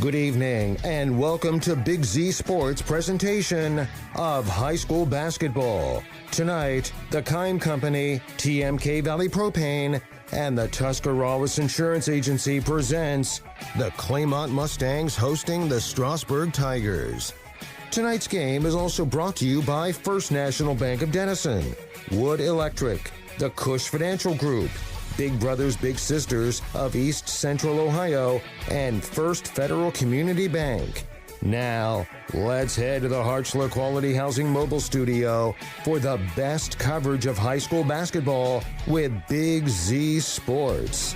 Good evening and welcome to Big Z Sports presentation of high school basketball. Tonight, the Kind Company, TMK Valley Propane, and the Tuscarawas Insurance Agency presents the Claymont Mustangs hosting the Strasburg Tigers. Tonight's game is also brought to you by First National Bank of Denison, Wood Electric, the Cush Financial Group, Big Brothers Big Sisters of East Central Ohio, and First Federal Community Bank. Now, let's head to the Hartzler Quality Housing Mobile Studio for the best coverage of high school basketball with Big Z Sports.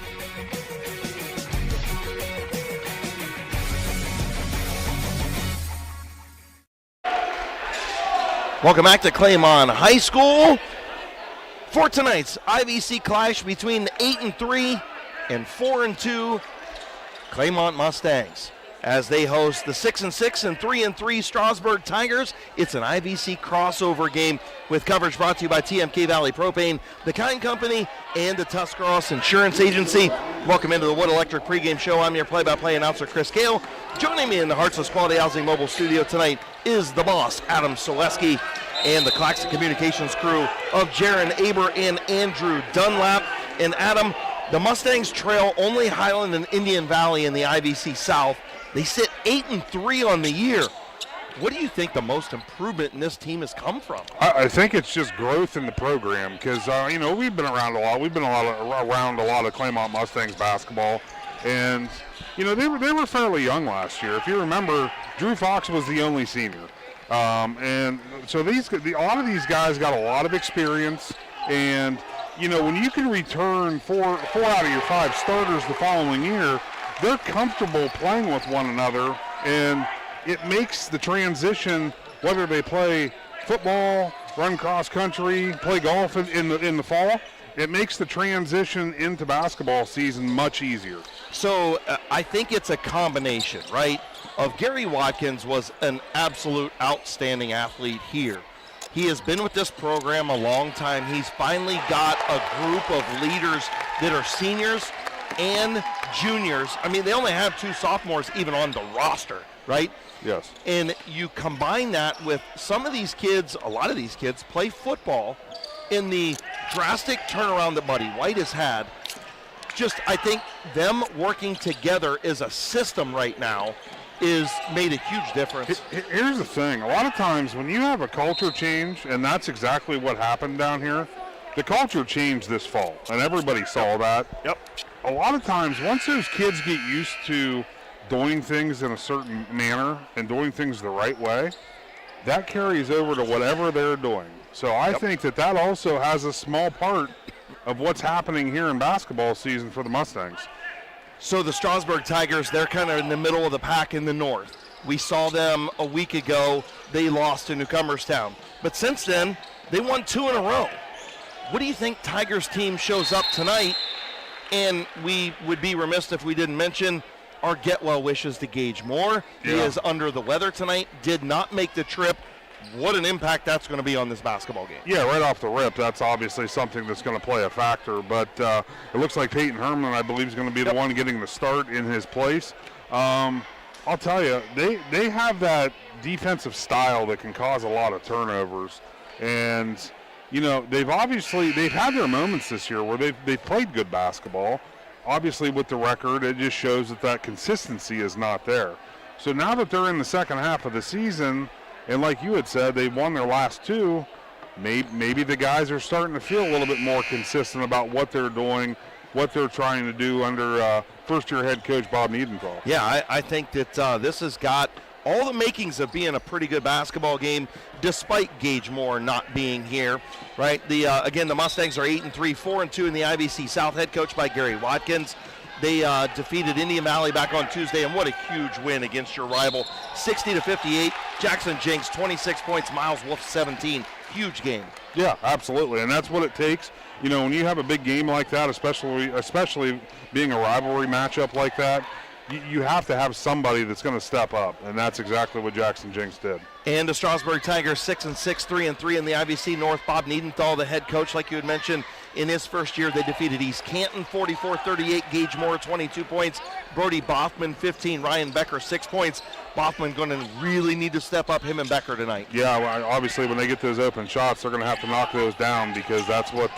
Welcome back to Claymont High School for tonight's IVC clash between the 8-3 and 4-2 Claymont Mustangs as they host the 6-6 and 3-3 Strasburg Tigers. It's an IVC crossover game with coverage brought to you by TMK Valley Propane, the Kind Company, and the Tuscarawas Insurance Agency. Welcome into the Wood Electric pregame show. I'm your play-by-play announcer, Chris Kail. Joining me in the Hartzler Quality Housing Mobile Studio tonight is the boss, Adam Ciereszewski, and the Claxon Communications crew of Jaron, Aber, and Andrew Dunlap. And Adam, the Mustangs trail only Highland and Indian Valley in the IVC South. They sit 8-3 on the year. What do you think the most improvement in this team has come from? I think it's just growth in the program because, we've been around a lot. We've been around a lot of Claymont Mustangs basketball. And, they were fairly young last year. If you remember, Drew Fox was the only senior. And so a lot of these guys got a lot of experience. And, when you can return four out of your 5 starters the following year, they're comfortable playing with one another, and it makes the transition, whether they play football, run cross country, play golf in the fall, it makes the transition into basketball season much easier. So I think it's a combination, right, of Gary Watkins was an absolute outstanding athlete here. He has been with this program a long time. He's finally got a group of leaders that are seniors and juniors. I mean, they only have 2 sophomores even on the roster, right? Yes. And you combine that with some of these kids, a lot of these kids play football in the drastic turnaround that Buddy White has had. Just, I think them working together as a system right now is made a huge difference. Here's the thing. A lot of times when you have a culture change, and that's exactly what happened down here, the culture changed this fall, and everybody saw that. Yep. A lot of times, once those kids get used to doing things in a certain manner and doing things the right way, that carries over to whatever they're doing. So I think that also has a small part of what's happening here in basketball season for the Mustangs. So the Strasburg Tigers, they're kind of in the middle of the pack in the north. We saw them a week ago. They lost to Newcomerstown. But since then, they won 2 in a row. What do you think Tigers team shows up tonight? And we would be remiss if we didn't mention our get well wishes to Gage Moore. Yeah. He is under the weather tonight, did not make the trip. What an impact that's going to be on this basketball game. Yeah, right off the rip, that's obviously something that's going to play a factor. But it looks like Peyton Herman, I believe, is going to be the one getting the start in his place. I'll tell you, they have that defensive style that can cause a lot of turnovers. And they've had their moments this year where they've played good basketball. Obviously, with the record, it just shows that consistency is not there. So now that they're in the second half of the season, and like you had said, they've won their last 2, maybe the guys are starting to feel a little bit more consistent about what they're doing, what they're trying to do under first-year head coach Bob Niedenthal. Yeah, I think that this has got all the makings of being a pretty good basketball game, despite Gage Moore not being here, right? Again, the Mustangs are 8-3, 4-2 in the IVC South, head coached by Gary Watkins. They defeated Indian Valley back on Tuesday, and what a huge win against your rival, 60-58. Jackson Jenks, 26 points, Miles Wolf, 17. Huge game. Yeah, absolutely, and that's what it takes. When you have a big game like that, especially being a rivalry matchup like that, you have to have somebody that's going to step up, and that's exactly what Jackson Jenks did. And the Strasburg Tigers 6-6, 3-3 in the IVC North. Bob Niedenthal, the head coach, like you had mentioned, in his first year. They defeated East Canton 44-38. Gage Moore 22 points. Brody Boffman 15. Ryan Becker 6 points. Boffman going to really need to step up, him and Becker tonight. Yeah, well, obviously when they get those open shots, they're going to have to knock those down, because that's what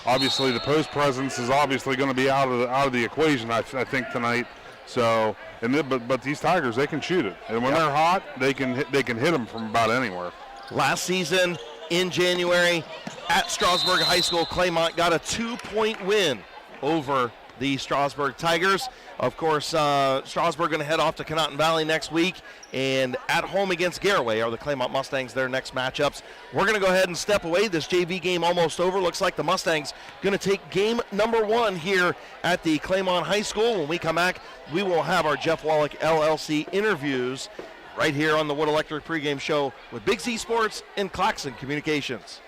obviously the post presence is obviously going to be out of the equation, I think, tonight. So, but these Tigers, they can shoot it, and when they're hot, they can hit them from about anywhere. Last season in January at Strasburg High School, Claymont got a 2-point win over the Strasburg Tigers. Of course, Strasburg going to head off to Conotton Valley next week, and at home against Garaway are the Claymont Mustangs, their next matchups. We're going to go ahead and step away. This JV game almost over. Looks like the Mustangs going to take game number 1 here at the Claymont High School. When we come back, we will have our Jeff Wallach LLC interviews right here on the Wood Electric pregame show with Big Z Sports and Claxon Communications.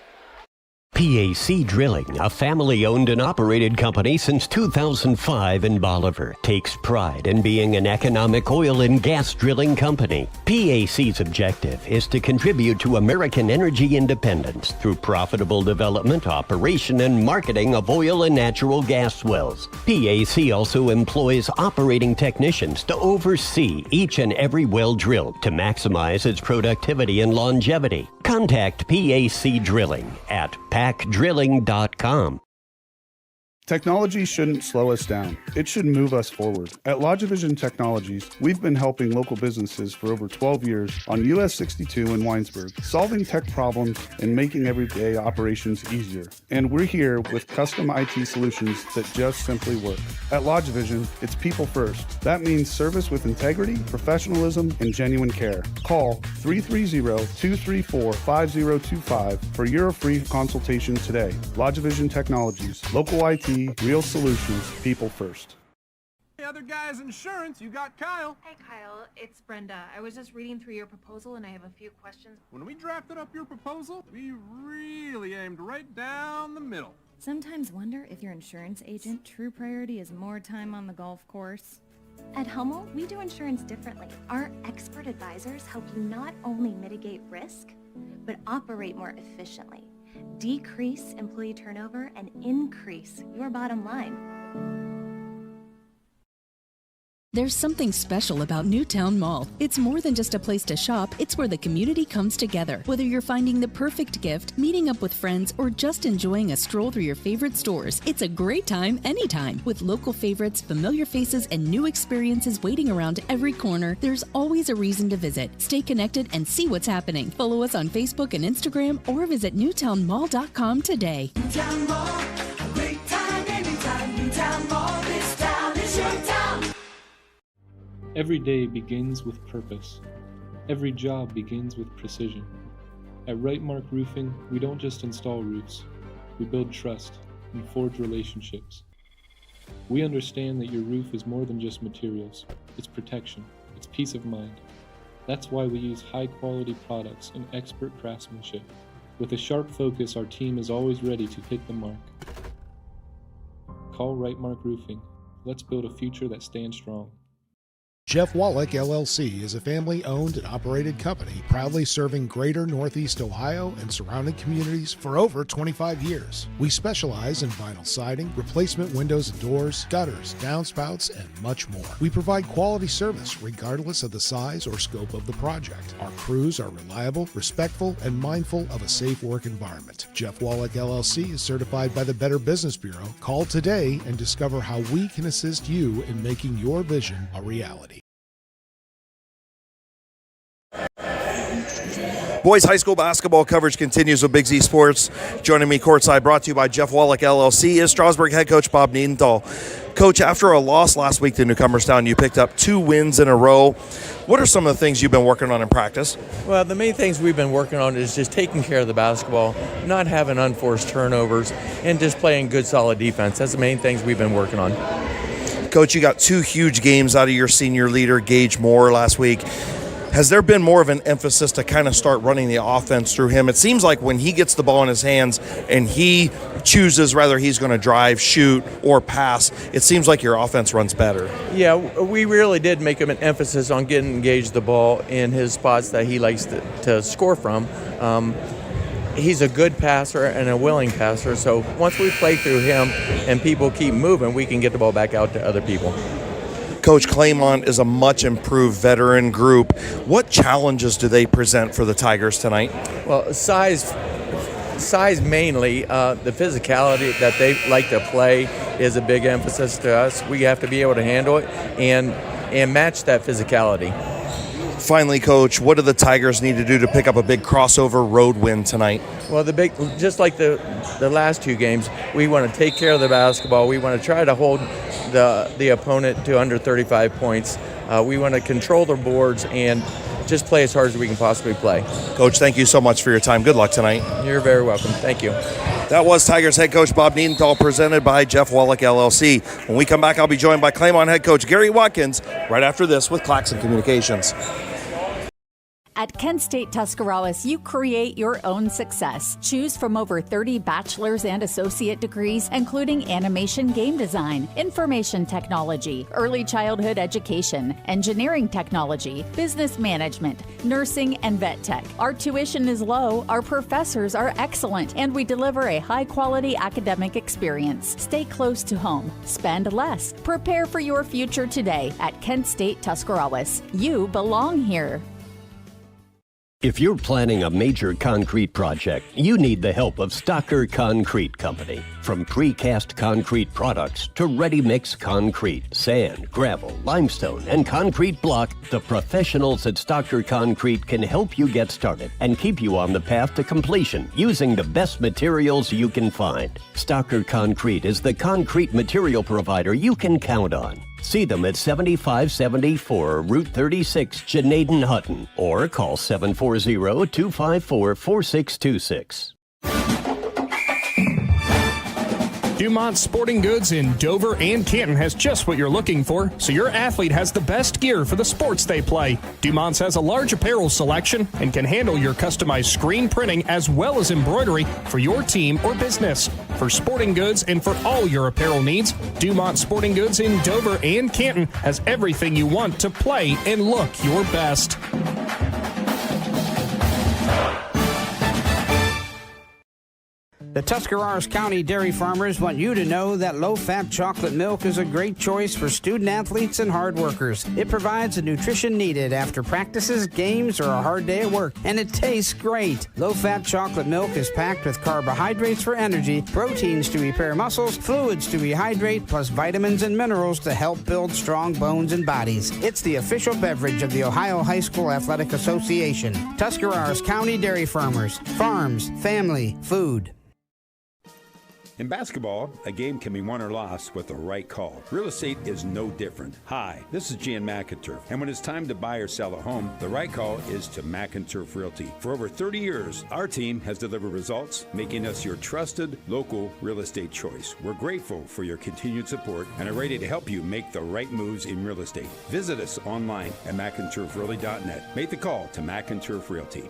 PAC Drilling, a family-owned and operated company since 2005 in Bolivar, takes pride in being an economic oil and gas drilling company. PAC's objective is to contribute to American energy independence through profitable development, operation, and marketing of oil and natural gas wells. PAC also employs operating technicians to oversee each and every well drilled to maximize its productivity and longevity. Contact PAC Drilling at pacdrilling.com. Technology shouldn't slow us down. It should move us forward. At Lodgevision Technologies, we've been helping local businesses for over 12 years on US 62 in Winesburg, solving tech problems and making everyday operations easier. And we're here with custom IT solutions that just simply work. At Lodgevision, it's people first. That means service with integrity, professionalism, and genuine care. Call 330-234-5025 for your free consultation today. Lodgevision Technologies, local IT, real solutions, people first. Hey, other guys' insurance, you got Kyle. Hey, Kyle, it's Brenda. I was just reading through your proposal and I have a few questions. When we drafted up your proposal, we really aimed right down the middle. Sometimes wonder if your insurance agent true priority is more time on the golf course. At Hummel, we do insurance differently. Our expert advisors help you not only mitigate risk, but operate more efficiently. Decrease employee turnover and increase your bottom line. There's something special about Newtown Mall. It's more than just a place to shop, it's where the community comes together. Whether you're finding the perfect gift, meeting up with friends, or just enjoying a stroll through your favorite stores, it's a great time anytime. With local favorites, familiar faces, and new experiences waiting around every corner, there's always a reason to visit. Stay connected and see what's happening. Follow us on Facebook and Instagram or visit newtownmall.com today. Newtown Mall, a great time anytime. Newtown Mall, this town is your town. Every day begins with purpose. Every job begins with precision. At Right Mark Roofing, we don't just install roofs. We build trust and forge relationships. We understand that your roof is more than just materials. It's protection. It's peace of mind. That's why we use high-quality products and expert craftsmanship. With a sharp focus, our team is always ready to hit the mark. Call Right Mark Roofing. Let's build a future that stands strong. Jeff Wallach LLC is a family-owned and operated company proudly serving greater Northeast Ohio and surrounding communities for over 25 years. We specialize in vinyl siding, replacement windows and doors, gutters, downspouts, and much more. We provide quality service regardless of the size or scope of the project. Our crews are reliable, respectful, and mindful of a safe work environment. Jeff Wallach LLC is certified by the Better Business Bureau. Call today and discover how we can assist you in making your vision a reality. Boys high school basketball coverage continues with Big Z Sports. Joining me courtside, brought to you by Jeff Wallach LLC, is Strasburg head coach Bob Niedenthal. Coach, after a loss last week to Newcomerstown, you picked up 2 wins in a row. What are some of the things you've been working on in practice? Well, the main things we've been working on is just taking care of the basketball, not having unforced turnovers, and just playing good, solid defense. That's the main things we've been working on. Coach, you got 2 huge games out of your senior leader, Gage Moore, last week. Has there been more of an emphasis to kind of start running the offense through him? It seems like when he gets the ball in his hands and he chooses whether he's going to drive, shoot, or pass, it seems like your offense runs better. Yeah, we really did make him an emphasis on getting engaged the ball in his spots that he likes to score from. he's a good passer and a willing passer. So once we play through him and people keep moving, we can get the ball back out to other people. Coach, Claymont is a much improved veteran group. What challenges do they present for the Tigers tonight? Well, size mainly. The physicality that they like to play is a big emphasis to us. We have to be able to handle it and match that physicality. Finally, Coach, what do the Tigers need to do to pick up a big crossover road win tonight? Well, just like the last two games, we want to take care of the basketball. We want to try to hold the opponent to under 35 points. We want to control their boards and just play as hard as we can possibly play. Coach, thank you so much for your time. Good luck tonight. You're very welcome. Thank you. That was Tigers head coach Bob Niedenthal, presented by Jeff Wallach, LLC. When we come back, I'll be joined by Claymont head coach Gary Watkins right after this with Claxon Communications. At Kent State Tuscarawas, you create your own success. Choose from over 30 bachelor's and associate degrees, including animation game design, information technology, early childhood education, engineering technology, business management, nursing, and vet tech. Our tuition is low, our professors are excellent, and we deliver a high-quality academic experience. Stay close to home. Spend less. Prepare for your future today at Kent State Tuscarawas. You belong here. If you're planning a major concrete project, you need the help of Stocker Concrete Company. From precast concrete products to ready-mix concrete, sand, gravel, limestone, and concrete block, the professionals at Stocker Concrete can help you get started and keep you on the path to completion using the best materials you can find. Stocker Concrete is the concrete material provider you can count on. See them at 7574 Route 36, Janaden-Hutton, or call 740-254-4626. Dumont Sporting Goods in Dover and Canton has just what you're looking for, so your athlete has the best gear for the sports they play. Dumont's has a large apparel selection and can handle your customized screen printing as well as embroidery for your team or business. For sporting goods and for all your apparel needs, Dumont Sporting Goods in Dover and Canton has everything you want to play and look your best. The Tuscarawas County dairy farmers want you to know that low-fat chocolate milk is a great choice for student athletes and hard workers. It provides the nutrition needed after practices, games, or a hard day at work, and it tastes great. Low-fat chocolate milk is packed with carbohydrates for energy, proteins to repair muscles, fluids to rehydrate, plus vitamins and minerals to help build strong bones and bodies. It's the official beverage of the Ohio High School Athletic Association. Tuscarawas County Dairy Farmers. Farms, family, food. In basketball, a game can be won or lost with the right call. Real estate is no different. Hi, this is Jan McInturf, and when it's time to buy or sell a home, the right call is to McInturf Realty. For over 30 years, our team has delivered results, making us your trusted local real estate choice. We're grateful for your continued support and are ready to help you make the right moves in real estate. Visit us online at McInturfRealty.net. Make the call to McInturf Realty.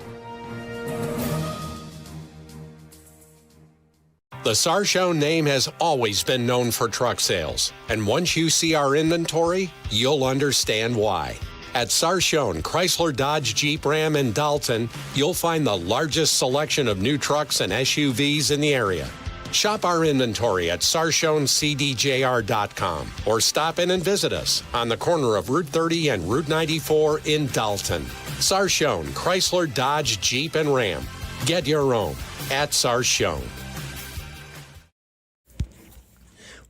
The Sarchone name has always been known for truck sales, and once you see our inventory, you'll understand why. At Sarchone Chrysler Dodge Jeep Ram in Dalton, you'll find the largest selection of new trucks and SUVs in the area. Shop our inventory at sarchonecdjr.com or stop in and visit us on the corner of Route 30 and Route 94 in Dalton. Sarchone Chrysler Dodge Jeep and Ram. Get your own at Sarchone.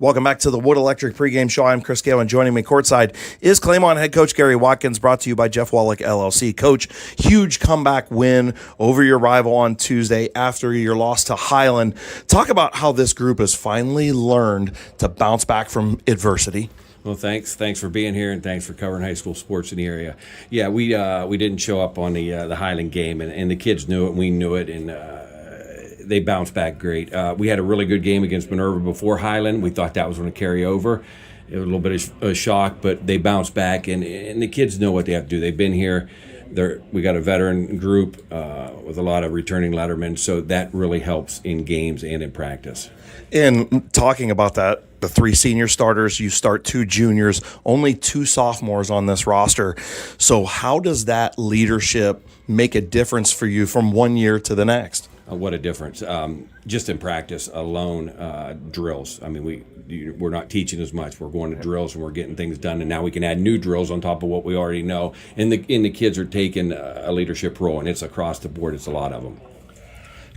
Welcome back to the Wood Electric pregame show. I'm Chris Kail, and joining me courtside is Claymont head coach Gary Watkins, brought to you by Jeff Wallach, LLC. Coach, huge comeback win over your rival on Tuesday after your loss to Highland. Talk about how this group has finally learned to bounce back from adversity. Well, thanks for being here, and thanks for covering high school sports in the area. Yeah, we didn't show up on the Highland game, and the kids knew it, and we knew it, and they bounced back great. We had a really good game against Minerva before Highland. We thought that was going to carry over. It was a little bit of a shock, but they bounced back, and the kids know what they have to do. They've been here. We got a veteran group with a lot of returning lettermen, so that really helps in games and in practice. In talking about that, the 3 senior starters, you start 2 juniors, only 2 sophomores on this roster. So how does that leadership make a difference for you from one year to the next? what a difference. Just in practice alone, drills. I mean, we're not teaching as much. We're going to drills and we're getting things done, and now we can add new drills on top of what we already know. And the kids are taking a leadership role, and it's across the board. It's a lot of them.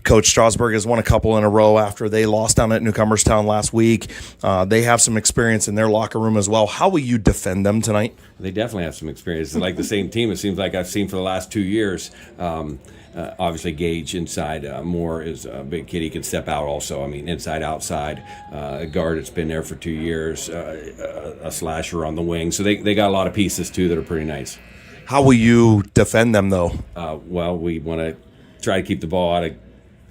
Coach, Strasburg has won a couple in a row after they lost down at Newcomerstown last week. They have some experience in their locker room as well. How will you defend them tonight? They definitely have some experience. It's like the same team, it seems like I've seen for the last 2 years. Obviously, Gage inside. Moore is a big kid. He can step out also. I mean, inside, outside. A guard that's been there for 2 years. A slasher on the wing. So they got a lot of pieces, too, that are pretty nice. How will you defend them, though? Well, we want to try to keep the ball out of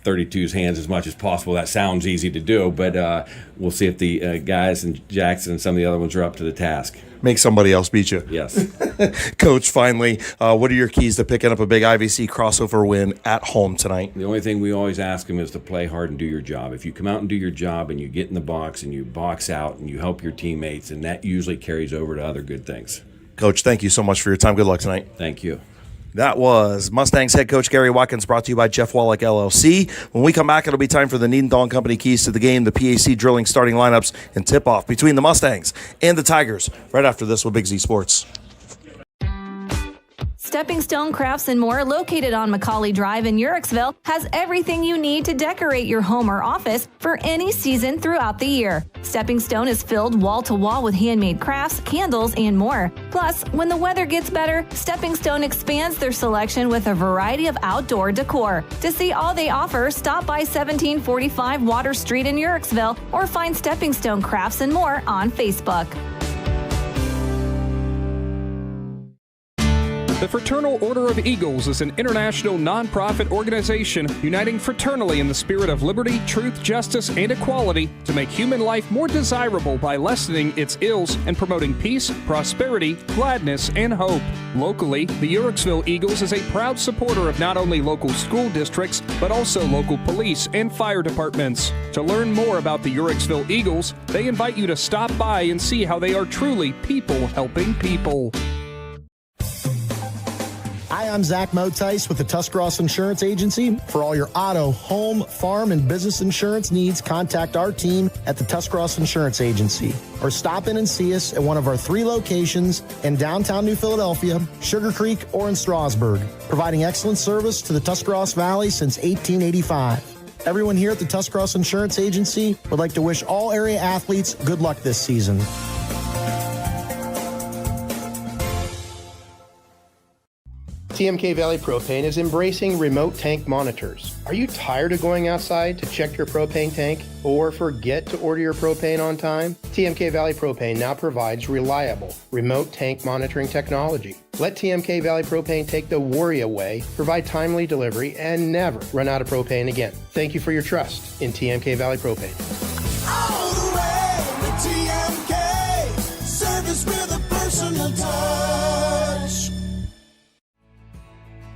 32's hands as much as possible. That sounds easy to do, but we'll see if the guys and Jackson and some of the other ones are up to the task. Make somebody else beat you. Yes. Coach, finally, what are your keys to picking up a big IVC crossover win at home tonight? The only thing we always ask them is to play hard and do your job. If you come out and do your job and you get in the box and you box out and you help your teammates, and that usually carries over to other good things. Coach, thank you so much for your time. Good luck tonight. Thank you. That was Mustangs head coach Gary Watkins, brought to you by Jeff Wallach LLC. When we come back, it'll be time for the Niedenthal & Company keys to the game, the PAC drilling starting lineups, and tip-off between the Mustangs and the Tigers. Right after this with Big Z Sports. Stepping Stone Crafts and More, located on Macaulay Drive in Uricksville, has everything you need to decorate your home or office for any season throughout the year. Stepping Stone is filled wall to wall with handmade crafts, candles, and more. Plus, when the weather gets better, Stepping Stone expands their selection with a variety of outdoor decor. To see all they offer, stop by 1745 Water Street in Uricksville or find Stepping Stone Crafts and More on Facebook. The Fraternal Order of Eagles is an international nonprofit organization uniting fraternally in the spirit of liberty, truth, justice, and equality to make human life more desirable by lessening its ills and promoting peace, prosperity, gladness, and hope. Locally, the Uricksville Eagles is a proud supporter of not only local school districts, but also local police and fire departments. To learn more about the Uricksville Eagles, they invite you to stop by and see how they are truly people helping people. Hi, I'm Zach Motice with the Tuscarawas Insurance Agency. For all your auto, home, farm, and business insurance needs, contact our team at the Tuscarawas Insurance Agency or stop in and see us at one of our 3 locations in downtown New Philadelphia, Sugar Creek, or in Strasburg, providing excellent service to the Tuscarawas Valley since 1885. Everyone here at the Tuscarawas Insurance Agency would like to wish all area athletes good luck this season. TMK Valley Propane is embracing remote tank monitors. Are you tired of going outside to check your propane tank or forget to order your propane on time? TMK Valley Propane now provides reliable remote tank monitoring technology. Let TMK Valley Propane take the worry away, provide timely delivery, and never run out of propane again. Thank you for your trust in TMK Valley Propane. All the way with TMK, service with a personal touch.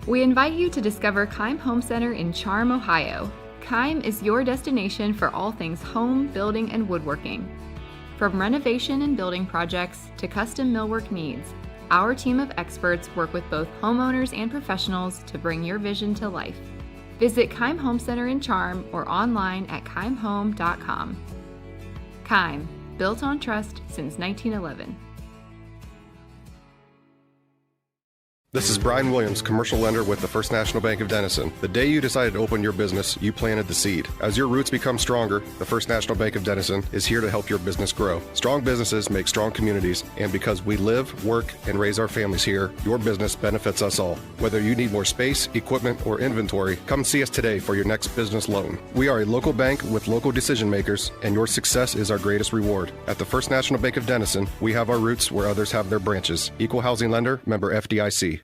We invite you to discover Kail Home Center in Charm, Ohio. Kail is your destination for all things home, building, and woodworking. From renovation and building projects to custom millwork needs, our team of experts work with both homeowners and professionals to bring your vision to life. Visit Kail Home Center in Charm or online at kailhome.com. Kail, built on trust since 1911. This is Brian Williams, commercial lender with the First National Bank of Denison. The day you decided to open your business, you planted the seed. As your roots become stronger, the First National Bank of Denison is here to help your business grow. Strong businesses make strong communities, and because we live, work, and raise our families here, your business benefits us all. Whether you need more space, equipment, or inventory, come see us today for your next business loan. We are a local bank with local decision makers, and your success is our greatest reward. At the First National Bank of Denison, we have our roots where others have their branches. Equal housing lender, member FDIC.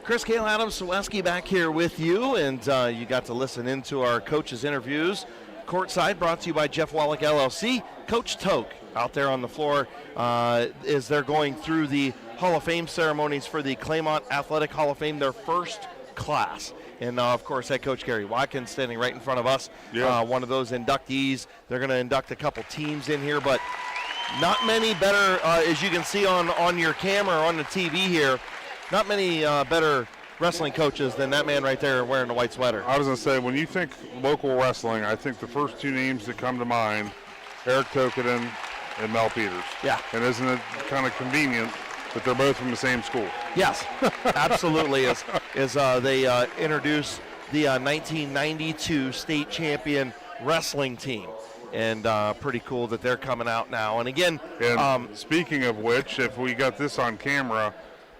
Chris, Kail, Adam, Ciereszewski back here with you, and you got to listen into our coaches' interviews. Courtside, brought to you by Jeff Wallach LLC. Coach Toke out there on the floor as they're going through the Hall of Fame ceremonies for the Claymont Athletic Hall of Fame, their first class. And, of course, head coach Gary Watkins standing right in front of us, one of those inductees. They're going to induct a couple teams in here, but not many better, as you can see on your camera or on the TV here, not many better wrestling coaches than that man right there wearing the white sweater. I was going to say, when you think local wrestling, I think the first two names that come to mind, Eric Tokeden and Mel Peters. Yeah. And isn't it kind of convenient that they're both from the same school? Yes, absolutely. As they introduce the 1992 state champion wrestling team. And pretty cool that they're coming out now. And again, speaking of which, if we got this on camera,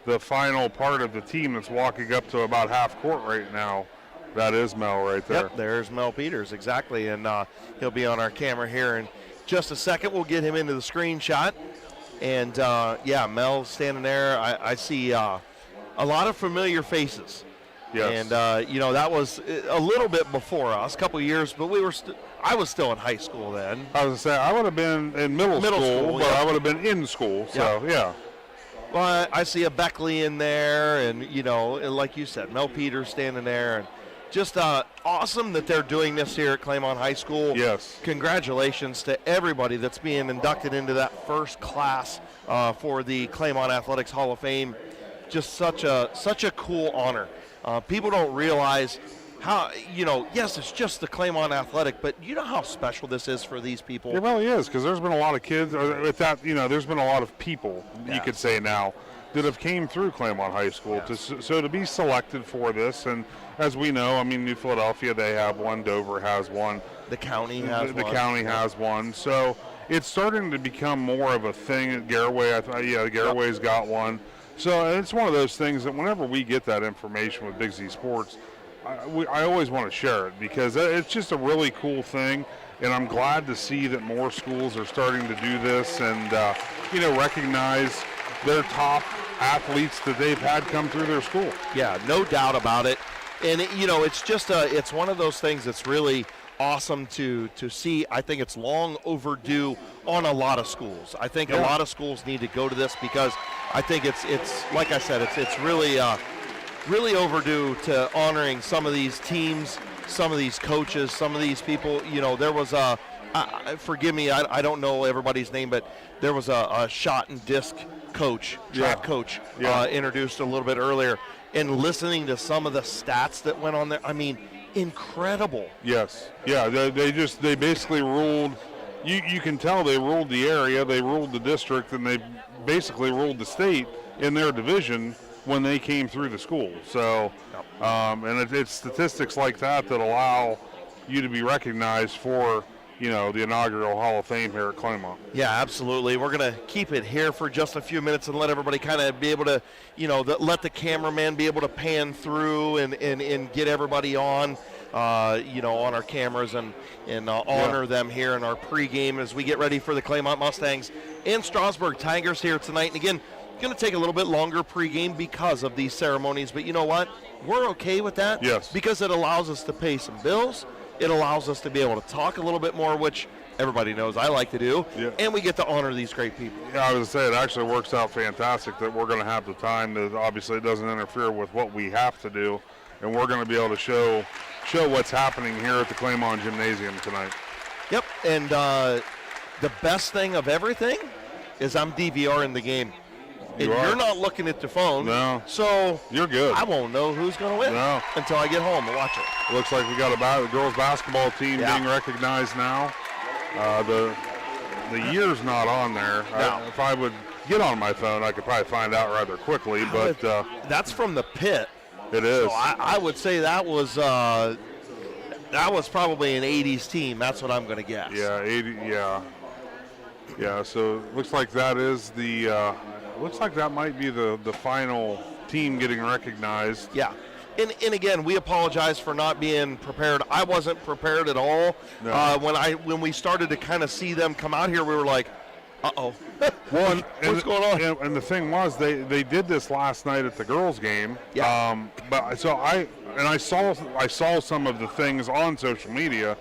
the final part of the team that's walking up to about half court right now, that is Mel right there. Yep, there's Mel Peters, exactly. And he'll be on our camera here in just a second. We'll get him into the screenshot. And, yeah, Mel standing there. I see a lot of familiar faces. Yes. And, you know, that was a little bit before us, a couple of years, but I was still in high school then. I was going to say, I would have been in middle school, but I would have been in school, so, yeah. Well, I see a Beckley in there, and, you know, like you said, Mel Peters standing there. And just awesome that they're doing this here at Claymont High School. Yes. Congratulations to everybody that's being inducted into that first class for the Claymont Athletics Hall of Fame. Just such a cool honor. People don't realize how, you know, yes, it's just the Claymont Athletic, but you know how special this is for these people. It really is, because there's been a lot of kids, with that, you know, there's been a lot of people, you could say now, that have came through Claymont High School. So to be selected for this, and as we know, I mean, New Philadelphia, they have one, Dover has one. The county has one. The county has one. So it's starting to become more of a thing. Garaway, Garaway's got one. So it's one of those things that whenever we get that information with Big Z Sports, I always want to share it, because it's just a really cool thing, and I'm glad to see that more schools are starting to do this and, you know, recognize their top athletes that they've had come through their school. Yeah, no doubt about it. And, you know, it's just it's one of those things that's really awesome to see. I think it's long overdue on a lot of schools. I think a lot of schools need to go to this, because I think it's like I said, it's really really overdue to honoring some of these teams, some of these coaches, some of these people. You know, there was forgive me, I don't know everybody's name, but there was a shot and disc coach, track coach, introduced a little bit earlier, and listening to some of the stats that went on there, I mean, incredible. Yes, yeah, they basically ruled, you can tell they ruled the area, they ruled the district, and they basically ruled the state in their division when they came through the school. So, and it's statistics like that that allow you to be recognized for, you know, the inaugural Hall of Fame here at Claymont. Yeah, absolutely. We're going to keep it here for just a few minutes and let everybody kind of be able to, you know, let the cameraman be able to pan through and get everybody on, you know, on our cameras and honor them here in our pregame as we get ready for the Claymont Mustangs and Strasburg Tigers here tonight. And again, going to take a little bit longer pregame because of these ceremonies, but you know what? We're okay with that. Yes. Because it allows us to pay some bills. It allows us to be able to talk a little bit more, which everybody knows I like to do, and we get to honor these great people. Yeah, I was going to say, it actually works out fantastic that we're going to have the time that obviously it doesn't interfere with what we have to do, and we're going to be able to show what's happening here at the Claymont Gymnasium tonight. Yep, and the best thing of everything is I'm DVRing the game. And you're not looking at the phone. No. So you're good. I won't know who's going to win until I get home and watch it. Looks like we got the girls basketball team being recognized now. The year's not on there. No. If I would get on my phone, I could probably find out rather quickly. But that's from the pit. It is. So I would say that was probably an 80s team. That's what I'm going to guess. Yeah, 80. Yeah. So it looks like that is the. Looks like that might be the final team getting recognized. Yeah. And again, we apologize for not being prepared. I wasn't prepared at all. No. When we started to kind of see them come out here, we were like, uh-oh. Well, what's going on? And the thing was, they did this last night at the girls' game. Yeah. But so I saw some of the things on social media.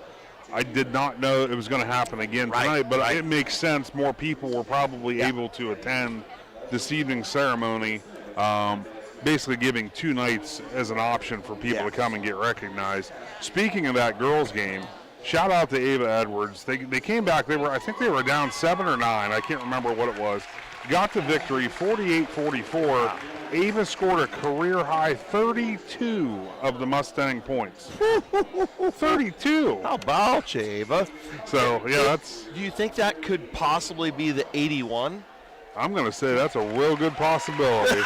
I did not know it was going to happen again tonight, but it makes sense. More people were probably able to attend this evening's ceremony, basically giving 2 nights as an option for people to come and get recognized. Speaking of that girls' game, shout out to Ava Edwards. They came back. I think they were down 7 or 9. I can't remember what it was. Got the victory, 48-44, Ava scored a career-high 32 of the Mustang points. 32. How about you, Ava? So, yeah, that's... Do you think that could possibly be the 81? I'm going to say that's a real good possibility.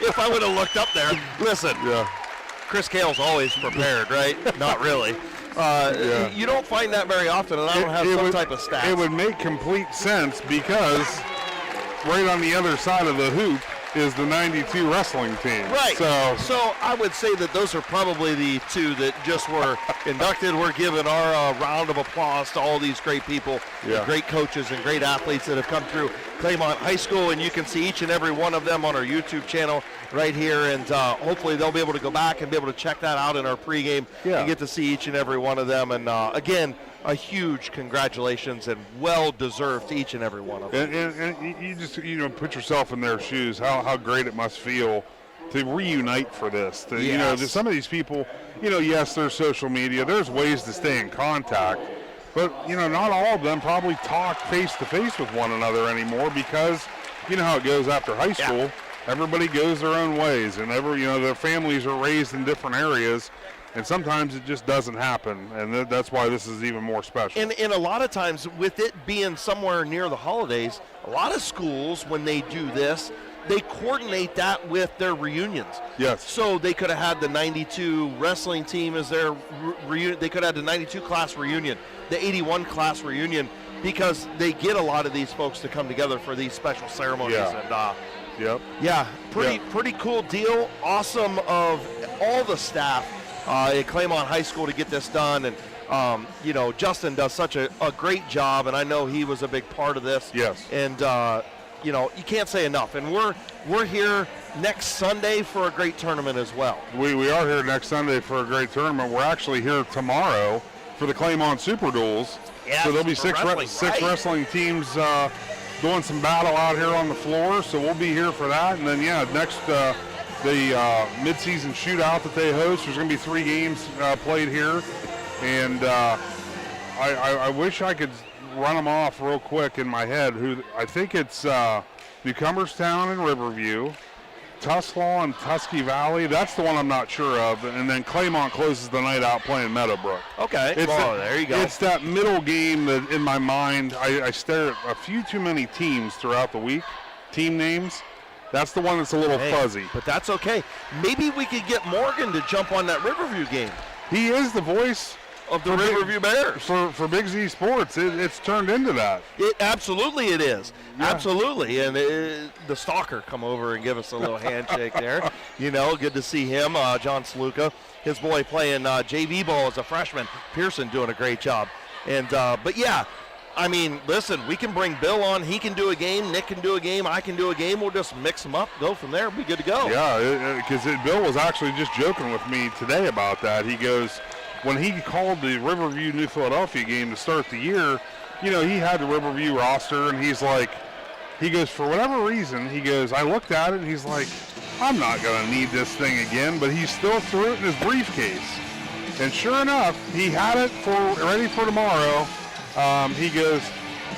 If I would have looked up there. Listen, yeah. Chris Kail's always prepared, right? Not really. You don't find that very often, and I don't have some type of stats. It would make complete sense because right on the other side of the hoop is the 92 wrestling team. Right. So I would say that those are probably the two that just were inducted. We're giving our round of applause to all these great people, great coaches and great athletes that have come through Claymont High School, and you can see each and every one of them on our YouTube channel right here, and hopefully they'll be able to go back and be able to check that out in our pregame and get to see each and every one of them. And again, a huge congratulations and well-deserved to each and every one of them. And you just, put yourself in their shoes, how great it must feel to reunite for this. Some of these people, yes, there's social media, there's ways to stay in contact, but, not all of them probably talk face-to-face with one another anymore because, you know how it goes after high school. Yeah. Everybody goes their own ways, and their families are raised in different areas. And sometimes it just doesn't happen, and that's why this is even more special. And a lot of times, with it being somewhere near the holidays, a lot of schools, when they do this, they coordinate that with their reunions. Yes. So they could have had the 92 wrestling team as their reunion. They could have had the 92 class reunion, the 81 class reunion, because they get a lot of these folks to come together for these special ceremonies. Yeah. And pretty cool deal. Awesome of all the staff at Claymont High School to get this done, and Justin does such a great job, and I know he was a big part of this. Yes. And you can't say enough. And we're here next Sunday for a great tournament as well. We are here next Sunday for a great tournament. We're actually here tomorrow for the Claymont Super Duels. Yes, so there'll be six wrestling teams doing some battle out here on the floor. So we'll be here for that, and then next. The mid-season shootout that they host. There's going to be 3 games played here, and I wish I could run them off real quick in my head. I think it's Newcomerstown and Riverview, Tuslaw and Tusky Valley. That's the one I'm not sure of, and then Claymont closes the night out playing Meadowbrook. Okay, there you go. It's that middle game that in my mind I stare at a few too many teams throughout the week, team names. That's the one that's a little fuzzy. But that's okay. Maybe we could get Morgan to jump on that Riverview game. He is the voice of the Riverview Bears. For Big Z Sports. It's turned into that. Absolutely it is. Yeah. Absolutely. And the stalker come over and give us a little handshake there. Good to see him. John Sluka, his boy playing JV ball as a freshman. Pearson doing a great job. And I mean, listen, we can bring Bill on. He can do a game. Nick can do a game. I can do a game. We'll just mix them up, go from there. Be good to go. Yeah, because Bill was actually just joking with me today about that. He goes, when he called the Riverview New Philadelphia game to start the year, he had the Riverview roster, and he goes, for whatever reason, I looked at it, and he's like, I'm not going to need this thing again, but he still threw it in his briefcase. And sure enough, he had it ready for tomorrow. He goes,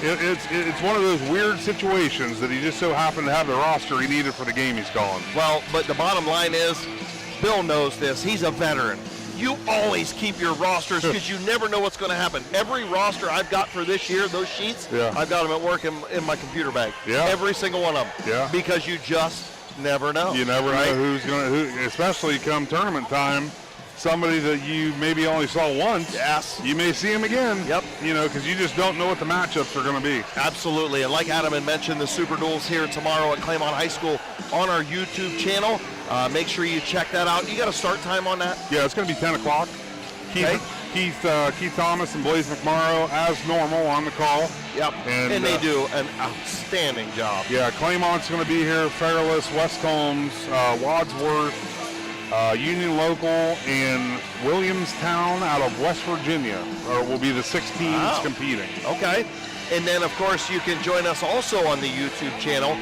it's one of those weird situations that he just so happened to have the roster he needed for the game he's calling. Well, but the bottom line is, Bill knows this. He's a veteran. You always keep your rosters because you never know what's going to happen. Every roster I've got for this year, those sheets, I've got them at work in my computer bag. Yeah. Every single one of them. Yeah. Because you just never know. You never know who, especially come tournament time. Somebody that you maybe only saw once, yes, you may see him again. Yep. Because you just don't know what the matchups are going to be. Absolutely. And like Adam had mentioned, the Super Duels here tomorrow at Claymont High School on our YouTube channel. Make sure you check that out. You got a start time on that? Yeah, it's going to be 10 o'clock. Keith Thomas and Blaze McMorrow, as normal, on the call. Yep. And they do an outstanding job. Yeah, Claymont's going to be here. Fairless, West Holmes, Wadsworth, Union Local, and Williamstown out of West Virginia will be the 6 teams competing. Okay. And then, of course, you can join us also on the YouTube channel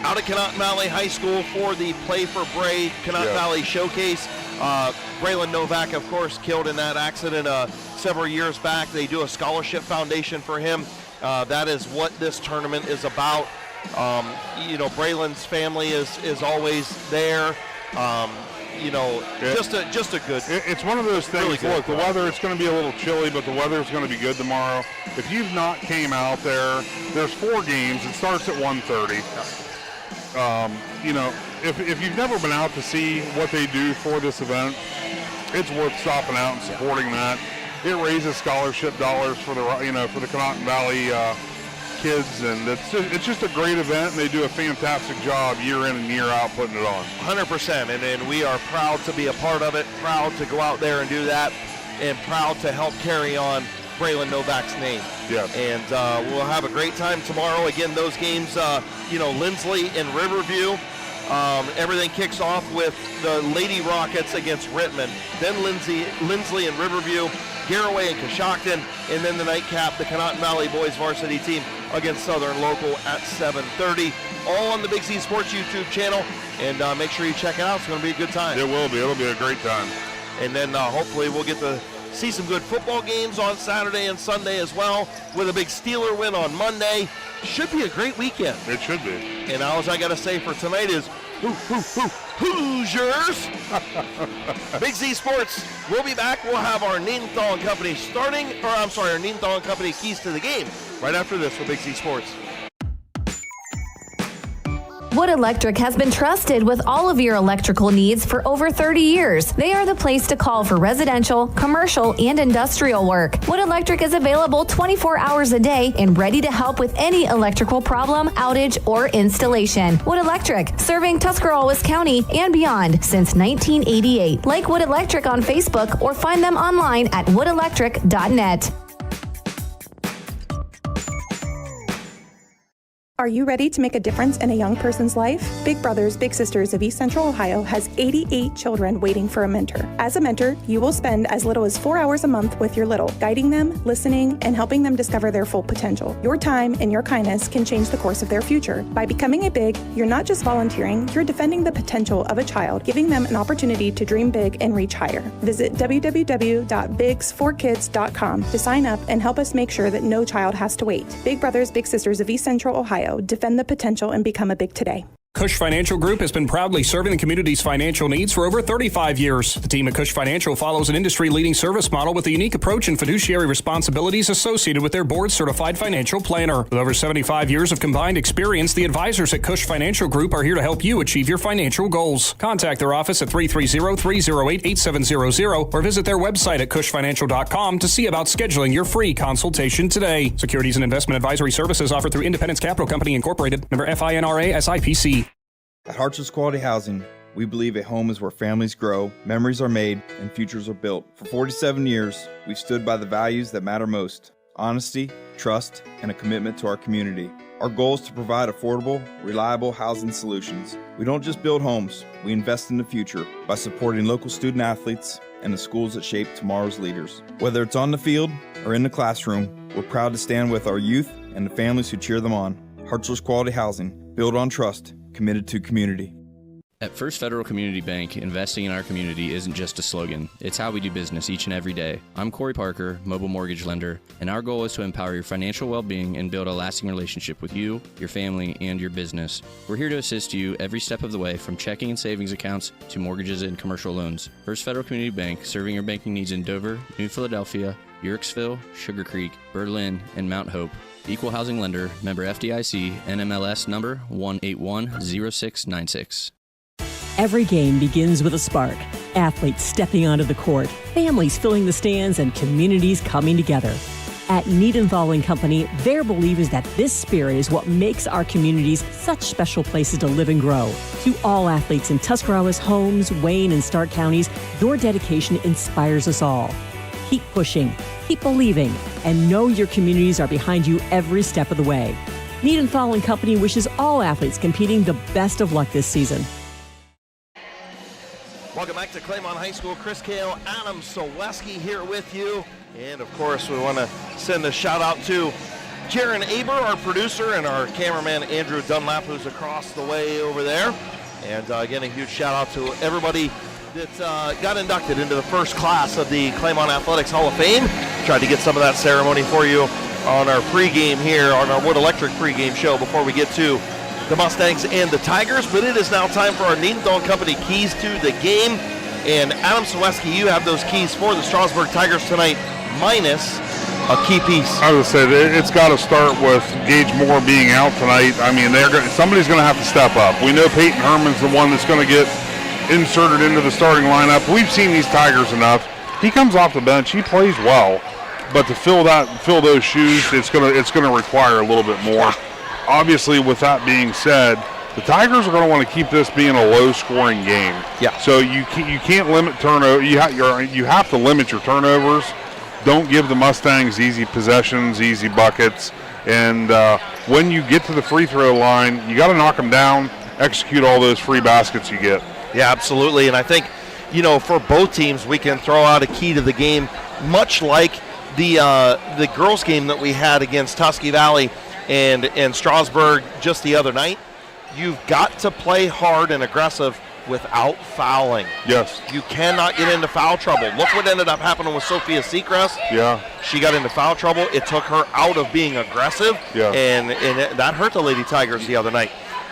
out at Canot Valley High School for the Play for Bray Canot Valley Showcase. Braylon Novak, of course, killed in that accident several years back. They do a scholarship foundation for him. That is what this tournament is about. Braylon's family is always there. Just a good. It's one of those things. Really good. Look, the weather, it's going to be a little chilly, but the weather is going to be good tomorrow. If you've not came out there, there's 4 games. It starts at 1:30. If you've never been out to see what they do for this event, it's worth stopping out and supporting that. It raises scholarship dollars for the Conotton Valley kids, and it's just a great event, and they do a fantastic job year in and year out putting it on. 100%, and we are proud to be a part of it, proud to go out there and do that, and proud to help carry on Braylon Novak's name. Yes. And we'll have a great time tomorrow. Again, those games, Lindsley and Riverview. Everything kicks off with the Lady Rockets against Rittman, then Lindsley and Riverview, Garraway and Coshocton, and then the nightcap, the Conotton Valley boys varsity team against Southern Local at 7:30. All on the Big Z Sports YouTube channel, and make sure you check it out. It's going to be a good time. It will be. It'll be a great time. And then hopefully we'll get to see some good football games on Saturday and Sunday as well, with a big Steeler win on Monday. Should be a great weekend. It should be. And all I got to say for tonight is, Hoosiers! Big Z Sports, we'll be back. We'll have our Neanthal and Company our Neanthal and Company keys to the game right after this with Big Z Sports. Wood Electric has been trusted with all of your electrical needs for over 30 years. They are the place to call for residential, commercial, and industrial work. Wood Electric is available 24 hours a day and ready to help with any electrical problem, outage, or installation. Wood Electric, serving Tuscarawas County and beyond since 1988. Like Wood Electric on Facebook or find them online at woodelectric.net. Are you ready to make a difference in a young person's life? Big Brothers Big Sisters of East Central Ohio has 88 children waiting for a mentor. As a mentor, you will spend as little as 4 hours a month with your little, guiding them, listening, and helping them discover their full potential. Your time and your kindness can change the course of their future. By becoming a Big, you're not just volunteering, you're defending the potential of a child, giving them an opportunity to dream big and reach higher. Visit www.bigs4kids.com to sign up and help us make sure that no child has to wait. Big Brothers Big Sisters of East Central Ohio. Defend the potential and become a Big today. Cush Financial Group has been proudly serving the community's financial needs for over 35 years. The team at Cush Financial follows an industry-leading service model with a unique approach and fiduciary responsibilities associated with their board-certified financial planner. With over 75 years of combined experience, the advisors at Cush Financial Group are here to help you achieve your financial goals. Contact their office at 330-308-8700 or visit their website at cushfinancial.com to see about scheduling your free consultation today. Securities and investment advisory services offered through Independence Capital Company Incorporated, member FINRA SIPC. At Hartsville's Quality Housing, we believe a home is where families grow, memories are made, and futures are built. For 47 years, we've stood by the values that matter most: honesty, trust, and a commitment to our community. Our goal is to provide affordable, reliable housing solutions. We don't just build homes, we invest in the future by supporting local student athletes and the schools that shape tomorrow's leaders. Whether it's on the field or in the classroom, we're proud to stand with our youth and the families who cheer them on. Hartsville's Quality Housing, built on trust, committed to community. At First Federal Community Bank, investing in our community isn't just a slogan. It's how we do business each and every day. I'm Corey Parker, mobile mortgage lender, and our goal is to empower your financial well-being and build a lasting relationship with you, your family, and your business. We're here to assist you every step of the way, from checking and savings accounts to mortgages and commercial loans. First Federal Community Bank, serving your banking needs in Dover, New Philadelphia, Yerkesville, Sugar Creek, Berlin, and Mount Hope. Equal housing lender, member FDIC, NMLS number 1810696. Every game begins with a spark. Athletes stepping onto the court, families filling the stands, and communities coming together. At Neanthal & Company, their belief is that this spirit is what makes our communities such special places to live and grow. To all athletes in Tuscarawas, Holmes, Wayne, and Stark counties, your dedication inspires us all. Keep pushing, keep believing, and know your communities are behind you every step of the way. Neanthal & Company wishes all athletes competing the best of luck this season. Welcome back to Claymont High School. Chris Kail, Adam Ciereszewski here with you. And of course, we want to send a shout out to Jaron Aber, our producer, and our cameraman Andrew Dunlap, who's across the way over there. And again, a huge shout out to everybody that got inducted into the first class of the Claymont Athletics Hall of Fame. Tried to get some of that ceremony for you on our pregame here, on our Wood Electric pregame show before we get to the Mustangs and the Tigers. But it is now time for our Needham Company keys to the game. And Adam Ciereszewski, you have those keys for the Strasburg Tigers tonight, minus a key piece. I would say that it's got to start with Gage Moore being out tonight. I mean, somebody's going to have to step up. We know Peyton Herman's the one that's going to get inserted into the starting lineup. We've seen these Tigers enough. He comes off the bench. He plays well, but to fill those shoes, it's going to require a little bit more. Obviously, with that being said, the Tigers are going to want to keep this being a low-scoring game. Yeah. So you can't limit turnover. You have to limit your turnovers. Don't give the Mustangs easy possessions, easy buckets. And when you get to the free throw line, you got to knock them down, execute all those free baskets you get. Yeah, absolutely. And I think, for both teams, we can throw out a key to the game, much like the girls' game that we had against Tusky Valley and Strasburg just the other night. You've got to play hard and aggressive without fouling. Yes. You cannot get into foul trouble. Look what ended up happening with Sophia Seacrest. Yeah. She got into foul trouble. It took her out of being aggressive. Yeah. And that hurt the Lady Tigers the other night.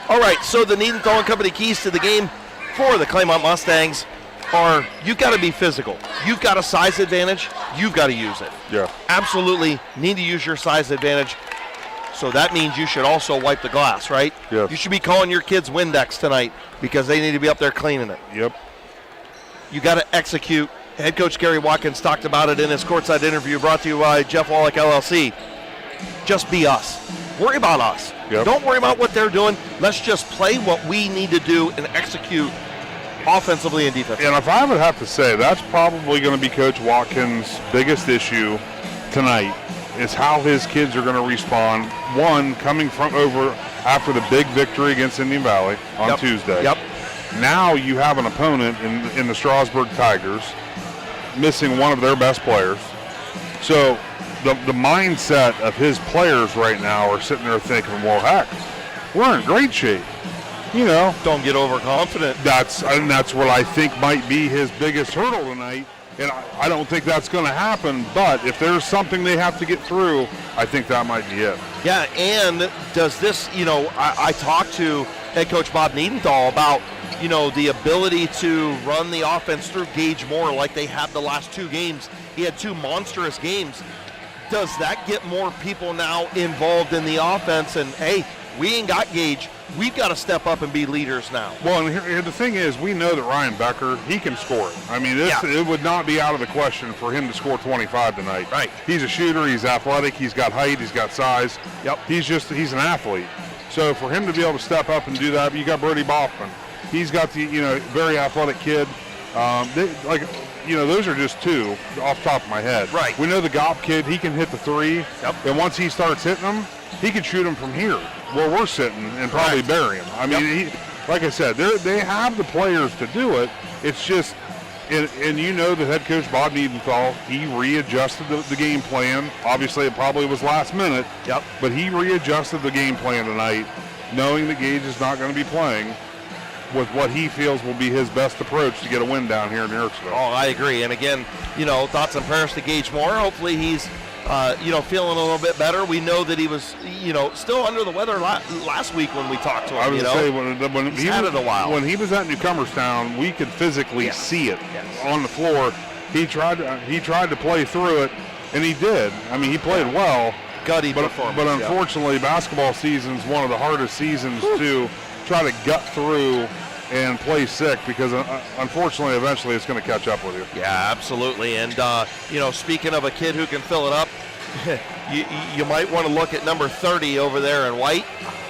All right, so the Needham Company keys to the game for the Claymont Mustangs are you've got to be physical. You've got a size advantage. You've got to use it. Yeah. Absolutely need to use your size advantage. So that means you should also wipe the glass, right? Yes. You should be calling your kids Windex tonight because they need to be up there cleaning it. Yep. You got to execute. Head coach Gary Watkins talked about it in his courtside interview brought to you by Jeff Wallach LLC. Just be us. Worry about us. Yep. Don't worry about what they're doing. Let's just play what we need to do and execute offensively and defensively. And if I would have to say, that's probably going to be Coach Watkins' biggest issue tonight is how his kids are going to respond. One, coming from over after the big victory against Indian Valley on Tuesday. Yep. Now you have an opponent in the Strasburg Tigers missing one of their best players. So the mindset of his players right now are sitting there thinking, well, heck, we're in great shape. Don't get overconfident. That's what I think might be his biggest hurdle tonight. And I don't think that's going to happen, but if there's something they have to get through, I think that might be it. Yeah, and does this, I talked to head coach Bob Niedenthal about, the ability to run the offense through Gage Moore like they had the last two games. He had two monstrous games. Does that get more people now involved in the offense? And, hey, we ain't got Gage. We've got to step up and be leaders now. Well, and here, the thing is, we know that Ryan Becker, he can score it. I mean, it would not be out of the question for him to score 25 tonight. Right. He's a shooter. He's athletic. He's got height. He's got size. Yep. He's an athlete. So for him to be able to step up and do that, you got Brody Boffman. He's got the, very athletic kid. Those are just two off the top of my head. Right. We know the Gopp kid, he can hit the three. Yep. And once he starts hitting them, he can shoot them from here where we're sitting and probably bury him. I mean, like I said, they have the players to do it. It's just, and the head coach Bob Niedenthal, he readjusted the game plan. Obviously, it probably was last minute. Yep. But he readjusted the game plan tonight, knowing that Gage is not going to be playing, with what he feels will be his best approach to get a win down here in Ciereszewski. Oh, I agree. And again, thoughts and prayers to Gage Moore. Hopefully he's, feeling a little bit better. We know that he was, still under the weather last week when we talked to him. I was going to say, when he's had it a while. When he was at Newcomerstown, we could physically see it on the floor. He tried to play through it, and he did. I mean, he played well. Gutty performance. But unfortunately, basketball season's one of the hardest seasons to try to gut through and play sick because, unfortunately, eventually it's going to catch up with you. Yeah, absolutely. And, speaking of a kid who can fill it up, you might want to look at number 30 over there in white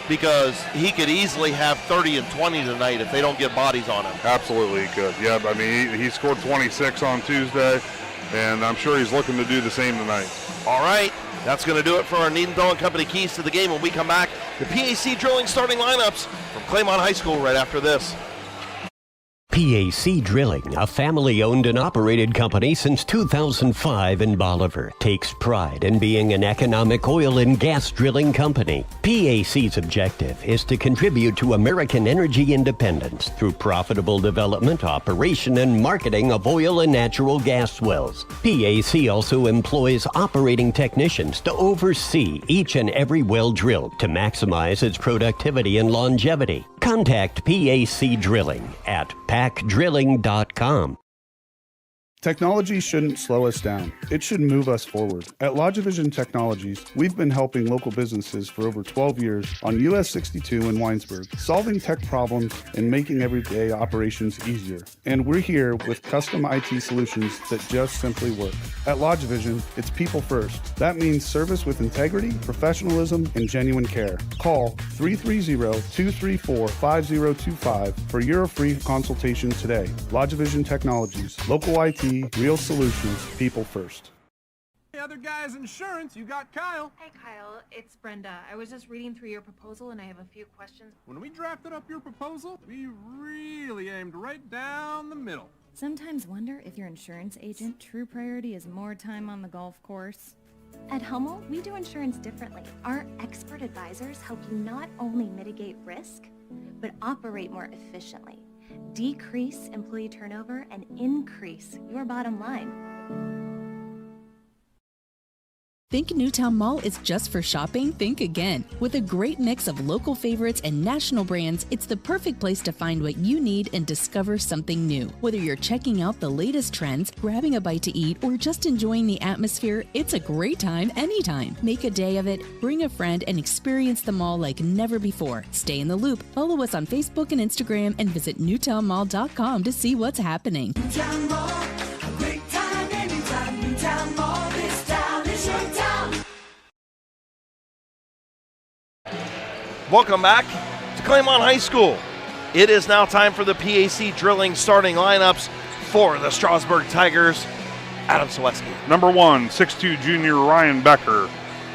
because he could easily have 30 and 20 tonight if they don't get bodies on him. Absolutely he could. Yeah, I mean, he scored 26 on Tuesday, and I'm sure he's looking to do the same tonight. All right. That's going to do it for our Needham Company keys to the game. When we come back, the PAC drilling starting lineups from Claymont High School right after this. PAC Drilling, a family-owned and operated company since 2005 in Bolivar, takes pride in being an economic oil and gas drilling company. PAC's objective is to contribute to American energy independence through profitable development, operation, and marketing of oil and natural gas wells. PAC also employs operating technicians to oversee each and every well drilled to maximize its productivity and longevity. Contact PAC Drilling at pacdrilling.com. Technology shouldn't slow us down. It should move us forward. At Logivision Technologies, we've been helping local businesses for over 12 years on US 62 in Winesburg, solving tech problems and making everyday operations easier. And we're here with custom IT solutions that just simply work. At Logivision, it's people first. That means service with integrity, professionalism, and genuine care. Call 330-234-5025 for your free consultation today. Logivision Technologies, local IT, real solutions, people first. Hey, other guys, insurance, you got Kyle. Hey, Kyle, it's Brenda. I was just reading through your proposal and I have a few questions. When we drafted up your proposal, we really aimed right down the middle. Sometimes wonder if your insurance agent true priority is more time on the golf course. At Hummel, we do insurance differently. Our expert advisors help you not only mitigate risk, but operate more efficiently, decrease employee turnover, and increase your bottom line. Think Newtown Mall is just for shopping? Think again. With a great mix of local favorites and national brands, it's the perfect place to find what you need and discover something new. Whether you're checking out the latest trends, grabbing a bite to eat, or just enjoying the atmosphere, it's a great time anytime. Make a day of it, bring a friend, and experience the mall like never before. Stay in the loop. Follow us on Facebook and Instagram and visit newtownmall.com to see what's happening. Newtown Mall, a great time anytime. Newtown Mall, this town is your town. Welcome back to Claymont High School. It is now time for the PAC Drilling starting lineups for the Strasburg Tigers. Adam Ciereszewski. Number 1, 6'2" junior Ryan Becker.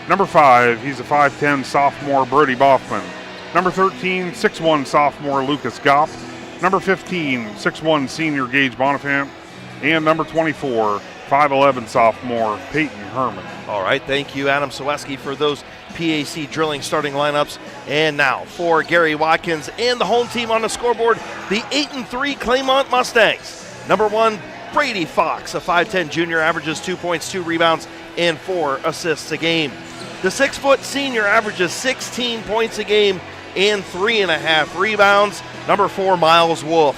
Number 5, he's a 5'10" sophomore Brody Boffman. Number 13, 6'1" sophomore Lucas Gopp. Number 15, 6'1" senior Gage Bonifant. And number 24, 5'11" sophomore Peyton Herman. All right, thank you, Adam Ciereszewski, for those PAC Drilling starting lineups. And now for Gary Watkins and the home team on the scoreboard, the 8-3 Claymont Mustangs. Number 1, Brady Fox, a 5'10" junior, averages 2 points, 2 rebounds, and 4 assists a game. The 6-foot senior averages 16 points a game and 3.5 rebounds. Number 4, Miles Wolf.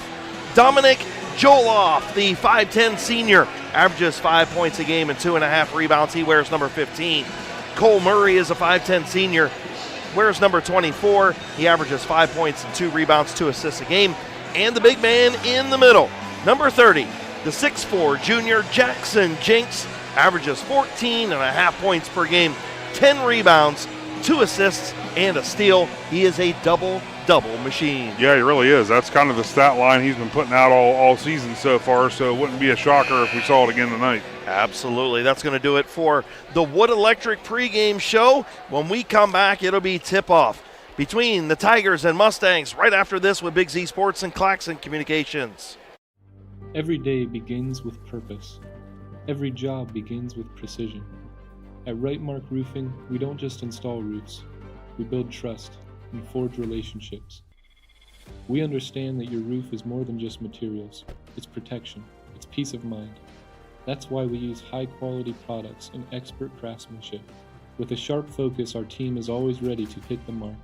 Dominic Joloff, the 5'10" senior, averages 5 points a game and 2.5 rebounds. He wears number 15. Cole Murray is a 5'10" senior, wears number 24. He averages 5 points and 2 rebounds, 2 assists a game. And the big man in the middle, number 30, the 6'4" junior Jackson Jinks, averages 14.5 points per game, 10 rebounds, 2 assists, and a steal. He is a double-double machine. Yeah, he really is. That's kind of the stat line he's been putting out all season so far, so it wouldn't be a shocker if we saw it again tonight. Absolutely. That's going to do it for the Wood Electric pregame show. When we come back, it'll be tip-off between the Tigers and Mustangs right after this with Big Z Sports and Claxon Communications. Every day begins with purpose. Every job begins with precision. At Right Mark Roofing, we don't just install roofs. We build trust and forge relationships. We understand that your roof is more than just materials. It's protection. It's peace of mind. That's why we use high-quality products and expert craftsmanship. With a sharp focus, our team is always ready to hit the mark.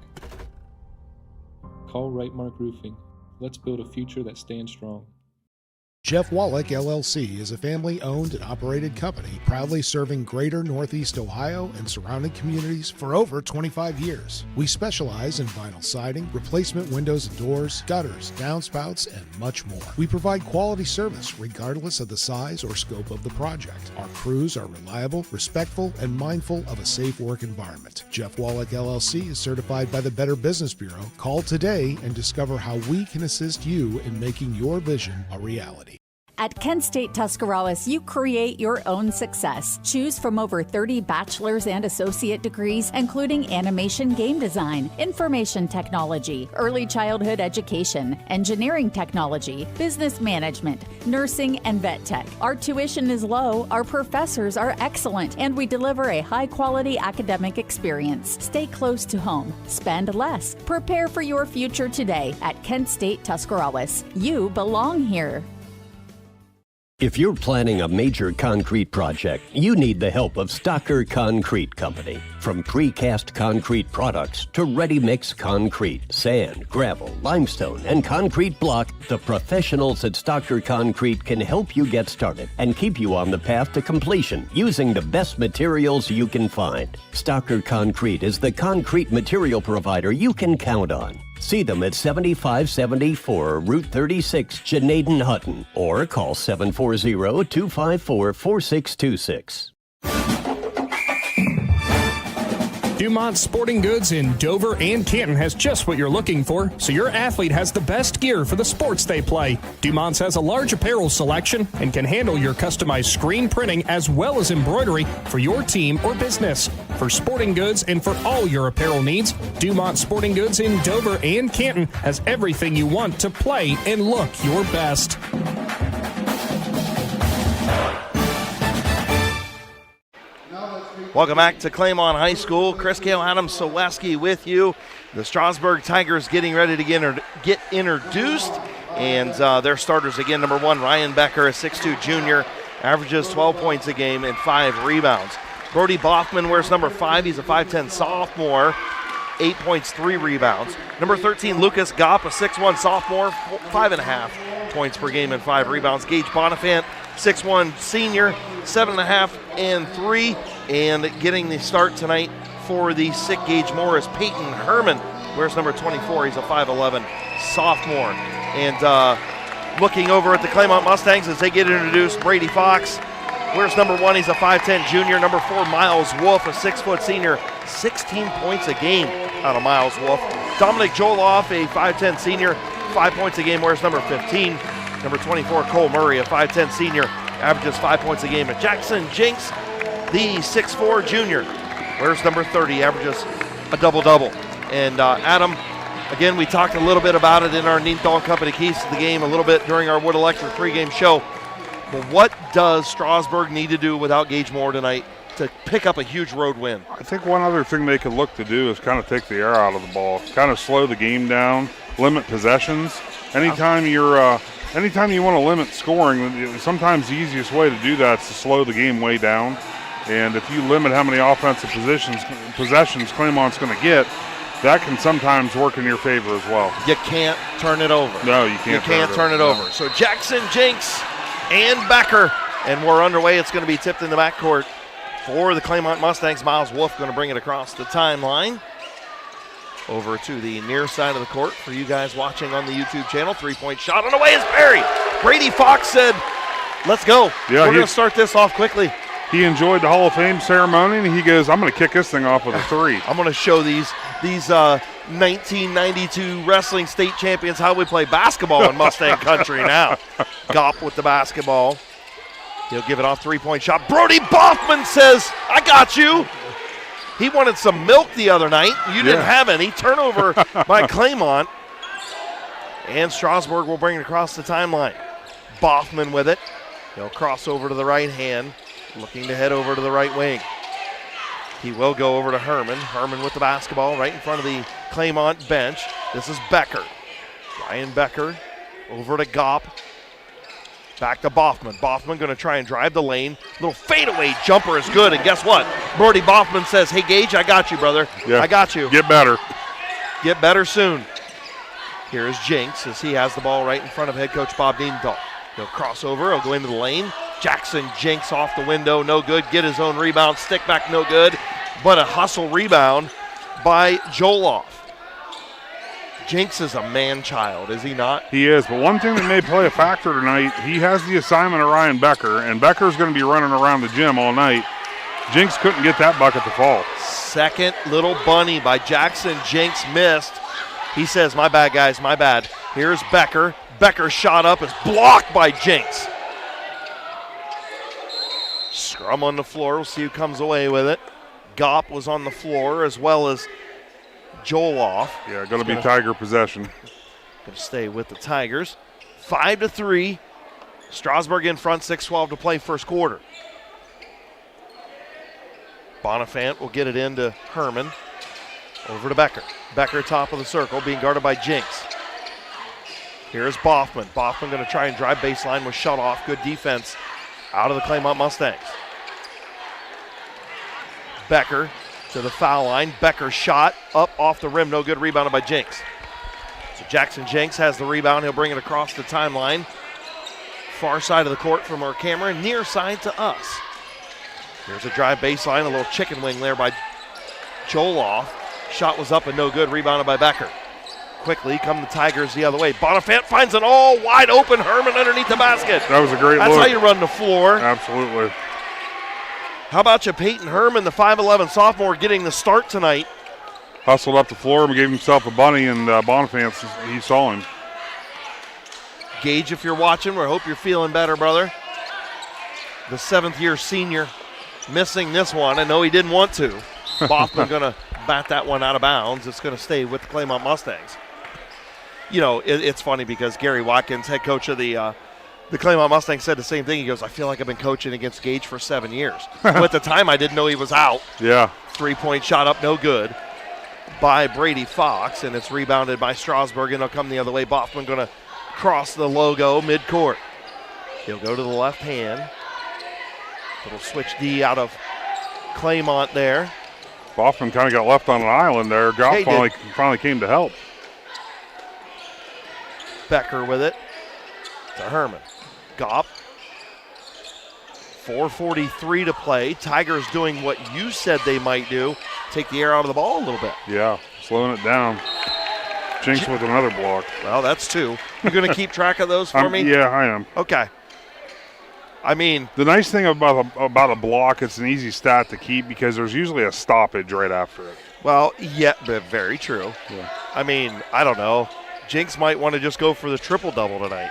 Call Right Mark Roofing. Let's build a future that stands strong. Jeff Wallach, LLC is a family-owned and operated company proudly serving greater Northeast Ohio and surrounding communities for over 25 years. We specialize in vinyl siding, replacement windows and doors, gutters, downspouts, and much more. We provide quality service regardless of the size or scope of the project. Our crews are reliable, respectful, and mindful of a safe work environment. Jeff Wallach, LLC is certified by the Better Business Bureau. Call today and discover how we can assist you in making your vision a reality. At Kent State Tuscarawas, you create your own success. Choose from over 30 bachelor's and associate degrees, including animation game design, information technology, early childhood education, engineering technology, business management, nursing, and vet tech. Our tuition is low, our professors are excellent, and we deliver a high-quality academic experience. Stay close to home. Spend less. Prepare for your future today at Kent State Tuscarawas. You belong here. If you're planning a major concrete project, you need the help of Stocker Concrete Company. From precast concrete products to ready-mix concrete, sand, gravel, limestone, and concrete block, the professionals at Stocker Concrete can help you get started and keep you on the path to completion using the best materials you can find. Stocker Concrete is the concrete material provider you can count on. See them at 7574 Route 36, Janaden Hutton, or call 740-254-4626. Dumont Sporting Goods in Dover and Canton has just what you're looking for, so your athlete has the best gear for the sports they play. Dumont's has a large apparel selection and can handle your customized screen printing as well as embroidery for your team or business. For sporting goods and for all your apparel needs, Dumont Sporting Goods in Dover and Canton has everything you want to play and look your best. Welcome back to Claymont High School. Chris Kail, Adam Ciereszewski with you. The Strasburg Tigers getting ready to get introduced. And their starters again, number 1, Ryan Becker, a 6'2 junior, averages 12 points a game and 5 rebounds. Brody Boffman wears number 5. He's a 5'10 sophomore, 8 points, 3 rebounds. Number 13, Lucas Gopp, a 6'1 sophomore, 5.5 points per game and 5 rebounds. Gage Bonifant, 6'1 senior, 7.5 and 3. And getting the start tonight for the sick Gage Morris, Peyton Herman, wears number 24. He's a 5'11 sophomore. And looking over at the Claymont Mustangs as they get introduced, Brady Fox wears number 1. He's a 5'10 junior. Number 4, Miles Wolf, a 6' senior, 16 points a game out of Miles Wolf. Dominic Joloff, a 5'10 senior, 5 points a game, wears number 15. Number 24, Cole Murray, a 5'10 senior, averages 5 points a game. And Jackson Jinks, the 6'4 junior, wears number 30, averages a double-double. And Adam, again, we talked a little bit about it in our Neathall Company Keys to the Game a little bit during our Wood Electric pregame show. But what does Strasburg need to do without Gage Moore tonight to pick up a huge road win? I think one other thing they could look to do is kind of take the air out of the ball, kind of slow the game down, limit possessions. Anytime you want to limit scoring, sometimes the easiest way to do that is to slow the game way down. And if you limit how many offensive possessions Claymont's going to get, that can sometimes work in your favor as well. You can't turn it over. No, you can't. You can't turn it over. So Jackson Jinks and Becker, and we're underway. It's going to be tipped in the backcourt for the Claymont Mustangs. Miles Wolf going to bring it across the timeline over to the near side of the court for you guys watching on the YouTube channel. 3-point shot on the way is buried. Brady Fox said, let's go. Yeah, we're going to start this off quickly. He enjoyed the Hall of Fame ceremony, and he goes, I'm going to kick this thing off with a 3. I'm going to show these 1992 wrestling state champions how we play basketball in Mustang country now. Gopp with the basketball. He'll give it off, 3-point shot. Brody Boffman says, I got you. He wanted some milk the other night. You didn't have any. Turnover by Claymont. And Strasburg will bring it across the timeline. Boffman with it. He'll cross over to the right hand, looking to head over to the right wing. He will go over to Herman. Herman with the basketball right in front of the Claymont bench. This is Becker. Ryan Becker over to Gopp. Back to Boffman. Boffman going to try and drive the lane. Little fadeaway jumper is good. And guess what? Brody Boffman says, hey, Gage, I got you, brother. Yeah. I got you. Get better. Get better soon. Here is Jinks as he has the ball right in front of head coach Bob Dienthal. He'll cross over. He'll go into the lane. Jackson Jinks off the window. No good. Get his own rebound. Stick back. No good. But a hustle rebound by Joloff. Jinks is a man-child, is he not? He is, but one thing that may play a factor tonight, he has the assignment of Ryan Becker, and Becker's going to be running around the gym all night. Jinks couldn't get that bucket to fall. Second little bunny by Jackson Jinks missed. He says, my bad, guys, my bad. Here's Becker. Becker's shot up is blocked by Jinks. Scrum on the floor. We'll see who comes away with it. Gopp was on the floor as well as Joloff. Yeah, going to be Tiger possession. Going to stay with the Tigers. 5-3. Strasburg in front, 6:12 to play first quarter. Bonifant will get it into Herman. Over to Becker. Becker top of the circle, being guarded by Jinks. Here's Boffman. Boffman going to try and drive baseline, was shut off. Good defense out of the Claymont Mustangs. Becker to the foul line. Becker shot up off the rim, no good, rebounded by Jinks. So Jackson Jinks has the rebound. He'll bring it across the timeline. Far side of the court from our camera, near side to us. Here's a drive baseline, a little chicken wing there by Joloff. Shot was up and no good, rebounded by Becker. Quickly come the Tigers the other way. Bonifant finds an all wide open Herman underneath the basket. That was a great look. That's how you run the floor. Absolutely. How about you, Peyton Herman, the 5'11 sophomore, getting the start tonight? Hustled up the floor and gave himself a bunny, and Bonifant, he saw him. Gage, if you're watching, we hope you're feeling better, brother. The 7th-year senior missing this one. I know he didn't want to. Boffman going to bat that one out of bounds. It's going to stay with the Claymont Mustangs. You know, it's funny because Gary Watkins, head coach of the Claymont Mustangs, said the same thing. He goes, I feel like I've been coaching against Gage for 7 years. Well, at the time, I didn't know he was out. Yeah. 3-point shot up, no good by Brady Fox, and it's rebounded by Strasburg, and it'll come the other way. Boffman going to cross the logo midcourt. He'll go to the left hand. Little switch D out of Claymont there. Boffman kind of got left on an island there. Goff finally came to help. Becker with it to Herman. Gopp. 4:43 to play. Tigers doing what you said they might do. Take the air out of the ball a little bit. Yeah, slowing it down. Jinx with another block. Well, that's 2. You going to keep track of those for me? Yeah, I am. Okay. I mean, the nice thing about a block, it's an easy stat to keep because there's usually a stoppage right after it. Well, yeah, but very true. Yeah. I mean, I don't know. Jinx might want to just go for the triple-double tonight.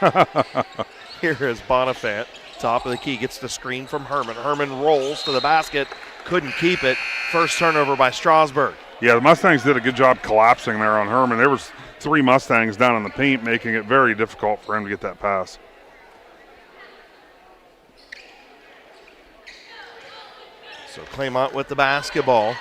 Here is Bonifant, top of the key, gets the screen from Herman. Herman rolls to the basket, couldn't keep it. First turnover by Strasburg. Yeah, the Mustangs did a good job collapsing there on Herman. There was 3 Mustangs down in the paint, making it very difficult for him to get that pass. So Claymont with the basketball.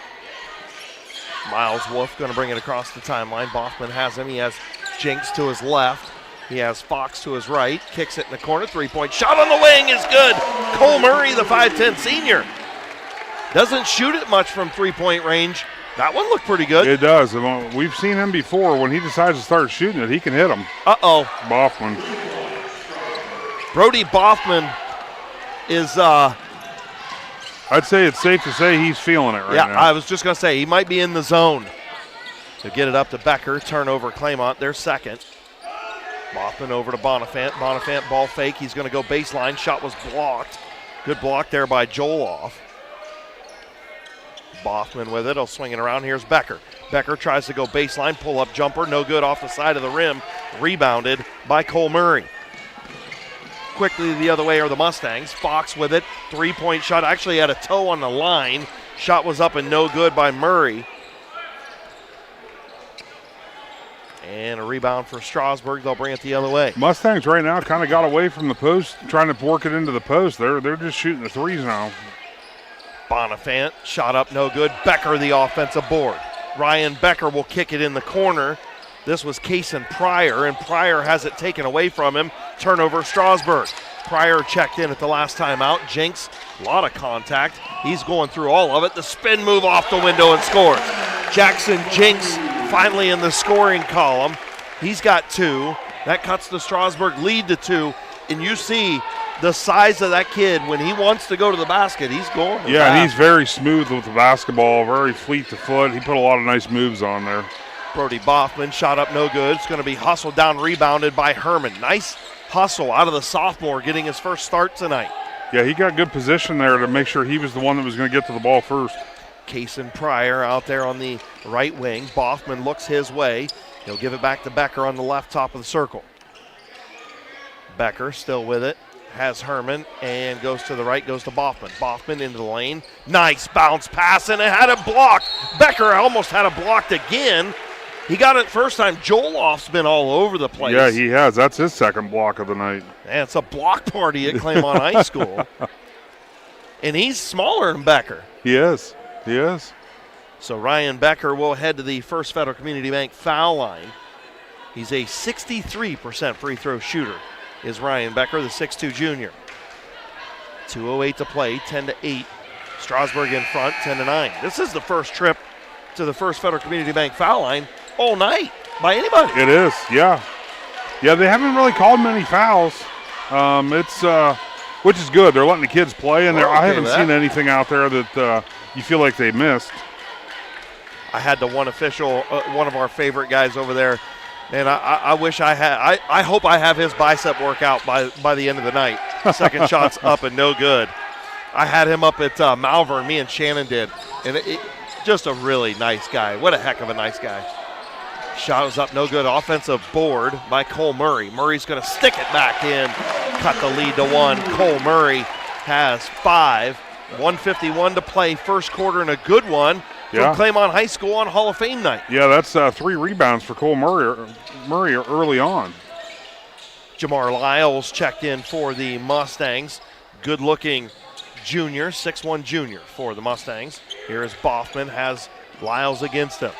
Miles Wolf going to bring it across the timeline. Boffman has him. He has Jinks to his left. He has Fox to his right. Kicks it in the corner. 3-point shot on the wing is good. Cole Murray, the 5'10 senior. Doesn't shoot it much from 3-point range. That one looked pretty good. It does. We've seen him before. When he decides to start shooting it, he can hit them. Uh-oh. Boffman. Brody Boffman is I'd say it's safe to say he's feeling it right now. Yeah, I was just going to say, he might be in the zone. To get it up to Becker, turnover Claymont, their second. Boffman over to Bonifant. Bonifant ball fake, he's going to go baseline. Shot was blocked. Good block there by Joloff. Boffman with it, he'll swing it around. Here's Becker. Becker tries to go baseline, pull up jumper, no good off the side of the rim. Rebounded by Cole Murray. Quickly the other way are the Mustangs. Fox with it, 3-point shot, actually had a toe on the line. Shot was up and no good by Murray. And a rebound for Strasburg. They'll bring it the other way. Mustangs right now kind of got away from the post, trying to work it into the post. They're just shooting the threes now. Bonifant, shot up, no good. Becker, the offensive board. Ryan Becker will kick it in the corner. This was Kason Pryor, and Pryor has it taken away from him. Turnover, Strasburg. Pryor checked in at the last time out. Jinks, a lot of contact. He's going through all of it. The spin move off the window and scores. Jackson Jinks finally in the scoring column. He's got 2. That cuts the Strasburg lead to 2. And you see the size of that kid. When he wants to go to the basket, he's going. Yeah, and he's very smooth with the basketball, very fleet to foot. He put a lot of nice moves on there. Brody Boffman, shot up, no good. It's going to be hustled down, rebounded by Herman. Nice hustle out of the sophomore, getting his first start tonight. Yeah, he got good position there to make sure he was the one that was going to get to the ball first. Kason Pryor out there on the right wing. Boffman looks his way. He'll give it back to Becker on the left top of the circle. Becker still with it. has Herman and goes to the right, goes to Boffman. Boffman into the lane. Nice bounce pass, and it had it blocked. Becker almost had it blocked again. He got it first time. Joloff's been all over the place. Yeah, he has. That's his second block of the night. And it's a block party at Claymont High School. And he's smaller than Becker. He is. He is. So Ryan Becker will head to the First Federal Community Bank foul line. He's a 63% free throw shooter, is Ryan Becker, the 6'2 junior. 2:08 to play, 10-8. Strasburg in front, 10-9. This is the first trip to the First Federal Community Bank foul line all night by anybody. It is, yeah. Yeah, they haven't really called many fouls. Which is good. They're letting the kids play, and I haven't seen anything out there that you feel like they missed. I had the one official, one of our favorite guys over there, and I wish I had. I hope I have his bicep workout by the end of the night. Second shot's up and no good. I had him up at Malvern. Me and Shannon did, and just a really nice guy. What a heck of a nice guy. Shot was up, no good. Offensive board by Cole Murray. Murray's going to stick it back in, cut the lead to 1. Cole Murray has 5. 1:51 to play, first quarter, and a good one from Claymont High School on Hall of Fame night. Yeah, that's 3 rebounds for Cole Murray early on. Jamar Lyles checked in for the Mustangs. Good-looking junior, 6'1 junior for the Mustangs. Here is Boffman, has Lyles against him.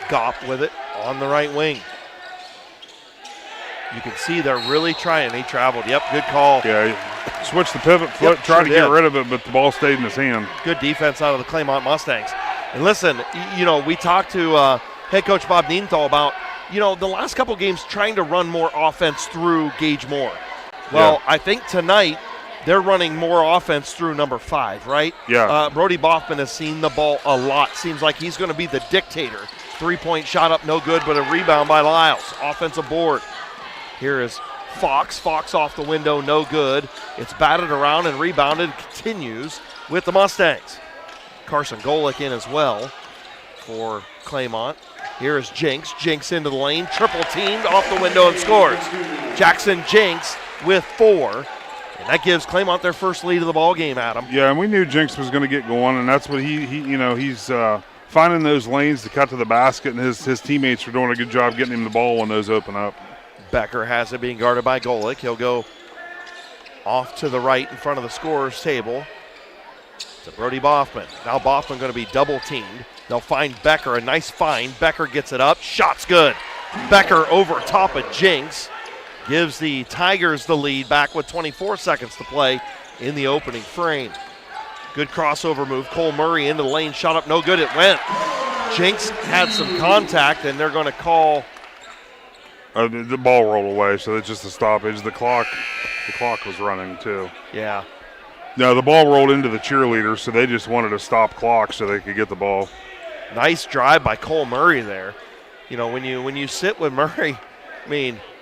Gopp with it on the right wing. You can see they're really trying. He traveled. Yep, good call. Yeah, he switched the pivot foot, tried to get rid of it, but the ball stayed in his hand. Good defense out of the Claymont Mustangs. And listen, we talked to head coach Bob Nienthal about, the last couple games trying to run more offense through Gage Moore. Well, I think tonight they're running more offense through number 5, right? Yeah. Brody Boffman has seen the ball a lot. Seems like he's going to be the dictator. 3-point shot up, no good, but a rebound by Lyles. Offensive board. Here is Fox. Fox off the window, no good. It's batted around and rebounded. Continues with the Mustangs. Carson Golick in as well for Claymont. Here is Jinks. Jinks into the lane. Triple teamed off the window and scores. Jackson Jinks with 4. And that gives Claymont their first lead of the ball game, Adam. Yeah, and we knew Jinks was going to get going, and that's what he's finding those lanes to cut to the basket, and his teammates are doing a good job getting him the ball when those open up. Becker has it being guarded by Golick. He'll go off to the right in front of the scorer's table to Brody Boffman. Now Boffman going to be double teamed. They'll find Becker, a nice find. Becker gets it up. Shot's good. Becker over top of Jinks. Gives the Tigers the lead back with 24 seconds to play in the opening frame. Good crossover move. Cole Murray into the lane. Shot up, no good. It went. Jinks had some contact, and they're going to call. The ball rolled away, so it's just a stoppage. The clock was running too. Yeah. No, the ball rolled into the cheerleaders, so they just wanted to stop clock so they could get the ball. Nice drive by Cole Murray there. When you sit with Murray,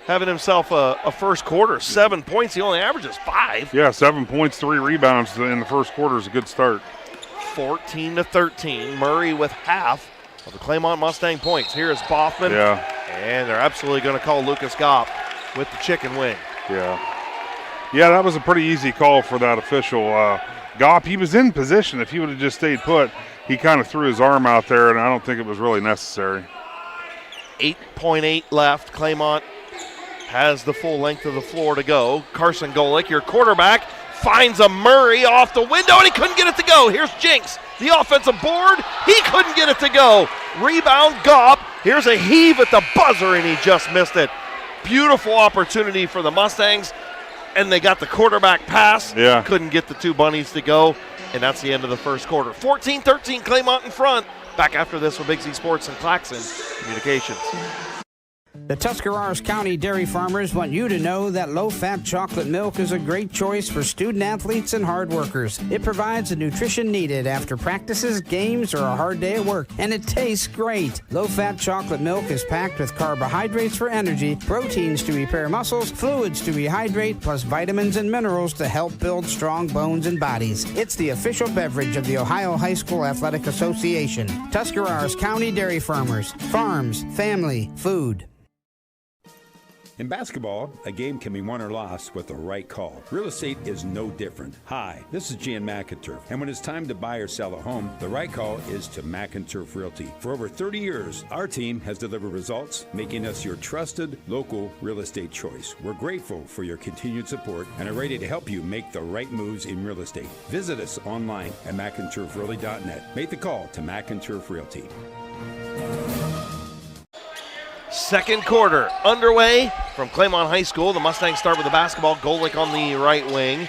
having himself a first quarter, 7 points. He only averages 5. Yeah, 7 points, 3 rebounds in the first quarter is a good start. 14-13. Murray with half of the Claymont Mustang points. Here is Boffman. Yeah. And they're absolutely going to call Lucas Gopp with the chicken wing. Yeah. Yeah, that was a pretty easy call for that official. Gopp, he was in position. If he would have just stayed put, he kind of threw his arm out there, and I don't think it was really necessary. 8.8 left. Claymont has the full length of the floor to go. Carson Golick, your quarterback, finds a Murray off the window, and he couldn't get it to go. Here's Jinks, the offensive board. He couldn't get it to go. Rebound, Gopp. Here's a heave at the buzzer, and he just missed it. Beautiful opportunity for the Mustangs, and they got the quarterback pass. Yeah. Couldn't get the 2 bunnies to go, and that's the end of the first quarter. 14-13, Claymont in front. Back after this with Big Z Sports and Claxon Communications. The Tuscarawas County dairy farmers want you to know that low-fat chocolate milk is a great choice for student athletes and hard workers. It provides the nutrition needed after practices, games, or a hard day at work, and it tastes great. Low-fat chocolate milk is packed with carbohydrates for energy, proteins to repair muscles, fluids to rehydrate, plus vitamins and minerals to help build strong bones and bodies. It's the official beverage of the Ohio High School Athletic Association. Tuscarawas County dairy farmers. Farms, family, food. In basketball, a game can be won or lost with the right call. Real estate is no different. Hi, this is Jan McInturf, and when it's time to buy or sell a home, the right call is to McInturf Realty. For over 30 years, our team has delivered results, making us your trusted local real estate choice. We're grateful for your continued support and are ready to help you make the right moves in real estate. Visit us online at McInturfRealty.net. Make the call to McInturf Realty. Second quarter underway from Claymont High School. The Mustangs start with the basketball. Golick on the right wing.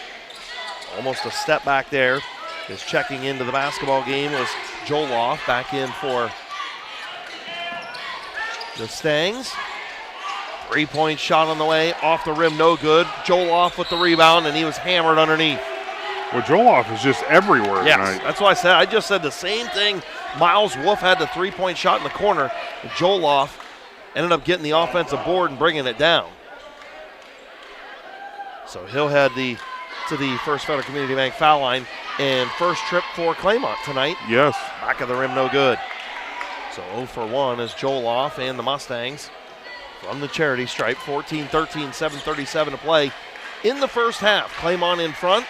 Almost a step back there. Is checking into the basketball game was Joloff back in for the Stangs. 3-point shot on the way. Off the rim, no good. Joloff with the rebound, and he was hammered underneath. Well, Joloff is just everywhere tonight. That's what I said. I just said the same thing. Miles Wolf had the 3-point shot in the corner. Joloff ended up getting the offensive board and bringing it down. So he'll head to the First Federal Community Bank foul line, and first trip for Claymont tonight. Yes. Back of the rim, no good. So 0 for 1 is Joloff and the Mustangs from the charity stripe. 14-13, 7:37 to play in the first half. Claymont in front.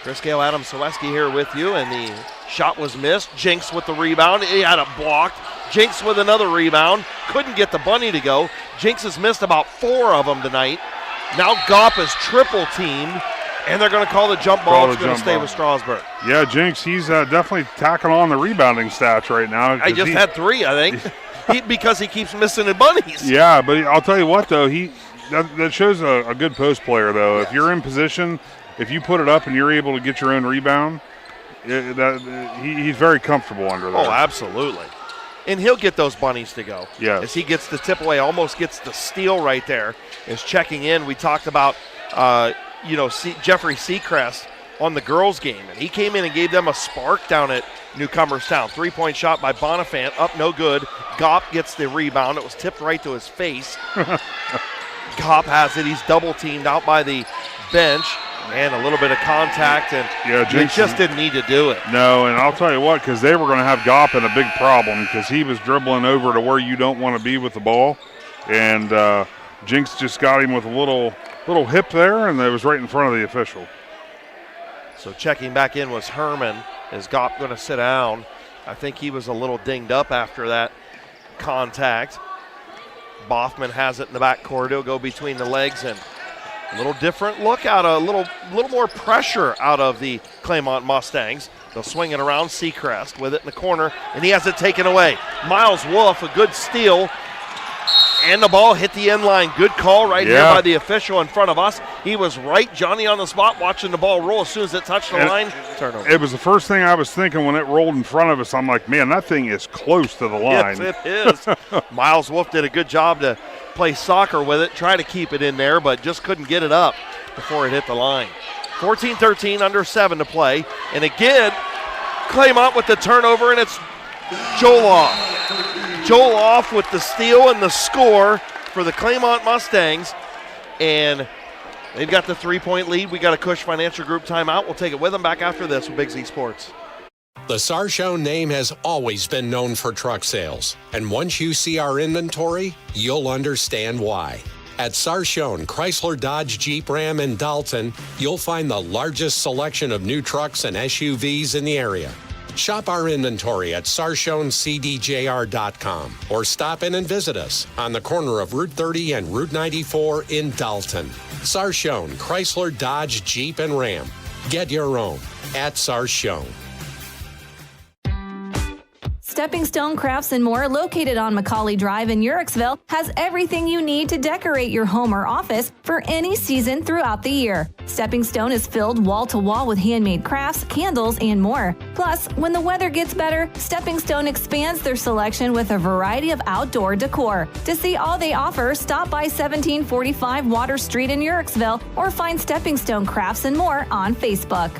Chris Kail, Adam Ciereszewski here with you, and the shot was missed. Jinks with the rebound. He had it blocked. Jinks with another rebound. Couldn't get the bunny to go. Jinks has missed about 4 of them tonight. Now Gopp is triple teamed, and they're going to call the jump ball. It's going to stay with Strasburg. Yeah, Jinks, he's definitely tacking on the rebounding stats right now. I just had 3, I think, because he keeps missing the bunnies. Yeah, but I'll tell you what, though, that shows a good post player, though. Yes. If you're in position, if you put it up and you're able to get your own rebound, he's very comfortable under that. Oh, absolutely. And he'll get those bunnies to go. Yeah. As he gets the tip away, almost gets the steal right there. Is checking in. We talked about, Jeffrey Seacrest on the girls' game, and he came in and gave them a spark down at Newcomerstown. 3-point shot by Bonifant, up no good. Gopp gets the rebound. It was tipped right to his face. Gopp has it. He's double teamed out by the bench. And a little bit of contact, and they just didn't need to do it. No, and I'll tell you what, because they were going to have Gopp in a big problem because he was dribbling over to where you don't want to be with the ball. And Jinks just got him with a little hip there, and it was right in front of the official. So checking back in was Herman. Is Gopp going to sit down? I think he was a little dinged up after that contact. Boffman has it in the backcourt. He'll go between the legs, and a little different look out, a little more pressure out of the Claymont Mustangs. They'll swing it around. Seacrest with it in the corner, and he has it taken away. Miles Wolf, a good steal, and the ball hit the end line. Good call right here by the official in front of us. He was right, Johnny on the spot, watching the ball roll. As soon as it touched the line, turnover. It was the first thing I was thinking when it rolled in front of us. I'm like, man, that thing is close to the line. Yes, it is. Miles Wolf did a good job to play soccer with it, try to keep it in there, but just couldn't get it up before it hit the line. 14-13, under 7 to play. And again, Claymont with the turnover, and it's Joloff. Joloff with the steal and the score for the Claymont Mustangs. And they've got the 3-point lead. We got a Cush Financial Group timeout. We'll take it with them back after this with Big Z Sports. The Sarchone name has always been known for truck sales, and once you see our inventory, you'll understand why. At Sarchone Chrysler Dodge Jeep Ram in Dalton, you'll find the largest selection of new trucks and SUVs in the area. Shop our inventory at sarchonecdjr.com or stop in and visit us on the corner of Route 30 and Route 94 in Dalton. Sarchone Chrysler Dodge Jeep and Ram. Get your own at Sarchone. Stepping Stone Crafts and More, located on Macaulay Drive in Uricksville, has everything you need to decorate your home or office for any season throughout the year. Stepping Stone is filled wall to wall with handmade crafts, candles, and more. Plus, when the weather gets better, Stepping Stone expands their selection with a variety of outdoor decor. To see all they offer, stop by 1745 Water Street in Uricksville or find Stepping Stone Crafts and More on Facebook.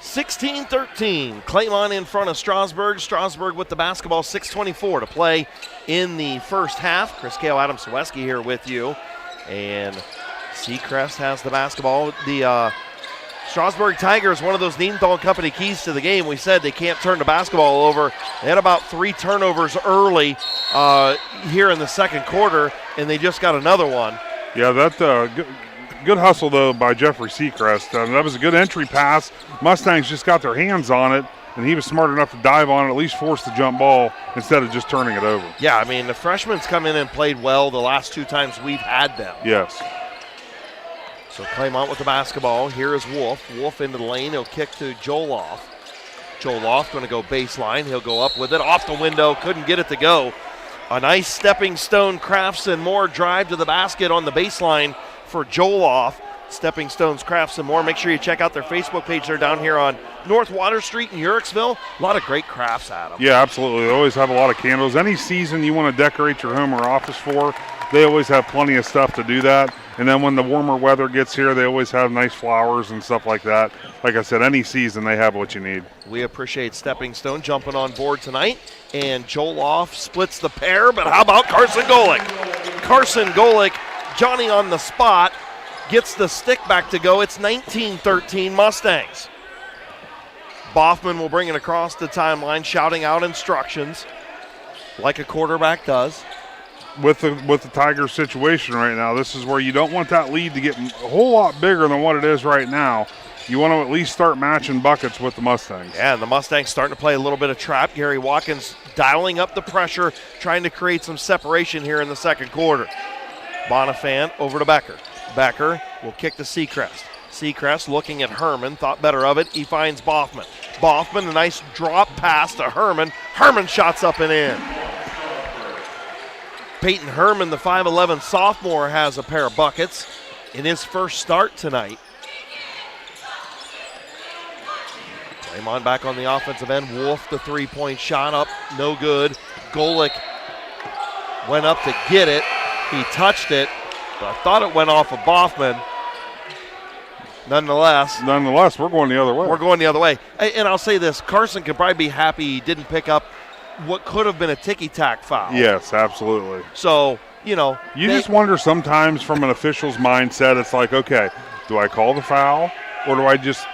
16-13, Claymont in front of Strasburg. Strasburg with the basketball, 6:24 to play in the first half. Chris Kail, Adam Ciereszewski here with you. And Seacrest has the basketball. The Strasburg Tigers, one of those Needenthal and Company keys to the game. We said they can't turn the basketball over. They had about 3 turnovers early here in the second quarter, and they just got another one. Yeah, that good hustle, though, by Jeffrey Seacrest. That was a good entry pass. Mustangs just got their hands on it, and he was smart enough to dive on it, at least force the jump ball instead of just turning it over. Yeah, I mean, the freshmen's come in and played well the last 2 times we've had them. Yes. So Claymont with the basketball. Here is Wolf. Wolf into the lane. He'll kick to Joloff. Joloff going to go baseline. He'll go up with it. Off the window. Couldn't get it to go. A nice stepping stone Crafts and More drive to the basket on the baseline for Joloff. Stepping Stones, Crafts and More. Make sure you check out their Facebook page. They're down here on North Water Street in Uricksville. A lot of great crafts at them. Yeah, absolutely. They always have a lot of candles. Any season you want to decorate your home or office for, they always have plenty of stuff to do that. And then when the warmer weather gets here, they always have nice flowers and stuff like that. Like I said, any season they have what you need. We appreciate Stepping Stone jumping on board tonight. And Joloff splits the pair, but how about Carson Golick? Carson Golick, Johnny on the spot, gets the stick back to go. It's 19-13 Mustangs. Boffman will bring it across the timeline, shouting out instructions like a quarterback does. With the Tigers situation right now, this is where you don't want that lead to get a whole lot bigger than what it is right now. You want to at least start matching buckets with the Mustangs. Yeah, and the Mustangs starting to play a little bit of trap. Gary Watkins dialing up the pressure, trying to create some separation here in the second quarter. Bonifant over to Becker. Becker will kick to Seacrest. Seacrest looking at Herman, thought better of it. He finds Boffman. Boffman, a nice drop pass to Herman. Herman shots up and in. Peyton Herman, the 5'11 sophomore, has a pair of buckets in his first start tonight. Claymont back on the offensive end. Wolf, the 3-point shot up, no good. Golick went up to get it. He touched it, but I thought it went off of Boffman. Nonetheless, we're going the other way. We're going the other way. And I'll say this, Carson could probably be happy he didn't pick up what could have been a ticky-tack foul. Yes, absolutely. So, you just wonder sometimes from an official's mindset, it's like, okay, do I call the foul or do I just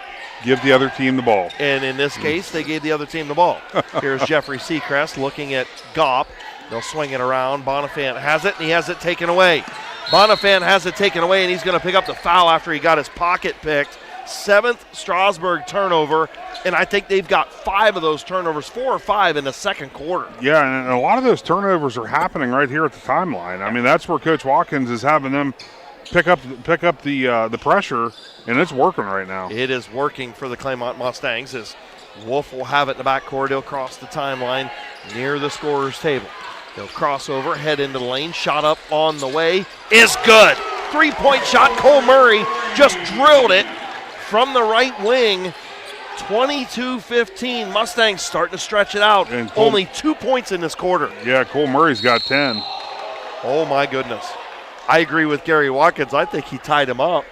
give the other team the ball? And in this case, they gave the other team the ball. Here's Jeffrey Seacrest looking at Gopp. They'll swing it around. Bonifant has it, and he has it taken away. Bonifant has it taken away, and he's going to pick up the foul after he got his pocket picked. 7th Strasburg turnover, and I think they've got 5 of those turnovers, 4 or 5 in the second quarter. Yeah, and a lot of those turnovers are happening right here at the timeline. I mean, that's where Coach Watkins is having them pick up the pressure, and it's working right now. It is working for the Claymont Mustangs as Wolf will have it in the backcourt. He'll cross the timeline near the scorer's table. He'll cross over, head into the lane, shot up on the way, is good. 3-point shot, Cole Murray just drilled it from the right wing. 22-15, Mustangs starting to stretch it out. Only 2 points in this quarter. Yeah, Cole Murray's got 10. Oh my goodness. I agree with Gary Watkins. I think he tied him up.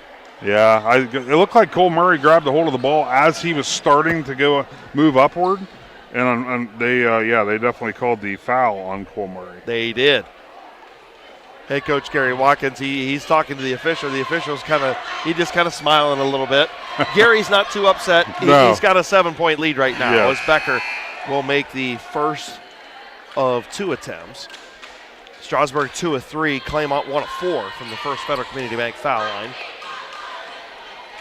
Yeah, it looked like Cole Murray grabbed a hold of the ball as he was starting to move upward. And they definitely called the foul on Cole Murray. They did. Head coach Gary Watkins, he's talking to the official. The official's just kind of smiling a little bit. Gary's not too upset. No. He's got a 7-point lead right now. Yes. As Becker will make the first of 2 attempts. Strasburg 2 of 3. Claymont 1 of 4 from the First Federal Community Bank foul line.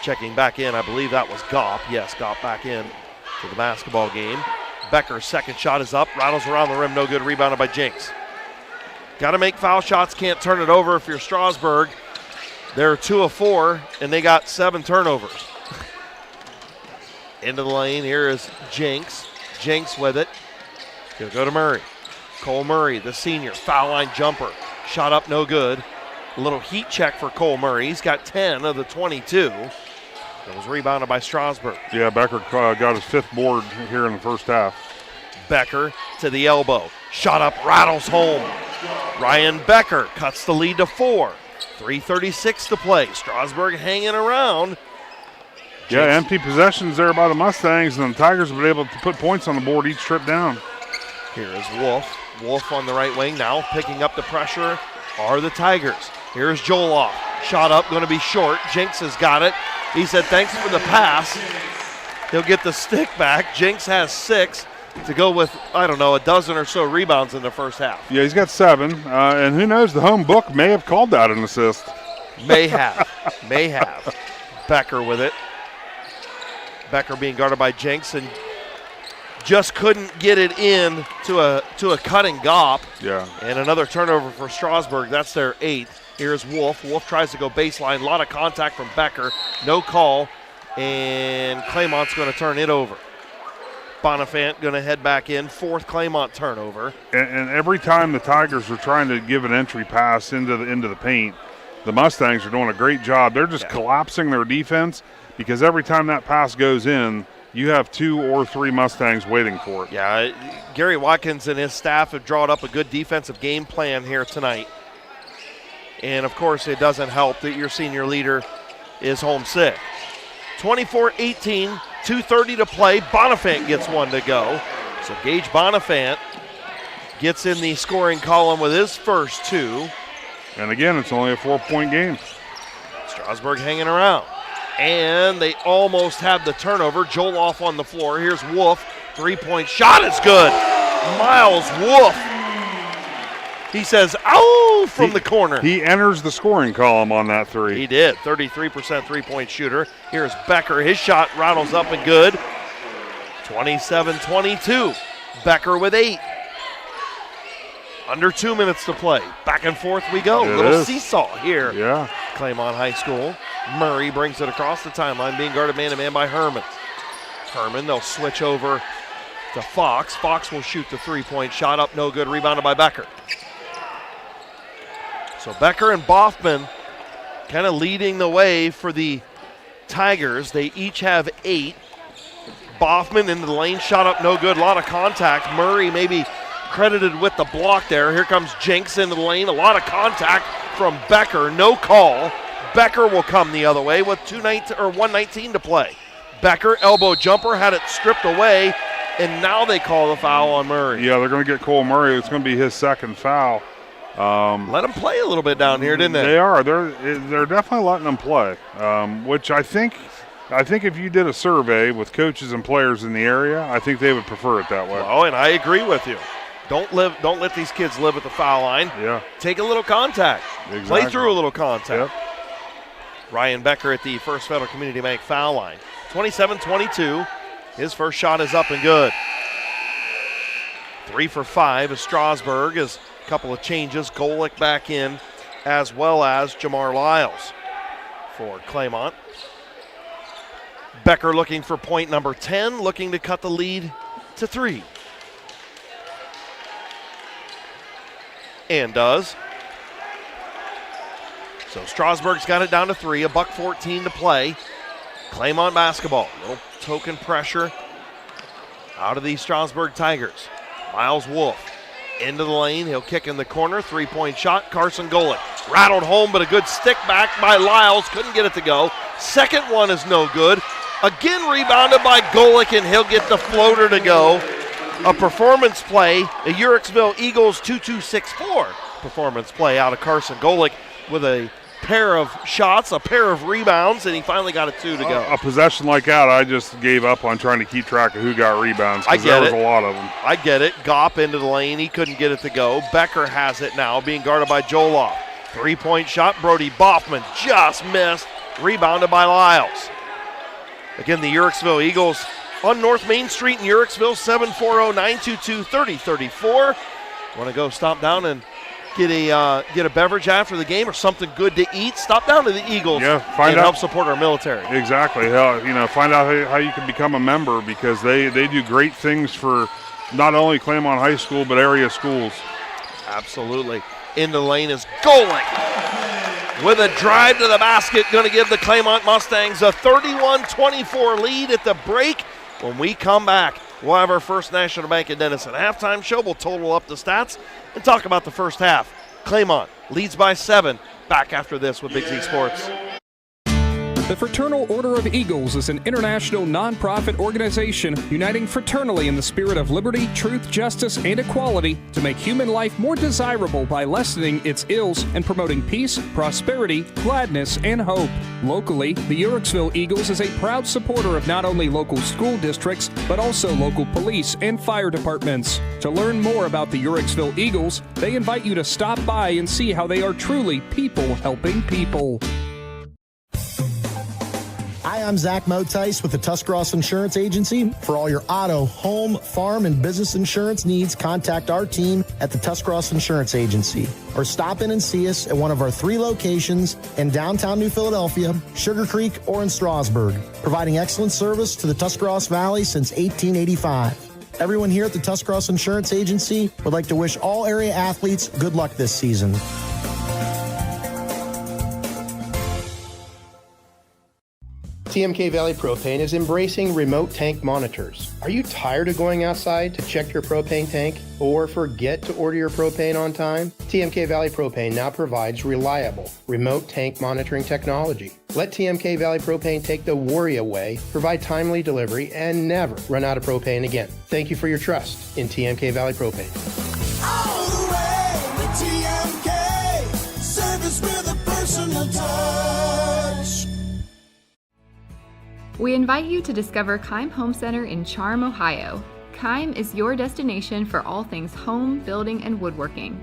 Checking back in, I believe that was Gopp. Yes, Gopp back in to the basketball game. Becker's second shot is up, rattles around the rim, no good, rebounded by Jinks. Got to make foul shots, can't turn it over if you're Strasburg. They're 2 of 4, and they got 7 turnovers. Into the lane, here is Jinks. Jinks with it. He'll go to Murray. Cole Murray, the senior, foul line jumper. Shot up, no good. A little heat check for Cole Murray. He's got 10 of the 22. It was rebounded by Strasburg. Yeah, Becker got his 5th board here in the first half. Becker to the elbow. Shot up, rattles home. Ryan Becker cuts the lead to 4. 3:36 to play. Strasburg hanging around. Yeah, empty possessions there by the Mustangs, and the Tigers have been able to put points on the board each trip down. Here is Wolf. Wolf on the right wing now, picking up the pressure, are the Tigers. Here's Joloff. Shot up, going to be short. Jinks has got it. He'll go to Murray. Cole Murray, the senior, foul line jumper. Shot up, no good. A little heat check for Cole Murray. He's got 10 of the 22. It was rebounded by Strasburg. Yeah, Becker got his 5th board here in the first half. Becker to the elbow. Shot up, rattles home. Ryan Becker cuts the lead to 4. 3:36 to play. Strasburg hanging around. Here's Wolf. Wolf on the right wing now, picking up the pressure, are the Tigers. Here's Joloff. Shot up, going to be short. Jinks has got it. He said, thanks for the pass. He'll get the stick back. Jenks has 6 to go with, I don't know, a dozen or so rebounds in the first half. Yeah, he's got 7. And who knows, the home book may have called that an assist. May have. Becker with it. Becker being guarded by Jenks and just couldn't get it in to a cutting gop. Yeah. And another turnover for Strasburg. That's their 8th. Here's Wolf. Wolf tries to go baseline. A lot of contact from Becker. No call. And Claymont's going to turn it over. Bonifant going to head back in. 4th Claymont turnover. And every time the Tigers are trying to give an entry pass into the paint, the Mustangs are doing a great job. They're just collapsing their defense because every time that pass goes in, you have 2 or 3 Mustangs waiting for it. Yeah, Gary Watkins and his staff have drawn up a good defensive game plan here tonight. And, of course, it doesn't help that your senior leader is homesick. 24-18, 2:30 to play. Bonifant gets one to go. So Gage Bonifant gets in the scoring column with his first 2. And, again, it's only a 4-point game. Strasburg hanging around. And they almost have the turnover. Joloff on the floor. Here's Wolf. 3-point shot is good. Miles Wolf. He says, ow, from the corner. He enters the scoring column on that 3. He did. 33% 3-point shooter. Here's Becker. His shot rattles up and good. 27-22. Becker with 8. Under 2 minutes to play. Back and forth we go. Little seesaw here. Yeah. Claymont High School. Murray brings it across the timeline, being guarded man-to-man by Herman. Herman, they'll switch over to Fox. Fox will shoot the 3-point shot up, no good, rebounded by Becker. So Becker and Boffman kind of leading the way for the Tigers. They each have 8. Boffman into the lane, shot up, no good, a lot of contact. Murray maybe credited with the block there. Here comes Jenks into the lane, a lot of contact from Becker, no call. Becker will come the other way with 1:19 to play. Becker, elbow jumper, had it stripped away, and now they call the foul on Murray. Yeah, they're going to get Cole Murray. It's going to be his 2nd foul. Let him play a little bit down here, didn't they? They are. They're definitely letting them play, which I think if you did a survey with coaches and players in the area, I think they would prefer it that way. Oh, and I agree with you. Don't let these kids live at the foul line. Yeah. Take a little contact. Exactly. Play through a little contact. Yep. Ryan Becker at the First Federal Community Bank foul line. 27-22. His first shot is up and good. 3 for 5 as Strasburg is a couple of changes. Golick back in, as well as Jamar Lyles for Claymont. Becker looking for point number 10, looking to cut the lead to 3. And does. So Strasburg's got it down to 3, $1:14 to play. Claymont basketball, little token pressure out of the Strasburg Tigers. Miles Wolf into the lane, he'll kick in the corner, 3-point shot, Carson Golick. Rattled home, but a good stick back by Lyles, couldn't get it to go. Second one is no good. Again rebounded by Golick, and he'll get the floater to go. A performance play, a Uricksville Eagles 2-2-6-4 performance play out of Carson Golick with a pair of shots, a pair of rebounds, and he finally got a 2 to go. A possession like that, I just gave up on trying to keep track of who got rebounds because there was a lot of them. I get it. Gopp into the lane. He couldn't get it to go. Becker has it now, being guarded by Joloff. 3-point shot. Brody Boffman just missed. Rebounded by Lyles. Again, the Uricksville Eagles on North Main Street in Uricksville, 740-922-3034. Want to go stop down and get a beverage after the game or something good to eat? Stop down to the Eagles and help support our military. Exactly. Find out how you can become a member because they do great things for not only Claymont High School but area schools. Absolutely. In the lane is Golick with a drive to the basket, going to give the Claymont Mustangs a 31-24 lead at the break. When we come back, we'll have our First National Bank of Denison halftime show. We'll total up the stats and talk about the first half. Claymont leads by 7. Back after this with Big Z Sports. The Fraternal Order of Eagles is an international nonprofit organization uniting fraternally in the spirit of liberty, truth, justice, and equality to make human life more desirable by lessening its ills and promoting peace, prosperity, gladness, and hope. Locally, the Uhrichsville Eagles is a proud supporter of not only local school districts, but also local police and fire departments. To learn more about the Uhrichsville Eagles, they invite you to stop by and see how they are truly people helping people. Hi, I'm Zach Motice with the Tuscarawas Insurance Agency. For all your auto, home, farm, and business insurance needs, contact our team at the Tuscarawas Insurance Agency or stop in and see us at one of our 3 locations in downtown New Philadelphia, Sugar Creek, or in Strasburg, providing excellent service to the Tuscarawas Valley since 1885. Everyone here at the Tuscarawas Insurance Agency would like to wish all area athletes good luck this season. TMK Valley Propane is embracing remote tank monitors. Are you tired of going outside to check your propane tank or forget to order your propane on time? TMK Valley Propane now provides reliable remote tank monitoring technology. Let TMK Valley Propane take the worry away, provide timely delivery, and never run out of propane again. Thank you for your trust in TMK Valley Propane. All the way with TMK, service with a personal touch. We invite you to discover Kail Home Center in Charm, Ohio. Kail is your destination for all things home, building, and woodworking.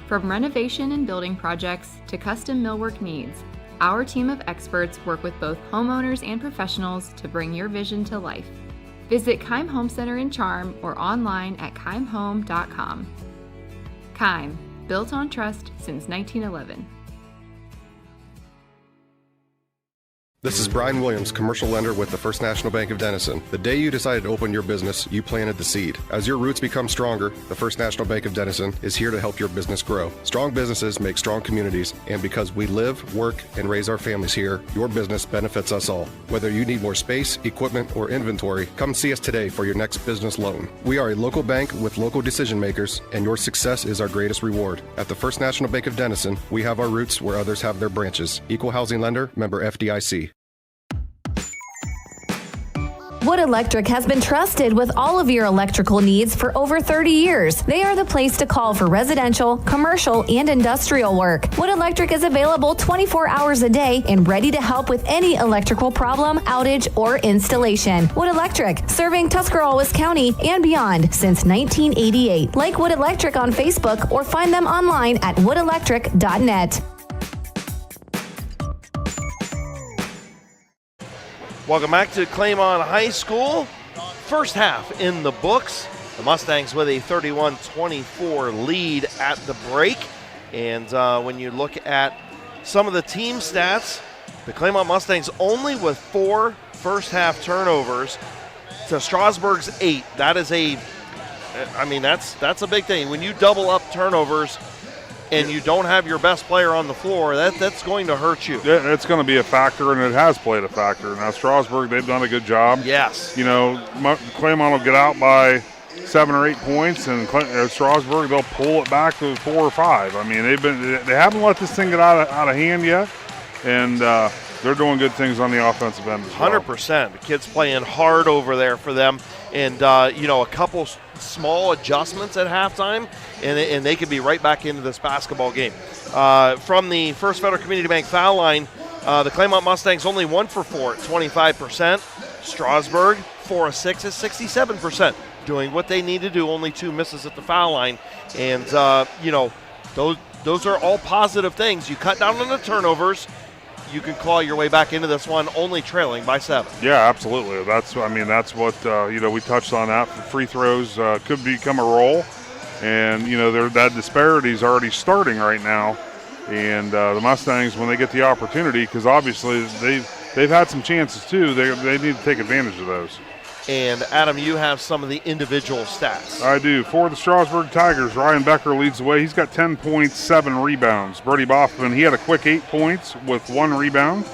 From renovation and building projects to custom millwork needs, our team of experts work with both homeowners and professionals to bring your vision to life. Visit Kail Home Center in Charm or online at kailhome.com. Kail, built on trust since 1911. This is Brian Williams, commercial lender with the First National Bank of Denison. The day you decided to open your business, you planted the seed. As your roots become stronger, the First National Bank of Denison is here to help your business grow. Strong businesses make strong communities, and because we live, work, and raise our families here, your business benefits us all. Whether you need more space, equipment, or inventory, come see us today for your next business loan. We are a local bank with local decision makers, and your success is our greatest reward. At the First National Bank of Denison, we have our roots where others have their branches. Equal housing lender, member FDIC. Wood Electric has been trusted with all of your electrical needs for over 30 years. They are the place to call for residential, commercial, and industrial work. Wood Electric is available 24 hours a day and ready to help with any electrical problem, outage, or installation. Wood Electric, serving Tuscarawas County and beyond since 1988. Like Wood Electric on Facebook or find them online at woodelectric.net. Welcome back to Claymont High School. First half in the books. The Mustangs with a 31-24 lead at the break. And when you look at some of the team stats, the Claymont Mustangs only with 4 first half turnovers to Strasburg's 8. That is that's a big thing. When you double up turnovers and you don't have your best player on the floor, that's going to hurt you. Yeah, it's going to be a factor, and it has played a factor. Now, Strasburg, they've done a good job. Yes. You know, Claymont will get out by 7 or 8 points, and Strasburg, they'll pull it back to 4 or 5. I mean, they haven't let this thing get out of hand yet, and they're doing good things on the offensive end as well. 100%. The kids playing hard over there for them, and a couple small adjustments at halftime, and they could be right back into this basketball game. From the First Federal Community Bank foul line, the Claymont Mustangs only 1 for 4 at 25%. Strasburg 4 of 6 at 67%, doing what they need to do. Only 2 misses at the foul line, and those are all positive things. You cut down on the turnovers, you can claw your way back into this one, only trailing by 7. Yeah, absolutely. That's what we touched on that. Free throws could become a roll, and that disparity is already starting right now. And the Mustangs, when they get the opportunity, because obviously they've had some chances too, they need to take advantage of those. And Adam, you have some of the individual stats. I do. For the Strasburg Tigers, Ryan Becker leads the way. He's got 10 points, 7 rebounds. Brody Boffman, he had a quick 8 points with 1 rebound.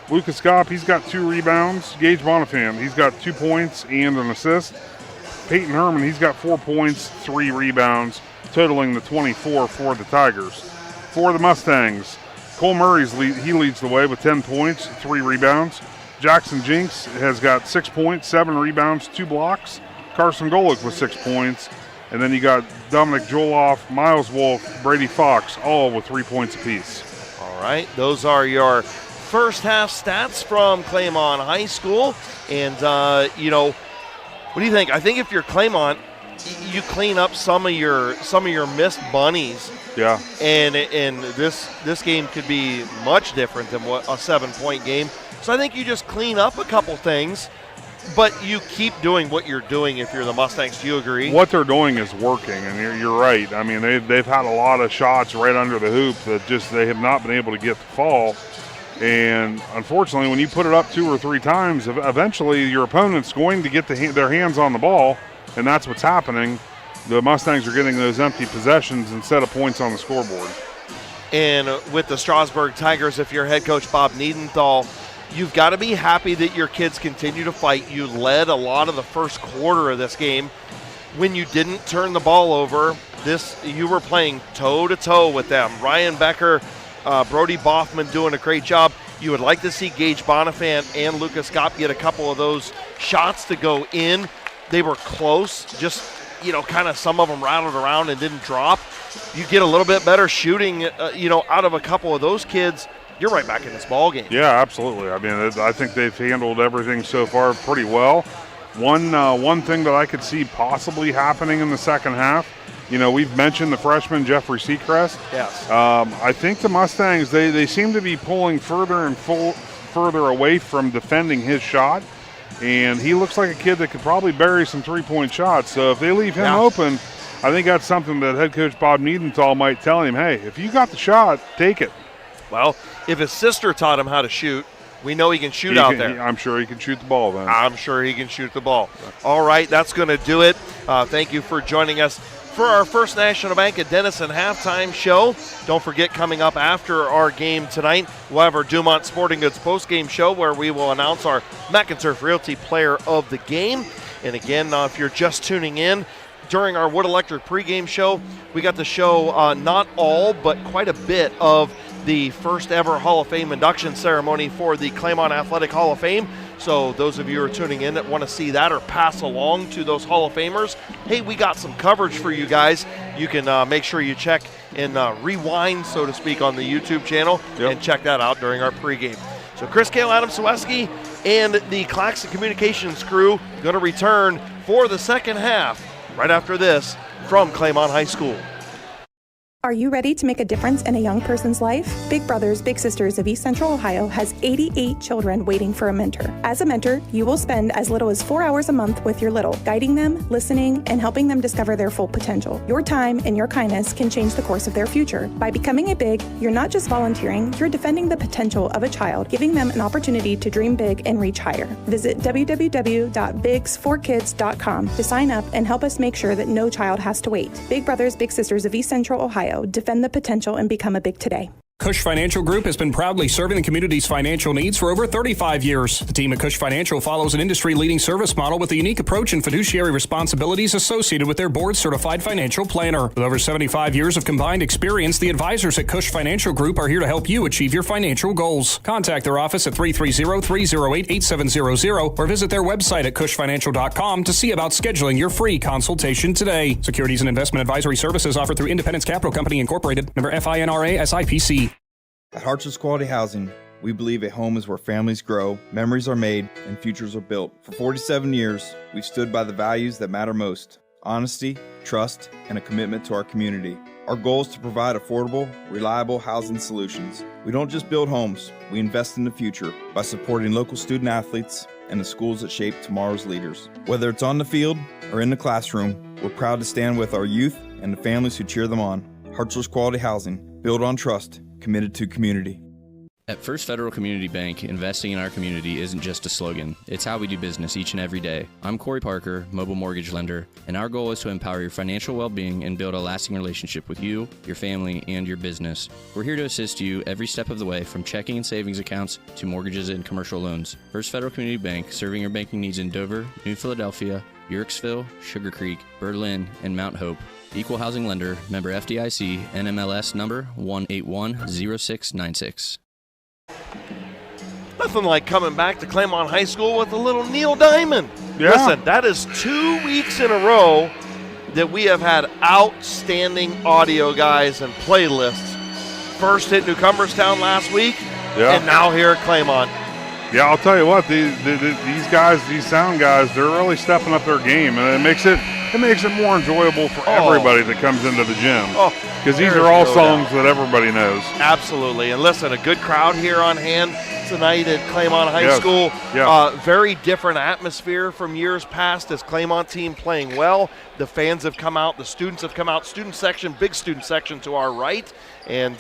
Lucas Kopp, he's got 2 rebounds. Gage Bonifam, he's got 2 points and an assist. Peyton Herman, he's got 4 points, 3 rebounds, totaling the 24 for the Tigers. For the Mustangs, Cole Murray's he leads the way with 10 points, 3 rebounds. Jackson Jinks has got 6 points, 7 rebounds, 2 blocks. Carson Golick with 6 points. And then you got Dominic Joloff, Miles Wolf, Brady Fox, all with 3 points apiece. All right, those are your first half stats from Claymont High School. And, what do you think? I think if you're Claymont, you clean up some of your missed bunnies. Yeah. And this game could be much different than what a 7-point game. So I think you just clean up a couple things, but you keep doing what you're doing if you're the Mustangs. Do you agree? What they're doing is working, and you're right. I mean, they've had a lot of shots right under the hoop that just they have not been able to get to fall. And unfortunately, when you put it up 2 or 3 times, eventually your opponent's going to get their hands on the ball, and that's what's happening. The Mustangs are getting those empty possessions instead of points on the scoreboard. And with the Strasburg Tigers, if you're head coach Bob Niedenthal, you've got to be happy that your kids continue to fight. You led a lot of the first quarter of this game. When you didn't turn the ball over, you were playing toe-to-toe with them. Ryan Becker, Brody Boffman doing a great job. You would like to see Gage Bonifant and Lucas Gopp get a couple of those shots to go in. They were close, just, kind of some of them rattled around and didn't drop. You get a little bit better shooting, out of a couple of those kids, you're right back in this ball game. Yeah, absolutely. I mean, I think they've handled everything so far pretty well. One thing that I could see possibly happening in the second half, we've mentioned the freshman Jeffrey Seacrest. Yes. I think the Mustangs, they seem to be pulling further and further away from defending his shot, and he looks like a kid that could probably bury some 3-point shots. So if they leave him open, I think that's something that head coach Bob Niedenthal might tell him, hey, if you got the shot, take it. Well, if his sister taught him how to shoot, we know he can shoot out there. I'm sure he can shoot the ball then. I'm sure he can shoot the ball. All right, that's going to do it. Thank you for joining us for our First National Bank at Denison halftime show. Don't forget, coming up after our game tonight, we'll have our Dumont Sporting Goods postgame show where we will announce our McInturf Realty Player of the Game. And again, if you're just tuning in, during our Wood Electric pregame show, we got to show not all, but quite a bit of the first ever Hall of Fame induction ceremony for the Claymont Athletic Hall of Fame. So those of you who are tuning in that want to see that or pass along to those Hall of Famers, hey, we got some coverage for you guys. You can make sure you check and rewind, so to speak, on the YouTube channel and check that out during our pregame. So Chris Kail, Adam Ciereszewski, and the Claxon Communications crew going to return for the second half right after this from Claymont High School. Are you ready to make a difference in a young person's life? Big Brothers Big Sisters of East Central Ohio has 88 children waiting for a mentor. As a mentor, you will spend as little as 4 hours a month with your little, guiding them, listening, and helping them discover their full potential. Your time and your kindness can change the course of their future. By becoming a Big, you're not just volunteering, you're defending the potential of a child, giving them an opportunity to dream big and reach higher. Visit www.bigs4kids.com to sign up and help us make sure that no child has to wait. Big Brothers Big Sisters of East Central Ohio. Defend the potential and become a Big today. Cush Financial Group has been proudly serving the community's financial needs for over 35 years. The team at Cush Financial follows an industry-leading service model with a unique approach and fiduciary responsibilities associated with their board-certified financial planner. With over 75 years of combined experience, the advisors at Cush Financial Group are here to help you achieve your financial goals. Contact their office at 330-308-8700 or visit their website at cushfinancial.com to see about scheduling your free consultation today. Securities and investment advisory services offered through Independence Capital Company Incorporated, member FINRA SIPC. At Hartsville's Quality Housing, we believe a home is where families grow, memories are made, and futures are built. For 47 years, we've stood by the values that matter most: honesty, trust, and a commitment to our community. Our goal is to provide affordable, reliable housing solutions. We don't just build homes, we invest in the future by supporting local student athletes and the schools that shape tomorrow's leaders. Whether it's on the field or in the classroom, we're proud to stand with our youth and the families who cheer them on. Hartsville's Quality Housing, built on trust, committed to community. At First Federal Community Bank, investing in our community isn't just a slogan. It's how we do business each and every day. I'm Corey Parker, mobile mortgage lender, and our goal is to empower your financial well-being and build a lasting relationship with you, your family, and your business. We're here to assist you every step of the way, from checking and savings accounts to mortgages and commercial loans. First Federal Community Bank, serving your banking needs in Dover, New Philadelphia, Yurksville, Sugar Creek, Berlin, and Mount Hope. Equal housing lender, member FDIC, NMLS number 1810696. Nothing like coming back to Claymont High School with a little Neil Diamond. Yeah. Listen, that is 2 weeks in a row that we have had outstanding audio guys and playlists. First hit New Cumberstown last week, and now here at Claymont. Yeah, I'll tell you what, these guys, these sound guys, they're really stepping up their game, and it makes it more enjoyable for everybody that comes into the gym. Because these are all songs that everybody knows. Absolutely. And listen, a good crowd here on hand tonight at Claymont High School. Yeah. Very different atmosphere from years past as Claymont team playing well. The fans have come out. The students have come out. Student section, big student section to our right. And,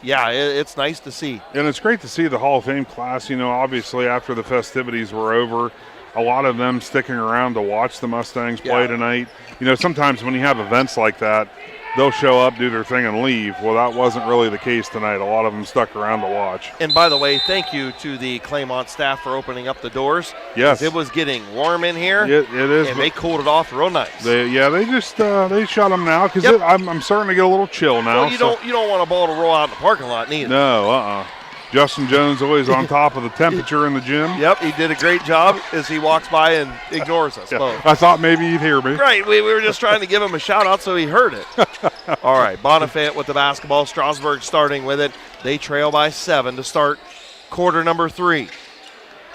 it's nice to see. And it's great to see the Hall of Fame class. You know, obviously after the festivities were over, a lot of them sticking around to watch the Mustangs play tonight. You know, sometimes when you have events like that, they'll show up, do their thing, and leave. Well, that wasn't really the case tonight. A lot of them stuck around to watch. And by the way, thank you to the Claymont staff for opening up the doors. Yes. It was getting warm in here. It is. And they cooled it off real nice. They just they shut them now because I'm starting to get a little chill now. Well, you don't want a ball to roll out in the parking lot neither. No, Justin Jones always on top of the temperature in the gym. Yep, he did a great job as he walks by and ignores us both. I thought maybe he'd hear me. Right, we were just trying to give him a shout out so he heard it. All right, Bonifant with the basketball. Strasburg starting with it. They trail by 7 to start quarter number 3.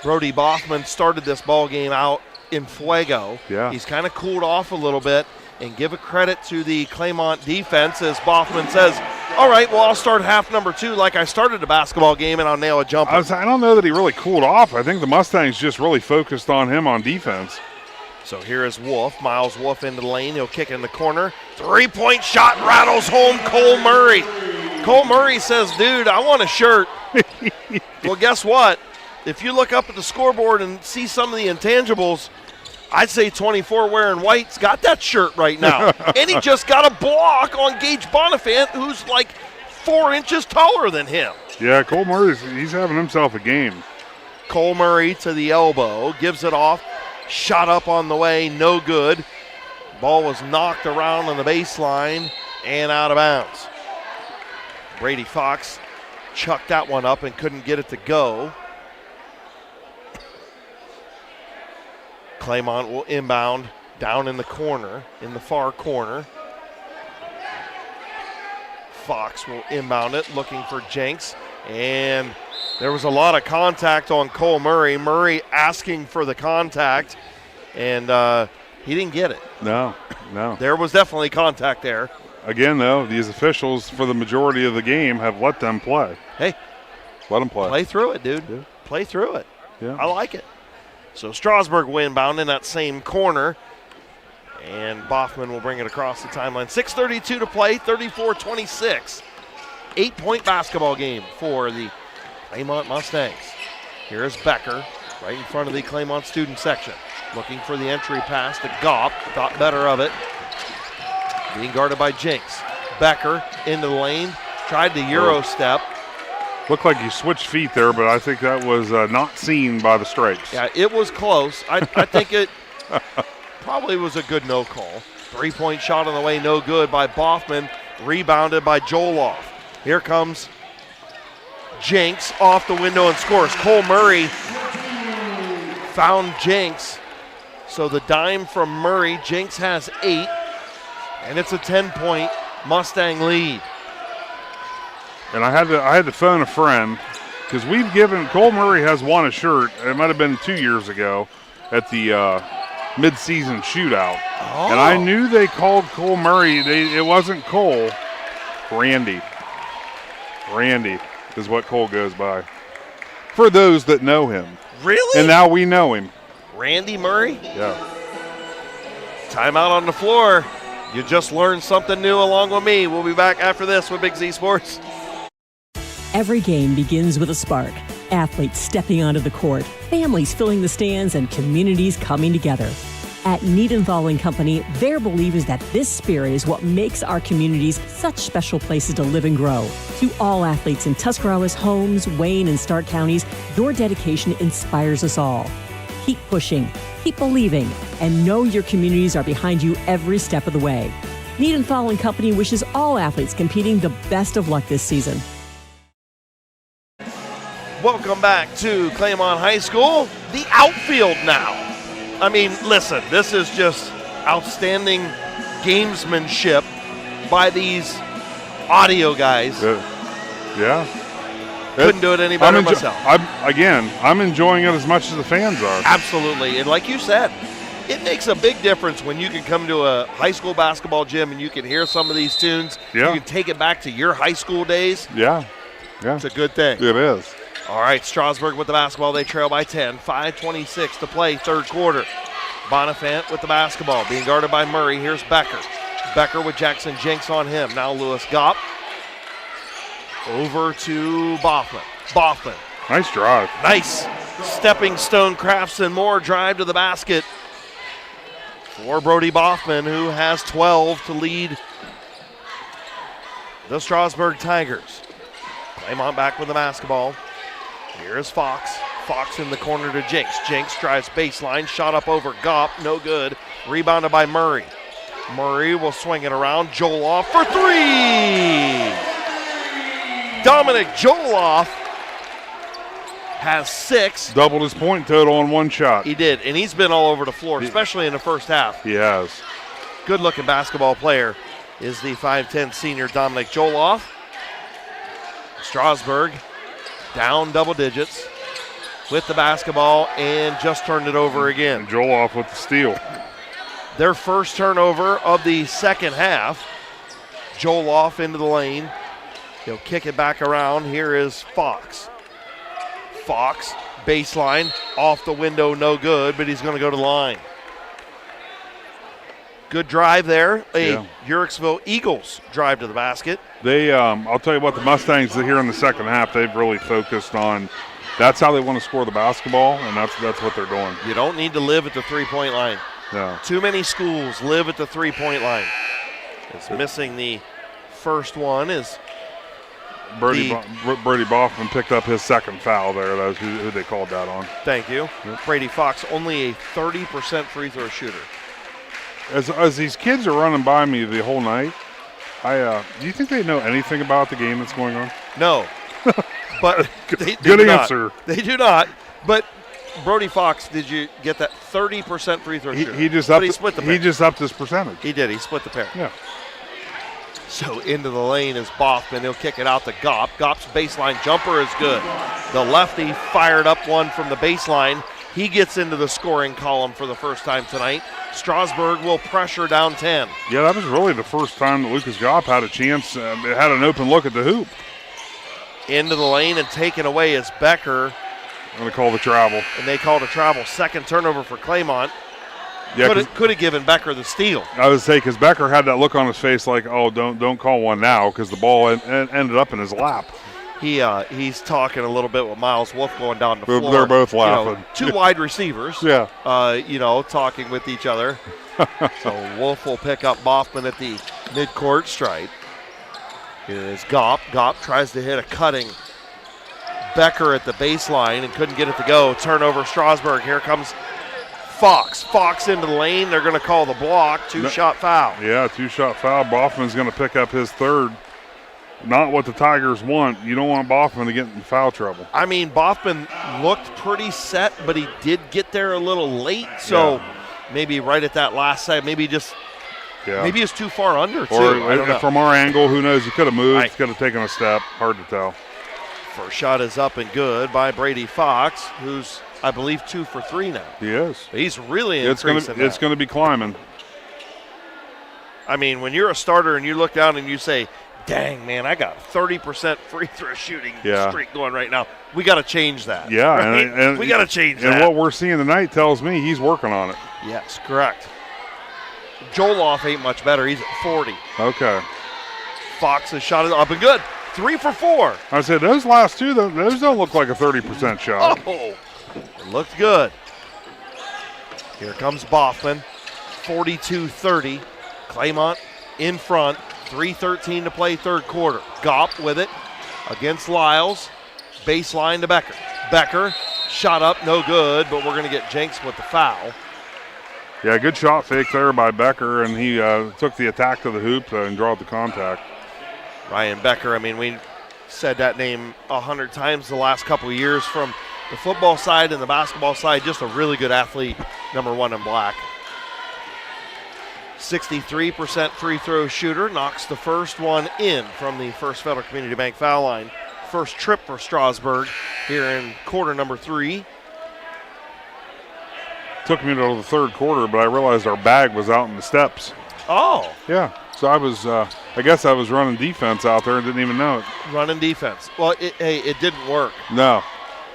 Brody Boffman started this ball game out in fuego. Yeah. He's kind of cooled off a little bit, and give a credit to the Claymont defense as Boffman says, all right, well, I'll start half number 2 like I started the basketball game, and I'll nail a jumper. I don't know that he really cooled off. I think the Mustangs just really focused on him on defense. So here is Wolf. Miles Wolf into the lane. He'll kick in the corner. 3-point shot rattles home Cole Murray. Cole Murray says, dude, I want a shirt. Well, guess what? If you look up at the scoreboard and see some of the intangibles, I'd say 24 wearing white's got that shirt right now. And he just got a block on Gage Bonifant, who's like 4 inches taller than him. Yeah, Cole Murray, he's having himself a game. Cole Murray to the elbow, gives it off, shot up on the way, no good. Ball was knocked around on the baseline and out of bounds. Brady Fox chucked that one up and couldn't get it to go. Claymont will inbound down in the corner, in the far corner. Fox will inbound it, looking for Jenks. And there was a lot of contact on Cole Murray. Murray asking for the contact, and he didn't get it. No. There was definitely contact there. Again, though, these officials, for the majority of the game, have let them play. Hey. Let them play. Play through it, dude. Yeah. Play through it. Yeah. I like it. So Strasburg will inbound in that same corner. And Boffman will bring it across the timeline. 6:32 to play, 34-26. 8-point basketball game for the Claymont Mustangs. Here is Becker right in front of the Claymont student section. Looking for the entry pass to Gopp. Thought better of it. Being guarded by Jenks. Becker into the lane. Tried the Euro step. Looked like he switched feet there, but I think that was not seen by the stripes. Yeah, it was close. I think it probably was a good no call. 3-point shot on the way, no good by Boffman. Rebounded by Joloff. Here comes Jenks off the window and scores. Cole Murray found Jenks. So the dime from Murray. Jenks has 8. And it's a 10-point Mustang lead. And I had to phone a friend because we've given Cole Murray has won a shirt. It might have been 2 years ago at the mid-season shootout. Oh. And I knew they called Cole Murray. It wasn't Cole. Randy is what Cole goes by. For those that know him. Really? And now we know him. Randy Murray? Yeah. Timeout on the floor. You just learned something new along with me. We'll be back after this with Big Z Sports. Every game begins with a spark. Athletes stepping onto the court, families filling the stands, and communities coming together. At Niedenthal & Company, their belief is that this spirit is what makes our communities such special places to live and grow. To all athletes in Tuscarawas, Holmes, Wayne, and Stark counties, your dedication inspires us all. Keep pushing, keep believing, and know your communities are behind you every step of the way. Niedenthal and Company wishes all athletes competing the best of luck this season. Welcome back to Claymont High School. The outfield now. I mean, listen, this is just outstanding gamesmanship by these audio guys. Yeah. Couldn't do it any better myself. I'm enjoying it as much as the fans are. Absolutely. And like you said, it makes a big difference when you can come to a high school basketball gym and you can hear some of these tunes. Yeah. You can take it back to your high school days. Yeah. It's a good thing. It is. All right, Strasburg with the basketball. They trail by 10. 5:26 to play, third quarter. Bonifant with the basketball, being guarded by Murray. Here's Becker. Becker with Jackson Jenks on him. Now Lewis Gopp. Over to Boffman. Boffman. Nice drive. Nice stepping stone Crafts more drive to the basket for Brody Boffman, who has 12 to lead the Strasburg Tigers. Claymont back with the basketball. Here's Fox. Fox in the corner to Jenks. Jenks drives baseline. Shot up over Gopp. No good. Rebounded by Murray. Murray will swing it around. Joloff for three. Dominic Joloff has 6. Doubled his point total on one shot. He did, and he's been all over the floor, especially in the first half. He has. Good-looking basketball player is the 5'10 senior Dominic Joloff. Strasburg down double digits with the basketball and just turned it over again. And Joloff with the steal. Their first turnover of the second half. Joloff into the lane. He'll kick it back around. Here is Fox. Fox, baseline, off the window, no good, but he's going to go to the line. Good drive there. Uricksville Eagles drive to the basket. They, I'll tell you what, the Mustangs here in the second half, they've really focused on. That's how they want to score the basketball, and that's what they're doing. You don't need to live at the three-point line. No. Too many schools live at the three-point line. It's missing the first one is Brody Boffman picked up his second foul there. That was who they called that on. Thank you. Yep. Brady Fox, only a 30% free throw shooter. As these kids are running by me the whole night, do you think they know anything about the game that's going on? No. But they Good do answer. Not. They do not. But Brody Fox, did you get that 30% free throw shooter? He just split the pair. He just upped his percentage. He did. He split the pair. Yeah. So into the lane is Boffman. He'll kick it out to Gopp. Gopp's baseline jumper is good. The lefty fired up one from the baseline. He gets into the scoring column for the first time tonight. Strasburg will pressure down 10. Yeah, that was really the first time that Lucas Gopp had a chance, had an open look at the hoop. Into the lane and taken away is Becker. I'm going to call the travel. And they called a travel. Second turnover for Claymont. Yeah, could have given Becker the steal. I would say because Becker had that look on his face like, oh, don't call one now, because the ball ended up in his lap. He's talking a little bit with Miles Wolf going down the floor. They're both laughing. Two wide receivers. Yeah. Talking with each other. So Wolf will pick up Boffman at the midcourt stripe. Here is Gopp. Gopp tries to hit a cutting Becker at the baseline and couldn't get it to go. Turnover Strasburg. Here comes Fox. Fox into the lane. They're going to call the block. Two-shot foul. Yeah, two-shot foul. Boffman's going to pick up his third. Not what the Tigers want. You don't want Boffman to get in foul trouble. I mean, Boffman looked pretty set, but he did get there a little late. So maybe right at that last second, maybe it's too far under, too. Or from our angle, who knows? He could have moved. He could have taken a step. Hard to tell. First shot is up and good by Brady Fox, who's, I believe, 2 for 3 now. He is. He's really increasing. It's going to be climbing. I mean, when you're a starter and you look down and you say, dang, man, I got 30% free throw shooting streak going right now. We got to change that. Yeah. Right? And we got to change that. And what we're seeing tonight tells me he's working on it. Yes, correct. Joloff ain't much better. He's at 40. Okay. Fox has shot it up and good. 3 for 4. I said those last two, those don't look like a 30% shot. Oh, it looked good. Here comes Boffman, 42-30. Claymont in front, 3:13 to play third quarter. Gopp with it against Lyles. Baseline to Becker. Becker Shot up, no good, but we're going to get Jenks with the foul. Yeah, good shot fake there by Becker, and he took the attack to the hoop and drawed the contact. Ryan Becker, I mean, we said that name 100 times the last couple of years from the football side and the basketball side. Just a really good athlete, number 1 in black. 63% free throw shooter, knocks the first one in from the First Federal Community Bank foul line. First trip for Strasburg here in quarter number 3. Took me to the third quarter, but I realized our bag was out in the steps. Oh. Yeah, so I guess I was running defense out there and didn't even know it. Running defense. Well, it didn't work. No,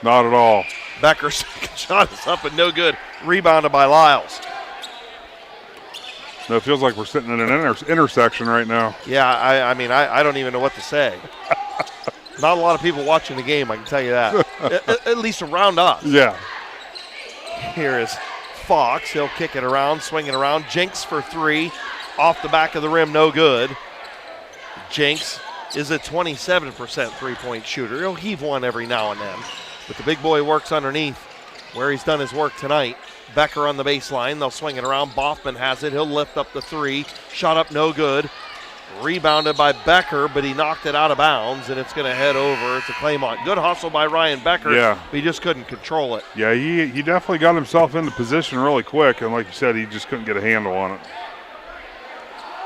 not at all. Becker's second shot is up and no good. Rebounded by Lyles. No, it feels like we're sitting in an intersection right now. Yeah, I mean, I don't even know what to say. Not a lot of people watching the game, I can tell you that. at least around us. Yeah. Here is Fox. He'll kick it around, swing it around. Jenks for 3. Off the back of the rim, no good. Jenks is a 27% three-point shooter. He'll heave one every now and then. But the big boy works underneath where he's done his work tonight. Becker on the baseline. They'll swing it around. Boffman has it. He'll lift up the 3. Shot up, no good. Rebounded by Becker, but he knocked it out of bounds, and it's going to head over to Claymont. Good hustle by Ryan Becker, yeah. But he just couldn't control it. Yeah, he definitely got himself into position really quick, and like you said, he just couldn't get a handle on it.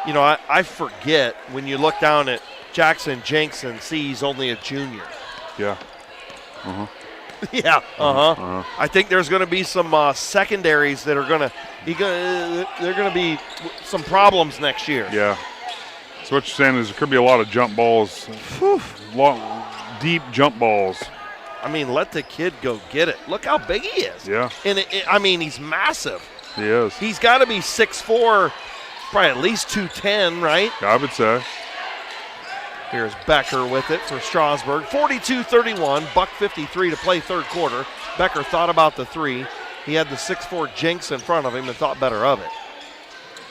You know, I forget when you look down at Jackson Jenks and see he's only a junior. Yeah. Uh-huh. Yeah, I think there's going to be some secondaries that are going to they're going to be some problems next year. Yeah. So what you're saying is there could be a lot of jump balls, deep jump balls. I mean, let the kid go get it. Look how big he is. Yeah. And I mean, he's massive. He is. He's got to be 6'4", probably at least 210, right? I would say. Here's Becker with it for Strasburg. 42-31, $1:53 to play third quarter. Becker thought about the 3. He had the 6'4" Jenks in front of him and thought better of it.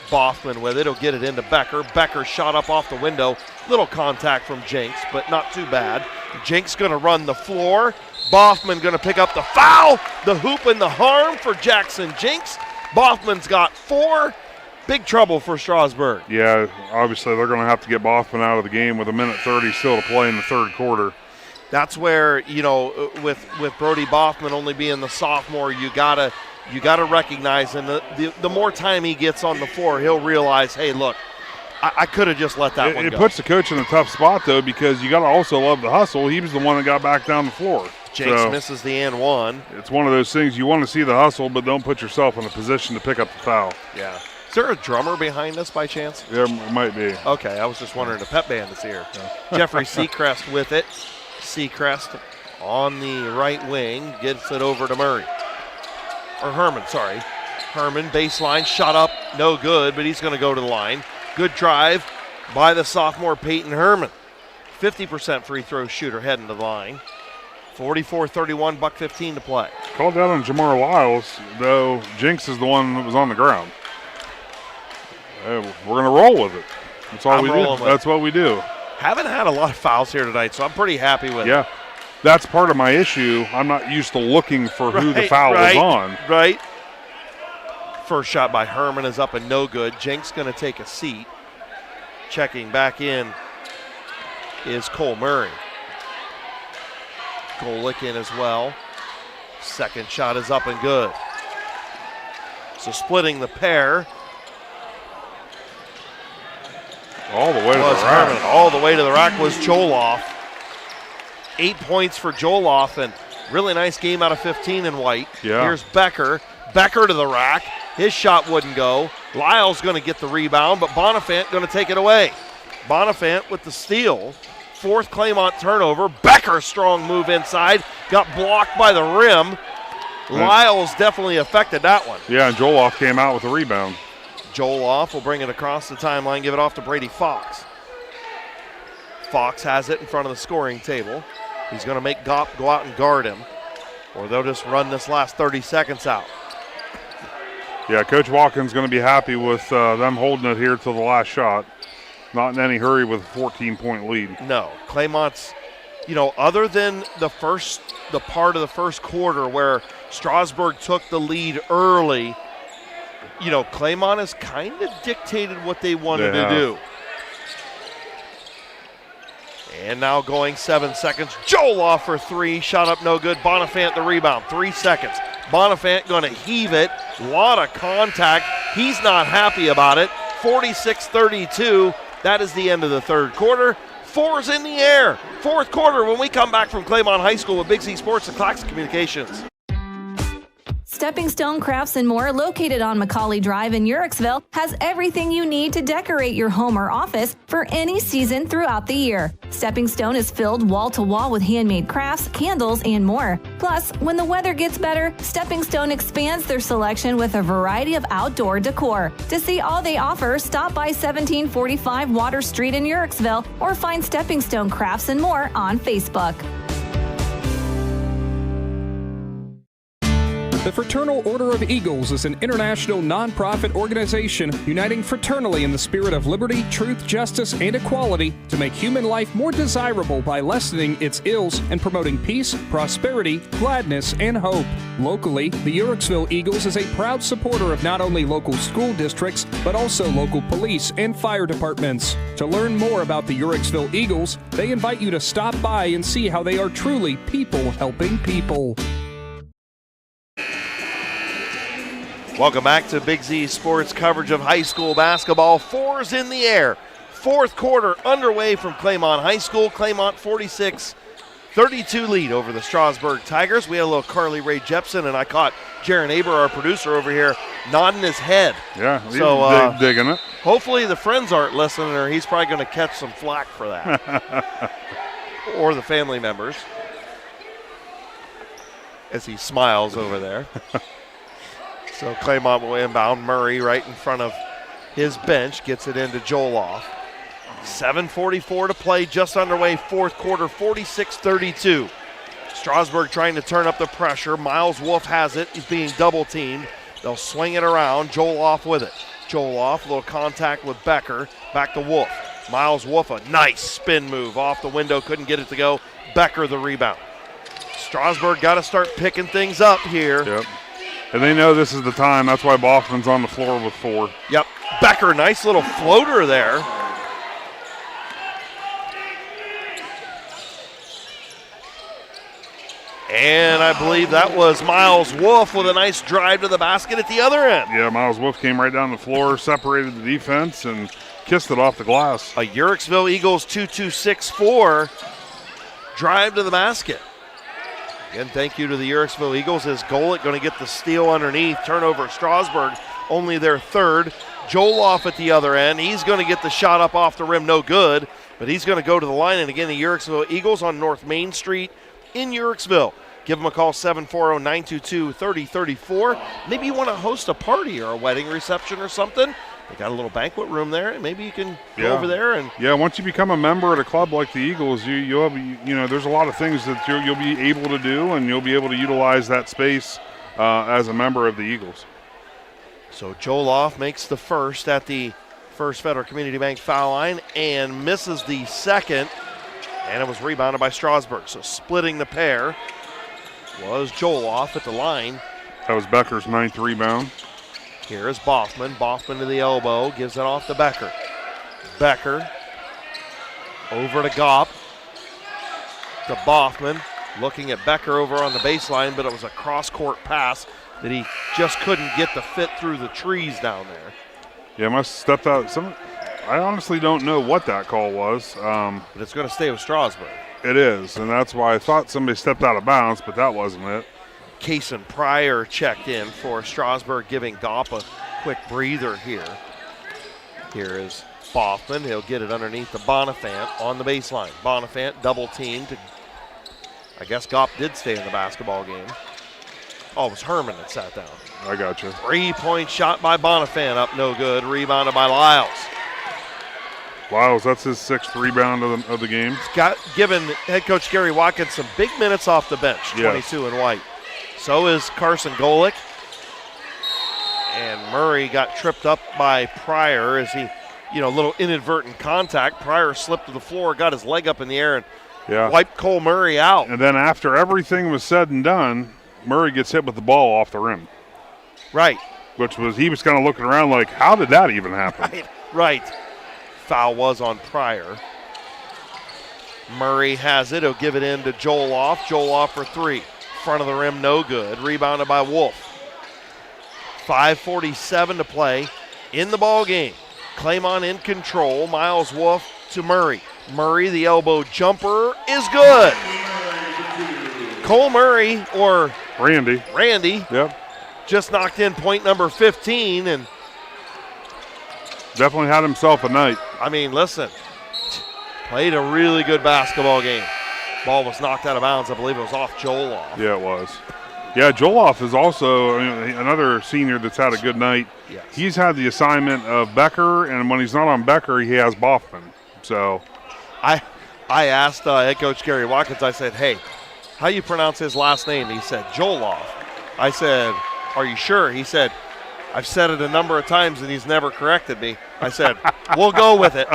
Boffman with it. He'll get it into Becker. Becker shot up off the window. Little contact from Jenks, but not too bad. Jenks going to run the floor. Boffman going to pick up the foul. The hoop and the harm for Jackson Jenks. Boffman's got 4. Big trouble for Strasburg. Yeah, obviously they're going to have to get Boffman out of the game with 1:30 still to play in the third quarter. That's where, you know, with Brody Boffman only being the sophomore, you gotta recognize, and the more time he gets on the floor, he'll realize, hey, look, I could have just let that one go. It puts the coach in a tough spot, though, because you got to also love the hustle. He was the one that got back down the floor. Jenks misses the and one. It's one of those things you want to see the hustle, but don't put yourself in a position to pick up the foul. Yeah. Is there a drummer behind us by chance? There might be. Okay, I was just wondering. The pep band is here. Jeffrey Seacrest with it. Seacrest on the right wing gets it over to Murray. Or Herman, sorry. Herman, baseline, shot up, no good, but he's going to go to the line. Good drive by the sophomore Peyton Herman. 50% free throw shooter heading to the line. 44-31, $1:15 to play. Called out on Jamar Lyles, though Jenks is the one that was on the ground. We're going to roll with it. That's all we do. That's what we do. Haven't had a lot of fouls here tonight, so I'm pretty happy with it. Yeah, that's part of my issue. I'm not used to looking for who the foul was on. Right. First shot by Herman is up and no good. Jenks going to take a seat. Checking back in is Cole Murray. Golick in as well. Second shot is up and good. So splitting the pair. All the way to the rack. Herman. All the way to the rack was Joloff. 8 points for Joloff, and really nice game out of 15 in white. Yeah. Here's Becker. Becker to the rack. His shot wouldn't go. Lyle's going to get the rebound, but Bonifant going to take it away. Bonifant with the steal. Fourth Claymont turnover. Becker, strong move inside. Got blocked by the rim. Lyles definitely affected that one. Yeah, and Joloff came out with a rebound. Joloff will bring it across the timeline, give it off to Brady Fox. Fox has it in front of the scoring table. He's going to make Gopp go out and guard him, or they'll just run this last 30 seconds out. Yeah, Coach Watkins going to be happy with them holding it here till the last shot. Not in any hurry with a 14-point lead. No, Claymont's other than the part of the first quarter where Strasburg took the lead early, Claymont has kind of dictated what they wanted to do. And now going 7 seconds. Joloff for three. Shot up no good. Bonifant the rebound. 3 seconds. Bonifant going to heave it. A lot of contact. He's not happy about it. 46-32. That is the end of the third quarter. 4's in the air. Fourth quarter when we come back from Claymont High School with Big Z Sports and Claxon Communications. Stepping Stone Crafts and More, located on Macaulay Drive in Uricksville, has everything you need to decorate your home or office for any season throughout the year. Stepping Stone is filled wall to wall with handmade crafts, candles, and more. Plus, when the weather gets better, Stepping Stone expands their selection with a variety of outdoor decor. To see all they offer, stop by 1745 Water Street in Uricksville or find Stepping Stone Crafts and More on Facebook. The Fraternal Order of Eagles is an international nonprofit organization uniting fraternally in the spirit of liberty, truth, justice, and equality to make human life more desirable by lessening its ills and promoting peace, prosperity, gladness, and hope. Locally, the Uricksville Eagles is a proud supporter of not only local school districts, but also local police and fire departments. To learn more about the Uricksville Eagles, they invite you to stop by and see how they are truly people helping people. Welcome back to Big Z Sports coverage of high school basketball. 4's in the air. Fourth quarter underway from Claymont High School. Claymont 46-32 lead over the Strasburg Tigers. We had a little Carly Ray Jepson, and I caught Jaron Aber, our producer over here, nodding his head. Yeah, he's digging it. Hopefully the friends aren't listening, or he's probably going to catch some flack for that. Or the family members. As he smiles over there. So Claymont will inbound. Murray right in front of his bench gets it into Joloff. 7:44 to play, just underway, fourth quarter, 46-32. Strasburg trying to turn up the pressure. Miles Wolf has it. He's being double teamed. They'll swing it around. Joloff with it. Joloff, a little contact with Becker. Back to Wolf. Miles Wolf, a nice spin move off the window. Couldn't get it to go. Becker the rebound. Strasburg got to start picking things up here. Yep. And they know this is the time. That's why Baughman's on the floor with 4. Yep. Becker, nice little floater there. And I believe that was Miles Wolf with a nice drive to the basket at the other end. Yeah, Miles Wolf came right down the floor, separated the defense, and kissed it off the glass. A Uricksville Eagles 2-2-6-4 drive to the basket. Again, thank you to the Uricksville Eagles. As Golick going to get the steal underneath. Turnover, Strasburg, only their third. Joloff at the other end. He's going to get the shot up off the rim, no good. But he's going to go to the line. And again, the Uricksville Eagles on North Main Street in Uricksville. Give them a call, 740-922-3034. Maybe you want to host a party or a wedding reception or something. They got a little banquet room there, and maybe you can go over there. And once you become a member at a club like the Eagles, you'll have, there's a lot of things that you'll be able to do, and you'll be able to utilize that space as a member of the Eagles. So Joloff makes the first at the First Federal Community Bank foul line and misses the second, and it was rebounded by Strasburg. So splitting the pair was Joloff at the line. That was Becker's 9th rebound. Here is Baughman. Baughman to the elbow, gives it off to Becker. Becker over to Gopp. To Baughman, looking at Becker over on the baseline, but it was a cross-court pass that he just couldn't get the fit through the trees down there. Yeah, must have stepped out. I honestly don't know what that call was. But it's going to stay with Strasburg. It is, and that's why I thought somebody stepped out of bounds, but that wasn't it. Kason Pryor checked in for Strasburg, giving Gopp a quick breather here. Here is Baughman. He'll get it underneath the Bonifant on the baseline. Bonifant double teamed. I guess Gopp did stay in the basketball game. Oh, it was Herman that sat down. I got you. 3-point shot by Bonifant, up no good. Rebounded by Lyles. Lyles, that's his 6th rebound of the game. Got given head coach Gary Watkins some big minutes off the bench, 22 in white. So is Carson Golick. And Murray got tripped up by Pryor as he, little inadvertent contact. Pryor slipped to the floor, got his leg up in the air, and wiped Cole Murray out. And then after everything was said and done, Murray gets hit with the ball off the rim. Right. He was kind of looking around like, how did that even happen? Right. Foul was on Pryor. Murray has it. He'll give it in to Joel Off. Joel Off for three. Front of the rim, no good. Rebounded by Wolf. 5:47 to play in the ball game. Claymont in control. Miles Wolf to Murray. Murray, the elbow jumper is good. Cole Murray, or Randy. Yep. Just knocked in point number 15 and definitely had himself a night. I mean, listen, played a really good basketball game. Ball was knocked out of bounds. I believe it was off Joel Off. Yeah, it was. Yeah, Joel Off is also another senior that's had a good night. Yes. He's had the assignment of Becker, and when he's not on Becker, he has Boffman. So I asked head coach Gary Watkins, I said, hey, how you pronounce his last name? He said, Joel Off. I said, are you sure? He said, I've said it a number of times and he's never corrected me. I said, we'll go with it.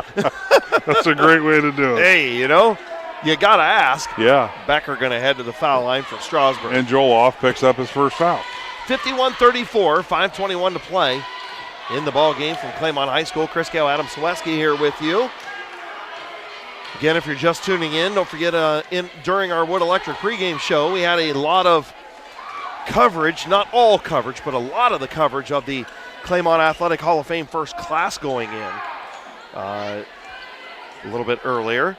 That's a great way to do it. Hey, you got to ask. Yeah. Becker going to head to the foul line for Strasburg. And Joel Off picks up his first foul. 51-34, 5:21 to play in the ball game from Claymont High School. Chris Kail, Adam Ciereszewski here with you. Again, if you're just tuning in, don't forget during our Wood Electric pregame show, we had a lot of coverage, not all coverage, but a lot of the coverage of the Claymont Athletic Hall of Fame first class going in a little bit earlier.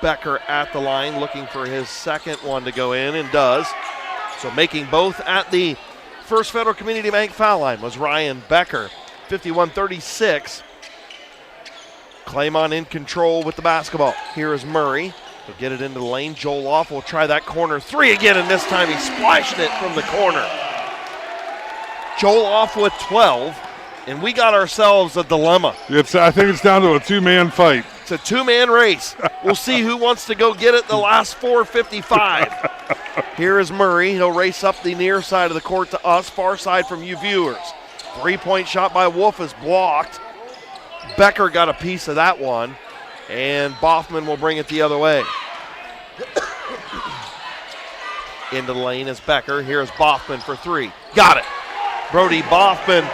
Becker at the line looking for his second one to go in, and does. So making both at the First Federal Community Bank foul line was Ryan Becker. 51-36. Claymont in control with the basketball. Here is Murray. He'll get it into the lane. Joel Off will try that corner three again, and this time he splashed it from the corner. Joel Off with 12, and we got ourselves a dilemma. I think it's down to a two-man fight. It's a two-man race. We'll see who wants to go get it the last 4:55. Here is Murray. He'll race up the near side of the court to us, far side from you viewers. Three-point shot by Wolf is blocked. Becker got a piece of that one, and Boffman will bring it the other way. Into the lane is Becker. Here's Boffman for three. Got it. Brody Boffman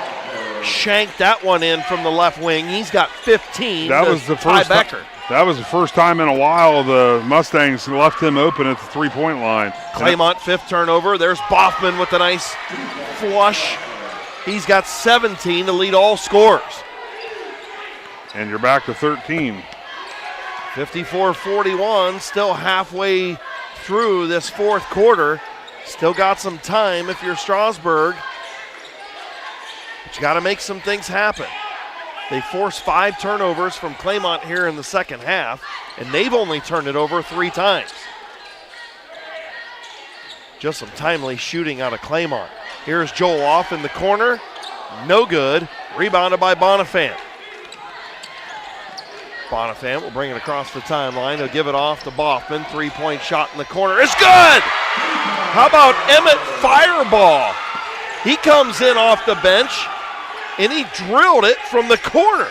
shanked that one in from the left wing. He's got 15. That was the first Becker. That was the first time in a while the Mustangs left him open at the three-point line. Claymont fifth turnover. There's Boffman with a nice flush. He's got 17 to lead all scorers. And you're back to 13. 54-41, still halfway through this fourth quarter. Still got some time if you're Strasburg. But you got to make some things happen. They forced 5 turnovers from Claymont here in the second half, and they've only turned it over 3 times. Just some timely shooting out of Claymont. Here's Joel Off in the corner. No good. Rebounded by Bonifant. Bonifant will bring it across the timeline. He'll give it off to Boffman. Three-point shot in the corner. It's good! How about Emmett Fireball? He comes in off the bench, and he drilled it from the corner.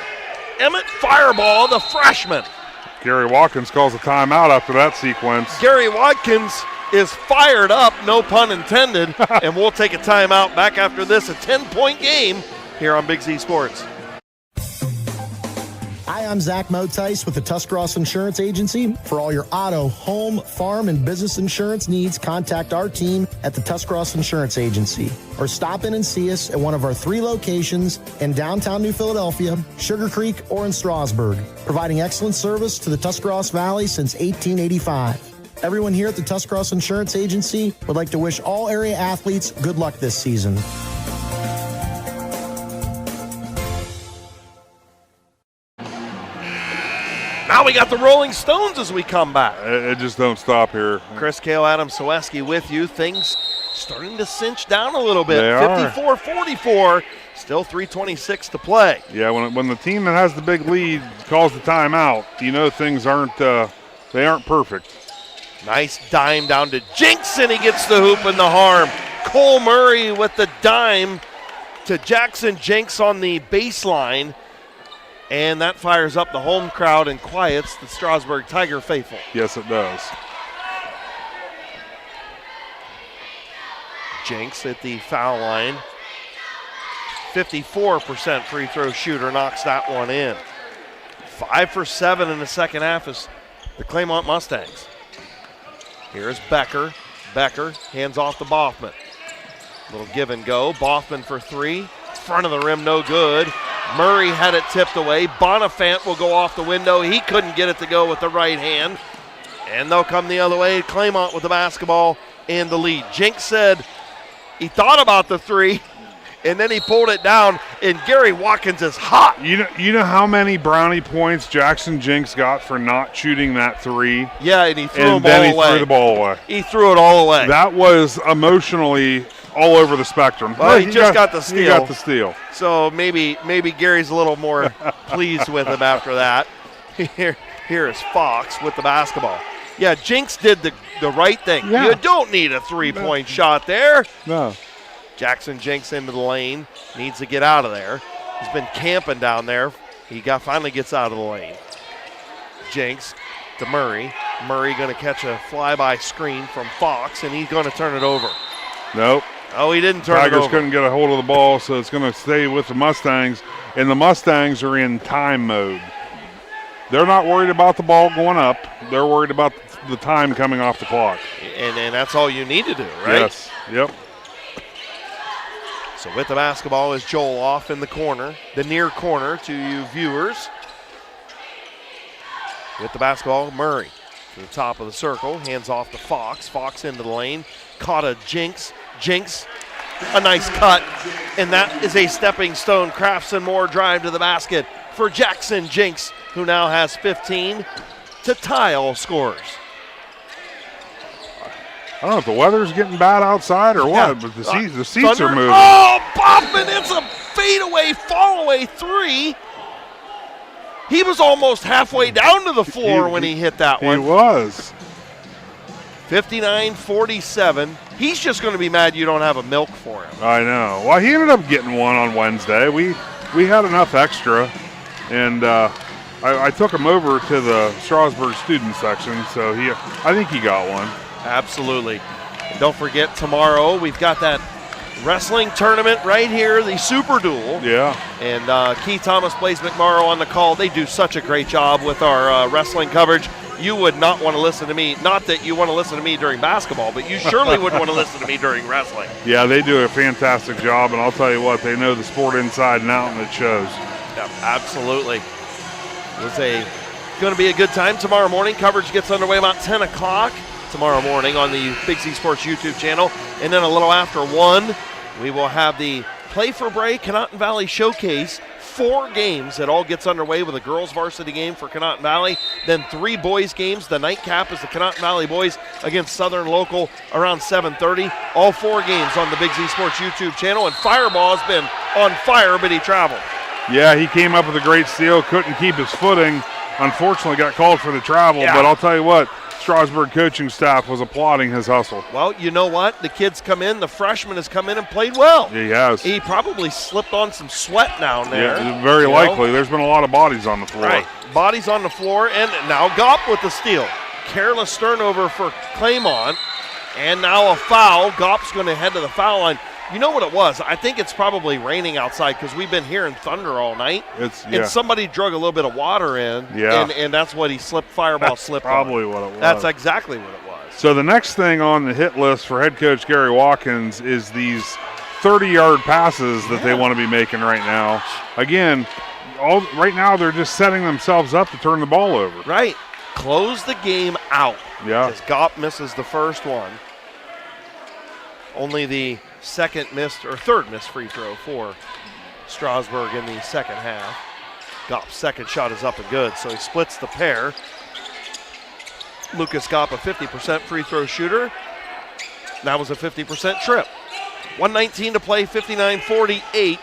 Emmett Fireball, the freshman. Gary Watkins calls a timeout after that sequence. Gary Watkins is fired up, no pun intended, and we'll take a timeout back after this, a 10-point game here on Big Z Sports. Hi, I'm Zach Motice with the Tuscarawas Insurance Agency. For all your auto, home, farm, and business insurance needs, contact our team at the Tuscarawas Insurance Agency. Or stop in and see us at one of our 3 locations in downtown New Philadelphia, Sugar Creek, or in Strasburg, providing excellent service to the Tuscarawas Valley since 1885. Everyone here at the Tuscarawas Insurance Agency would like to wish all area athletes good luck this season. Now we got the Rolling Stones as we come back. It just don't stop here. Chris Kail, Adam Ciereszewski with you. Things starting to cinch down a little bit. They are. 54-44, still 3:26 to play. Yeah, when the team that has the big lead calls the timeout, you know things aren't perfect. Nice dime down to Jinx, and he gets the hoop and the harm. Cole Murray with the dime to Jackson Jinx on the baseline. And that fires up the home crowd and quiets the Strasburg Tiger faithful. Yes, it does. Jenks at the foul line. 54% free throw shooter knocks that one in. 5 for 7 in the second half is the Claymont Mustangs. Here's Becker. Becker hands off to Boffman. Little give and go. Boffman for 3. Front of the rim, no good. Murray had it tipped away. Bonifant will go off the window. He couldn't get it to go with the right hand. And they'll come the other way. Claymont with the basketball and the lead. Jenks said he thought about the 3, and then he pulled it down, and Gary Watkins is hot. You know how many brownie points Jackson Jenks got for not shooting that 3? Yeah, and he threw and them then all he away. threw the ball away. He threw it all away. That was emotionally all over the spectrum. Well, he just got the steal. He got the steal. So maybe Gary's a little more pleased with him after that. Here is Fox with the basketball. Yeah, Jenks did the right thing. Yeah. You don't need a three-point shot there. No. Jackson Jenks into the lane. Needs to get out of there. He's been camping down there. He finally gets out of the lane. Jenks to Murray. Murray going to catch a flyby screen from Fox, and he's going to turn it over. Nope. Oh, he didn't turn it over. Tigers couldn't get a hold of the ball, so it's going to stay with the Mustangs. And the Mustangs are in time mode. They're not worried about the ball going up. They're worried about the time coming off the clock. And that's all you need to do, right? Yes. Yep. So with the basketball is Joel off in the corner, the near corner to you viewers. With the basketball, Murray to the top of the circle, hands off to Fox. Fox into the lane, caught a Jenks. Jenks, a nice cut, and that is a stepping stone. Crafts more drive to the basket for Jackson Jenks, who now has 15 to tie all scorers. I don't know if the weather's getting bad outside or what, but the seats are moving. Oh, Boffman, it's a fadeaway, fall-away 3. He was almost halfway down to the floor when he hit that one. He was. 59-47. He's just going to be mad you don't have a milk for him. I know. Well, he ended up getting one on Wednesday. We had enough extra, and I took him over to the Strasburg student section, so I think he got one. Absolutely. And don't forget, tomorrow we've got that wrestling tournament right here, the Super Duel. Yeah. And Keith Thomas, Blaze McMorrow on the call. They do such a great job with our wrestling coverage. You would not want to listen to me. Not that you want to listen to me during basketball, but you surely wouldn't want to listen to me during wrestling. Yeah, they do a fantastic job, and I'll tell you what, they know the sport inside and out, and it shows. Yeah, absolutely. It's going to be a good time tomorrow morning. Coverage gets underway about 10 o'clock tomorrow morning on the Big Z Sports YouTube channel. And then a little after 1, we will have the Play for Bray Conotton Valley Showcase. 4 games. It all gets underway with a girls varsity game for Conotton Valley, then 3 boys games. The nightcap is the Conotton Valley boys against Southern Local around 7:30. All 4 games on the Big Z Sports YouTube channel, and Fireball has been on fire, but he traveled. Yeah, he came up with a great steal, couldn't keep his footing. Unfortunately, got called for the travel, Yeah. but I'll tell you what, Strasburg coaching staff was applauding his hustle. Well, you know what? The kid's come in. The freshman has come in and played well. He has. He probably slipped on some sweat down there. Yeah, very likely. There's been a lot of bodies on the floor. Right. Bodies on the floor, and now Gopp with the steal. Careless turnover for Claymont, and now a foul. Gopp's going to head to the foul line. You know what it was? I think it's probably raining outside because we've been hearing thunder all night. And somebody drug a little bit of water in, and that's what he slipped. Fireball slipped on. Probably what it was. That's exactly what it was. So the next thing on the hit list for head coach Gary Watkins is these 30-yard passes that they want to be making right now. Again, right now they're just setting themselves up to turn the ball over. Right. Close the game out. Yeah. As Gopp misses the first one. Only the third missed free throw for Strasburg in the second half. Gopp's second shot is up and good, so he splits the pair. Lucas Gopp, a 50% free throw shooter. That was a 50% trip. 1:19 to play, 59-48.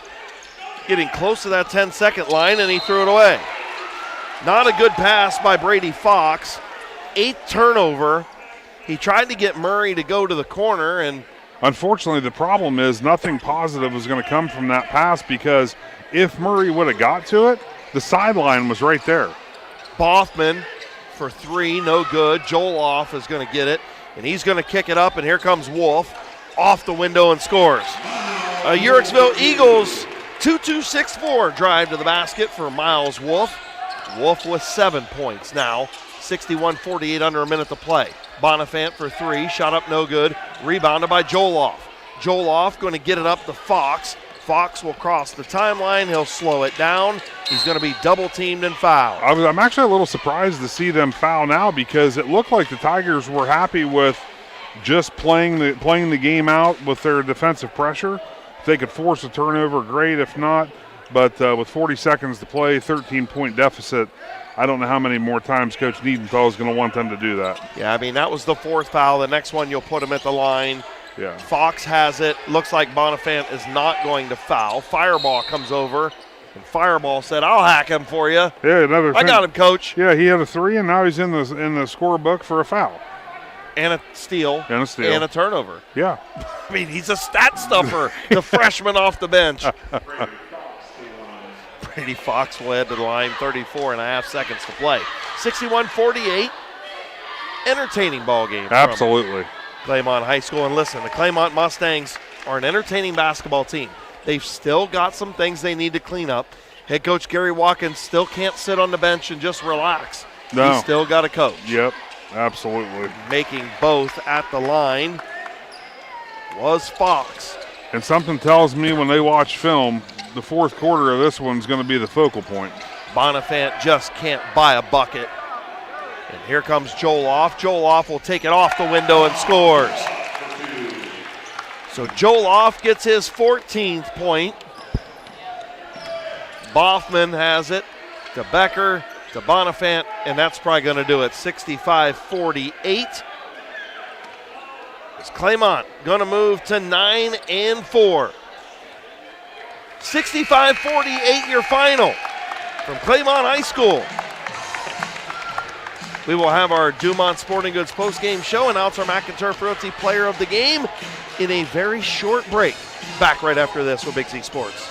Getting close to that 10-second line, and he threw it away. Not a good pass by Brady Fox. 8th turnover. He tried to get Murray to go to the corner, and unfortunately, the problem is nothing positive was going to come from that pass, because if Murray would have got to it, the sideline was right there. Bothman for three, no good. Joloff is going to get it, and he's going to kick it up, and here comes Wolf off the window and scores. Uriksville Eagles 2-2-6-4 drive to the basket for Miles Wolf. Wolf with 7 points now, 61-48 under a minute to play. Bonifant for three, shot up no good, rebounded by Joloff. Joloff going to get it up to Fox. Fox will cross the timeline. He'll slow it down. He's going to be double teamed and fouled. I'm actually a little surprised to see them foul now because it looked like the Tigers were happy with just playing the game out with their defensive pressure. If they could force a turnover, great. If not, but with 40 seconds to play, 13-point deficit, I don't know how many more times Coach Niedenthal is going to want them to do that. Yeah, I mean, that was the fourth foul. The next one, you'll put him at the line. Yeah. Fox has it. Looks like Bonifant is not going to foul. Fireball comes over, and Fireball said, "I'll hack him for you." Yeah, another thing. I got him, Coach. Yeah, he had a three, and now he's in the scorebook for a foul. And a steal. And a steal. And a turnover. Yeah. I mean, he's a stat stuffer, the freshman off the bench. Brady Fox will head to the line, 34 and a half seconds to play. 61-48. Entertaining ball game. Absolutely. Claymont High School. And listen, the Claymont Mustangs are an entertaining basketball team. They've still got some things they need to clean up. Head coach Gary Watkins still can't sit on the bench and just relax. No. He's still got to coach. Yep, absolutely. Making both at the line was Fox. And something tells me when they watch film, the fourth quarter of this one's going to be the focal point. Bonifant just can't buy a bucket. And here comes Joloff. Joloff will take it off the window and scores. So Joloff gets his 14th point. Bothman has it to Becker, to Bonifant, and that's probably going to do it. 65-48. Is Claymont going to move to 9-4. 65-48 your final from Claymont High School. We will have our Dumont Sporting Goods postgame show, announce our McInturf Realty Player of the Game in a very short break. Back right after this with Big Z Sports.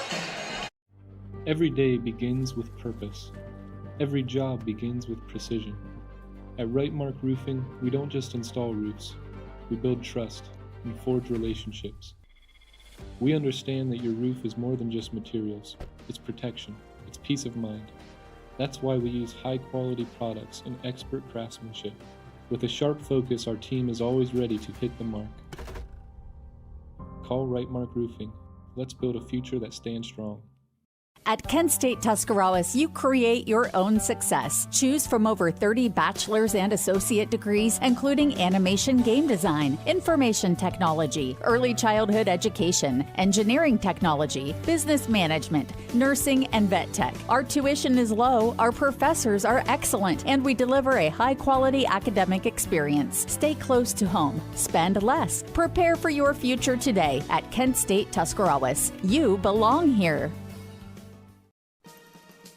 Every day begins with purpose. Every job begins with precision. At Right Mark Roofing, we don't just install roofs. We build trust and forge relationships. We understand that your roof is more than just materials. It's protection. It's peace of mind. That's why we use high-quality products and expert craftsmanship. With a sharp focus, our team is always ready to hit the mark. Call Right Mark Roofing. Let's build a future that stands strong. At Kent State Tuscarawas, you create your own success. Choose from over 30 bachelor's and associate degrees, including animation game design, information technology, early childhood education, engineering technology, business management, nursing, and vet tech. Our tuition is low, our professors are excellent, and we deliver a high-quality academic experience. Stay close to home. Spend less. Prepare for your future today at Kent State Tuscarawas. You belong here.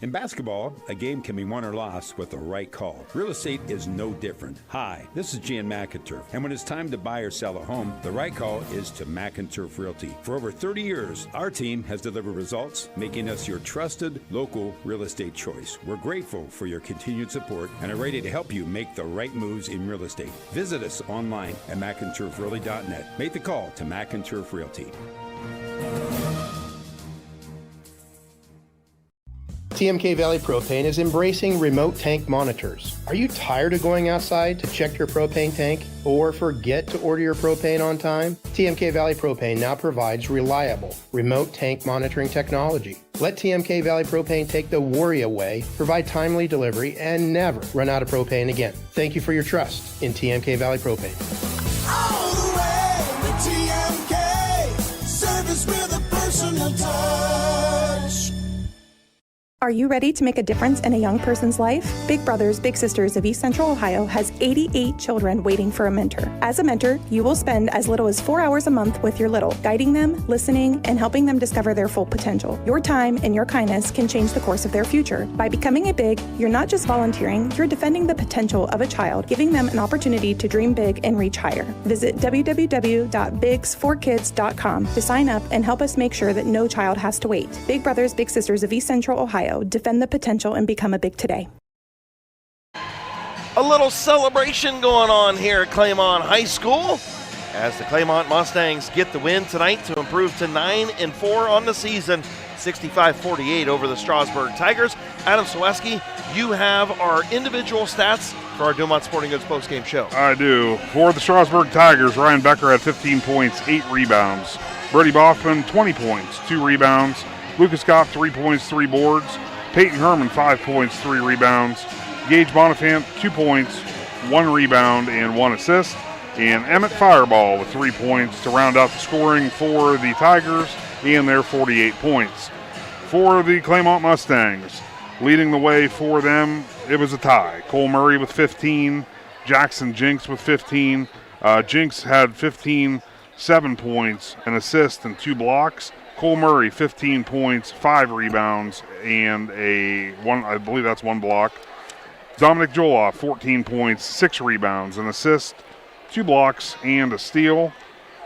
In basketball, a game can be won or lost with the right call. Real estate is no different. Hi, this is Jan McInturf, and when it's time to buy or sell a home, the right call is to McInturf Realty. For over 30 years, our team has delivered results, making us your trusted local real estate choice. We're grateful for your continued support and are ready to help you make the right moves in real estate. Visit us online at McInturfRealty.net. Make the call to McInturf Realty. TMK Valley Propane is embracing remote tank monitors. Are you tired of going outside to check your propane tank or forget to order your propane on time? TMK Valley Propane now provides reliable remote tank monitoring technology. Let TMK Valley Propane take the worry away, provide timely delivery, and never run out of propane again. Thank you for your trust in TMK Valley Propane. All the way with TMK, service with a personal touch. Are you ready to make a difference in a young person's life? Big Brothers Big Sisters of East Central Ohio has 88 children waiting for a mentor. As a mentor, you will spend as little as 4 hours a month with your little, guiding them, listening, and helping them discover their full potential. Your time and your kindness can change the course of their future. By becoming a Big, you're not just volunteering, you're defending the potential of a child, giving them an opportunity to dream big and reach higher. Visit www.bigs4kids.com to sign up and help us make sure that no child has to wait. Big Brothers Big Sisters of East Central Ohio. Ohio. Defend the potential and become a Big today. A little celebration going on here at Claymont High School as the Claymont Mustangs get the win tonight to improve to 9-4 on the season, 65-48 over the Strasburg Tigers. Adam Ciereszewski, you have our individual stats for our Dumont Sporting Goods postgame show. I do. For the Strasburg Tigers, Ryan Becker had 15 points, 8 rebounds. Brody Boffman, 20 points, 2 rebounds. Lucas Goff, 3 points, 3 boards. Peyton Herman, 5 points, 3 rebounds. Gage Bonifant, 2 points, 1 rebound, and 1 assist. And Emmett Fireball with 3 points to round out the scoring for the Tigers and their 48 points. For the Claymont Mustangs, leading the way for them, it was a tie. Cole Murray with 15, Jackson Jinks with 15. Jinks had 15, 7 points, an assist, and 2 blocks. Cole Murray, 15 points, 5 rebounds, and I believe that's 1 block. Dominic Joloff, 14 points, 6 rebounds, an assist, 2 blocks, and a steal.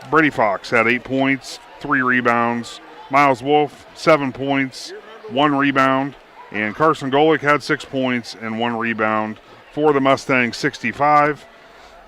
Brady Fox had 8 points, 3 rebounds. Miles Wolf, 7 points, 1 rebound. And Carson Golick had 6 points and 1 rebound for the Mustangs, 65.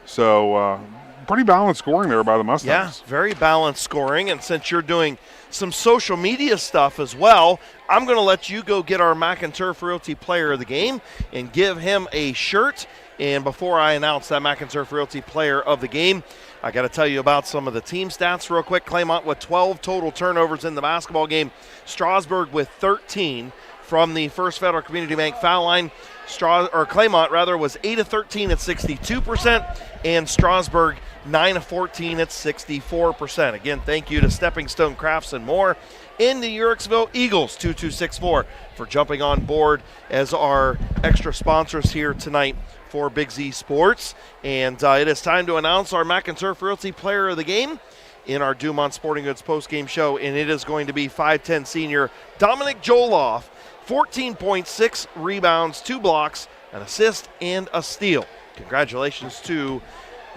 So pretty balanced scoring there by the Mustangs. Yeah, very balanced scoring. And since you're doing some social media stuff as well, I'm going to let you go get our Mac and Turf Realty Player of the Game and give him a shirt. And before I announce that Mac and Turf Realty Player of the Game, I got to tell you about some of the team stats real quick. Claymont with 12 total turnovers in the basketball game. Strasburg with 13 from the First Federal Community Bank foul line. Claymont was 8 of 13 at 62%, and Strasburg 9 of 14 at 64%. Again, thank you to Stepping Stone Crafts and More in the Ciereszewski Eagles 2264 for jumping on board as our extra sponsors here tonight for Big Z Sports. And it is time to announce our Mac and Turf Realty Player of the Game in our Dumont Sporting Goods postgame show, and it is going to be 5'10 senior Dominic Joloff. 14.6 rebounds, 2 blocks, an assist, and a steal. Congratulations to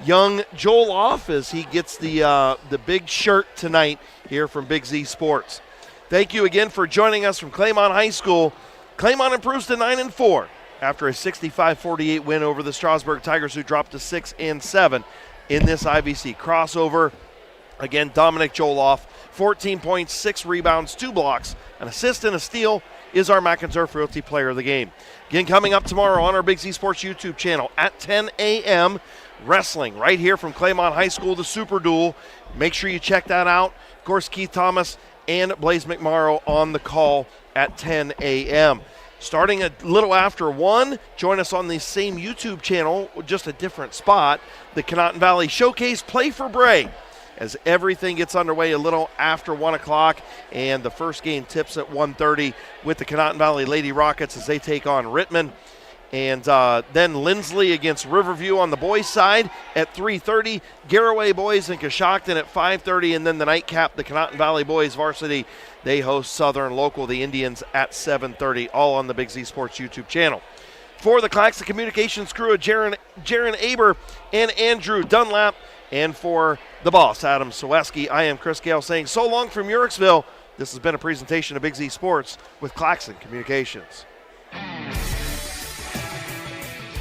young Joloff as he gets the big shirt tonight here from Big Z Sports. Thank you again for joining us from Claymont High School. Claymont improves to 9-4 after a 65-48 win over the Strasburg Tigers, who dropped to 6-7 in this IVC crossover. Again, Dominic Joloff, 14 points, 6 rebounds, 2 blocks, an assist, and a steal, is our Mac and Turf Realty Player of the Game. Again, coming up tomorrow on our Big Z Sports YouTube channel at 10 a.m., wrestling right here from Claymont High School, the Super Duel. Make sure you check that out. Of course, Keith Thomas and Blaze McMorrow on the call at 10 a.m. Starting a little after 1, join us on the same YouTube channel, just a different spot, the Conotton Valley Showcase Play for Bray, as everything gets underway a little after 1 o'clock, and the first game tips at 1:30 with the Conotton Valley Lady Rockets as they take on Rittman. And then Lindsley against Riverview on the boys' side at 3:30. Garraway boys and Coshocton at 5:30. And then the nightcap, the Conotton Valley boys varsity, they host Southern Local, the Indians, at 7:30, all on the Big Z Sports YouTube channel. For the Claxon Communications crew of Jaron Aber and Andrew Dunlap, and for the boss, Adam Ciereszewski, I am Chris Kail saying so long from Ciereszewski. This has been a presentation of Big Z Sports with Claxon Communications.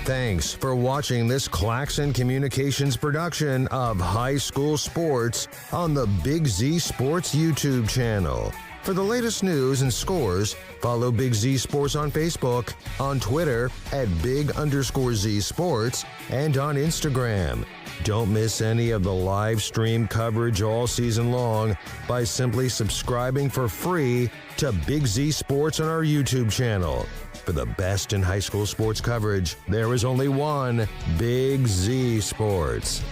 Thanks for watching this Claxon Communications production of High School Sports on the Big Z Sports YouTube channel. For the latest news and scores, follow Big Z Sports on Facebook, on Twitter at @Big_Z Sports, and on Instagram. Don't miss any of the live stream coverage all season long by simply subscribing for free to Big Z Sports on our YouTube channel. For the best in high school sports coverage, there is only one Big Z Sports.